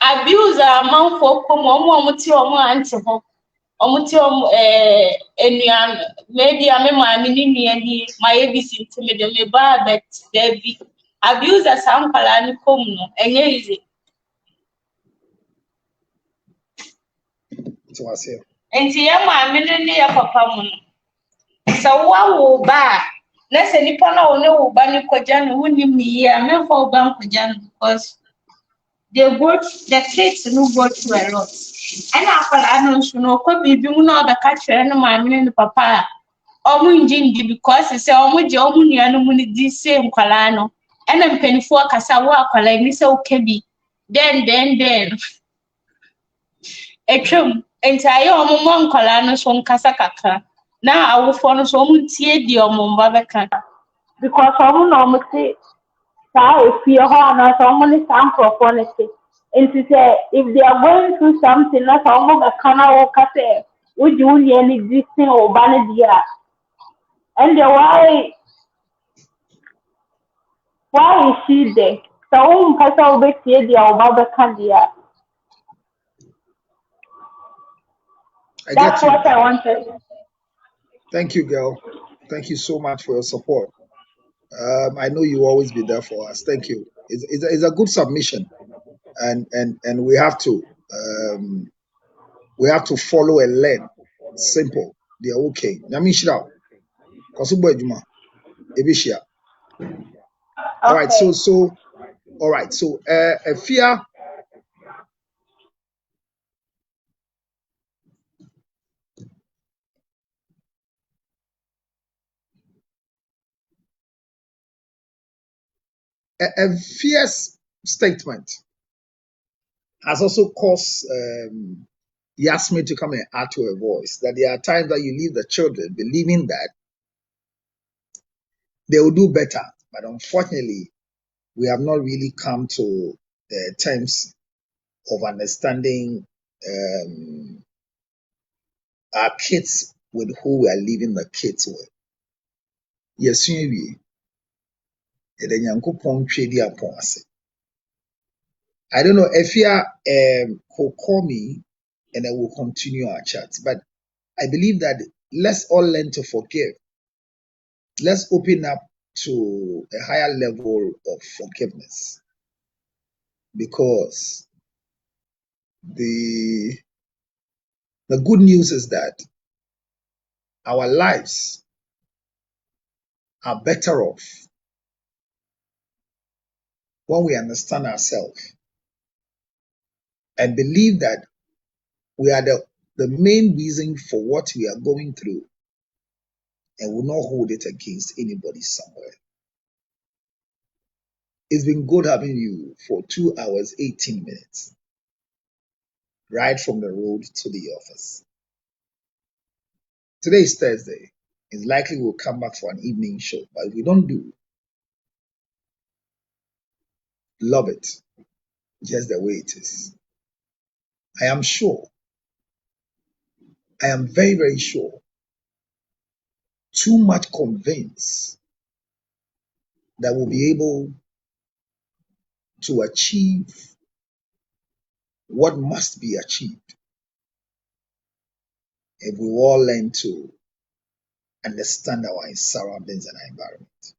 Speaker 9: abuse amount for muti auntie ho omuti enuan maybe my mini my ABC to me ba but there be abuse as ampala ni kom no enye easy
Speaker 6: So I say,
Speaker 9: enti ya ma mini ya papa mu no so wa wo ba na se nipa na wo ne wo ba ni kwaja no wonim ni ya me for ba kwaja no because the kids no go through a lot. And I know could be doing all the catcher and my and papa. Jindy because it's almost your money and money this same colano. And I'm penny for Casawa, like this okay be. Then. A trum entire mom colanos from Casacaka. Now I will follow some tea dear Mumbacan. Because I'm almost say. If you have someone sample quality, and to say if they are going through something, not almost a canal or cafe, would you any existing or banadia? And why is she there? So, Casa will be here, the Obaba Candia. That's what I wanted.
Speaker 6: Thank you, girl. Thank you so much for your support. I know you will always be there for us. Thank you. It's a good submission, and we have to follow and learn. Simple. They are okay. Nyamishira. Kosubo ejuma. Ebishia. All right. So. All right. So, fear. A fierce statement has also caused Yasmin to come and add to her voice that there are times that you leave the children believing that they will do better. But unfortunately, we have not really come to the terms of understanding our kids with who we are leaving the kids with. Yes, I don't know if you will call me and I will continue our chat, but I believe that let's all learn to forgive. Let's open up to a higher level of forgiveness, because the good news is that our lives are better off when we understand ourselves and believe that we are the main reason for what we are going through, and will not hold it against anybody somewhere. It's been good having you for 2 hours, 18 minutes, right from the road to the office. Today is Thursday. It's likely we'll come back for an evening show, but if we don't do, love it just the way it is. I am very, very sure, too much convinced that we'll be able to achieve what must be achieved if we all learn to understand our surroundings and our environment.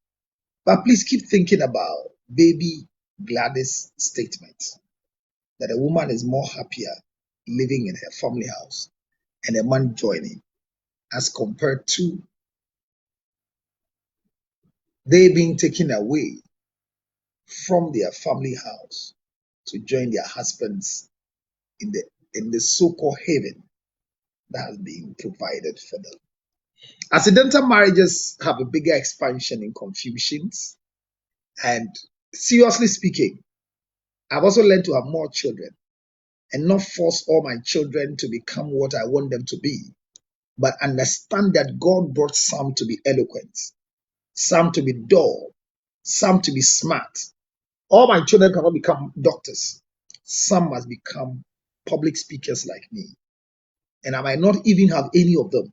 Speaker 6: But please keep thinking about baby Gladys' statement that a woman is more happier living in her family house and a man joining as compared to they being taken away from their family house to join their husbands in the so-called haven that has been provided for them. Accidental marriages have a bigger expansion in confusions, and seriously speaking, I've also learned to have more children and not force all my children to become what I want them to be, but understand that God brought some to be eloquent, some to be dull, some to be smart. All my children cannot become doctors. Some must become public speakers like me. And I might not even have any of them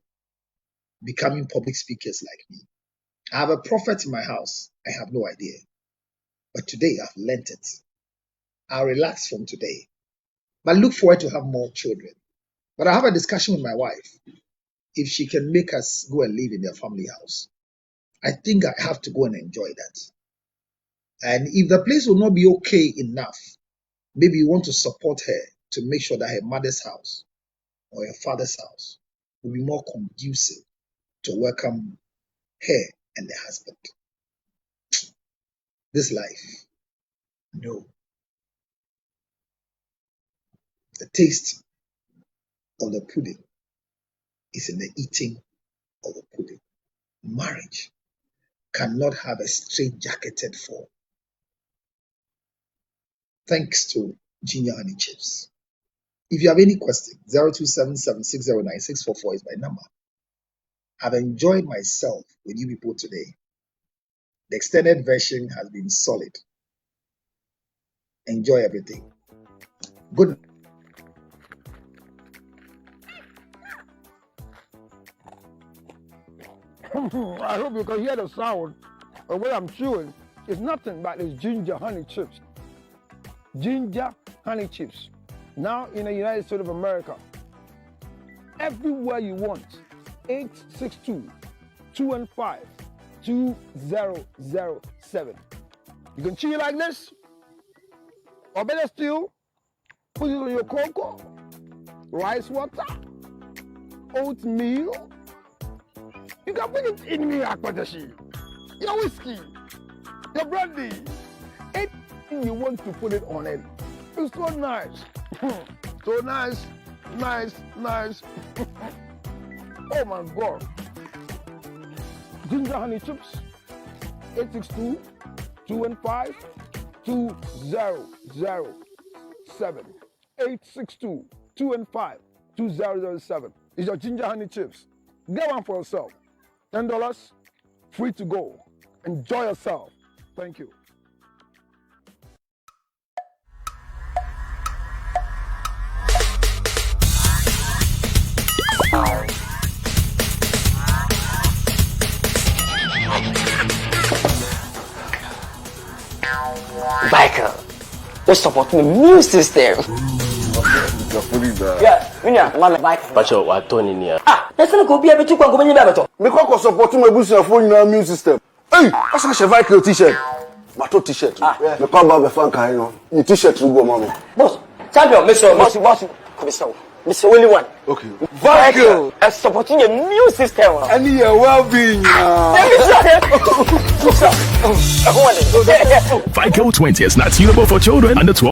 Speaker 6: becoming public speakers like me. I have a prophet in my house. I have no idea. But today I've learnt it. I'll relax from today. But look forward to have more children. But I have a discussion with my wife if she can make us go and live in their family house. I think I have to go and enjoy that. And if the place will not be okay enough, maybe you want to support her to make sure that her mother's house or her father's house will be more conducive to welcome her and the husband. This life, no. The taste of the pudding is in the eating of the pudding. Marriage cannot have a straight-jacketed form. Thanks to Ginger Honey Chips. If you have any question, 0277609644 is my number. I've enjoyed myself with you people today. The extended version has been solid. Enjoy everything. Good.
Speaker 5: I hope you can hear the sound of what I'm chewing. It's nothing but it's Ginger Honey Chips. Ginger Honey Chips. Now in the United States of America. Everywhere you want. 862-215-2007. You can chew it like this. Or better still, put it on your cocoa, rice water, oatmeal. You can put it in your akpadashi, your whiskey, your brandy. Anything you want to put it on it. It's so nice. So nice, nice, nice. Oh my God. Ginger Honey Chips, 862-215-2007. 862-215-2007 is your Ginger Honey Chips. Get one for yourself. $10, free to go. Enjoy yourself. Thank you.
Speaker 12: Michael, what's supporting the new system? Yeah, Mama Michael.
Speaker 13: But you are turning here.
Speaker 12: Let's go be able to go in the
Speaker 14: Because supporting my business phone in our new system. Hey, that's a Chevical t-shirt. Mato t-shirt. The power of the funk, I know. Your t-shirt will go, Mama.
Speaker 12: Boss, champion, Mr. Only one.
Speaker 14: Okay.
Speaker 12: Michael, supporting a new system.
Speaker 14: And your well-being.
Speaker 13: Vico 20 is not suitable for children under 12.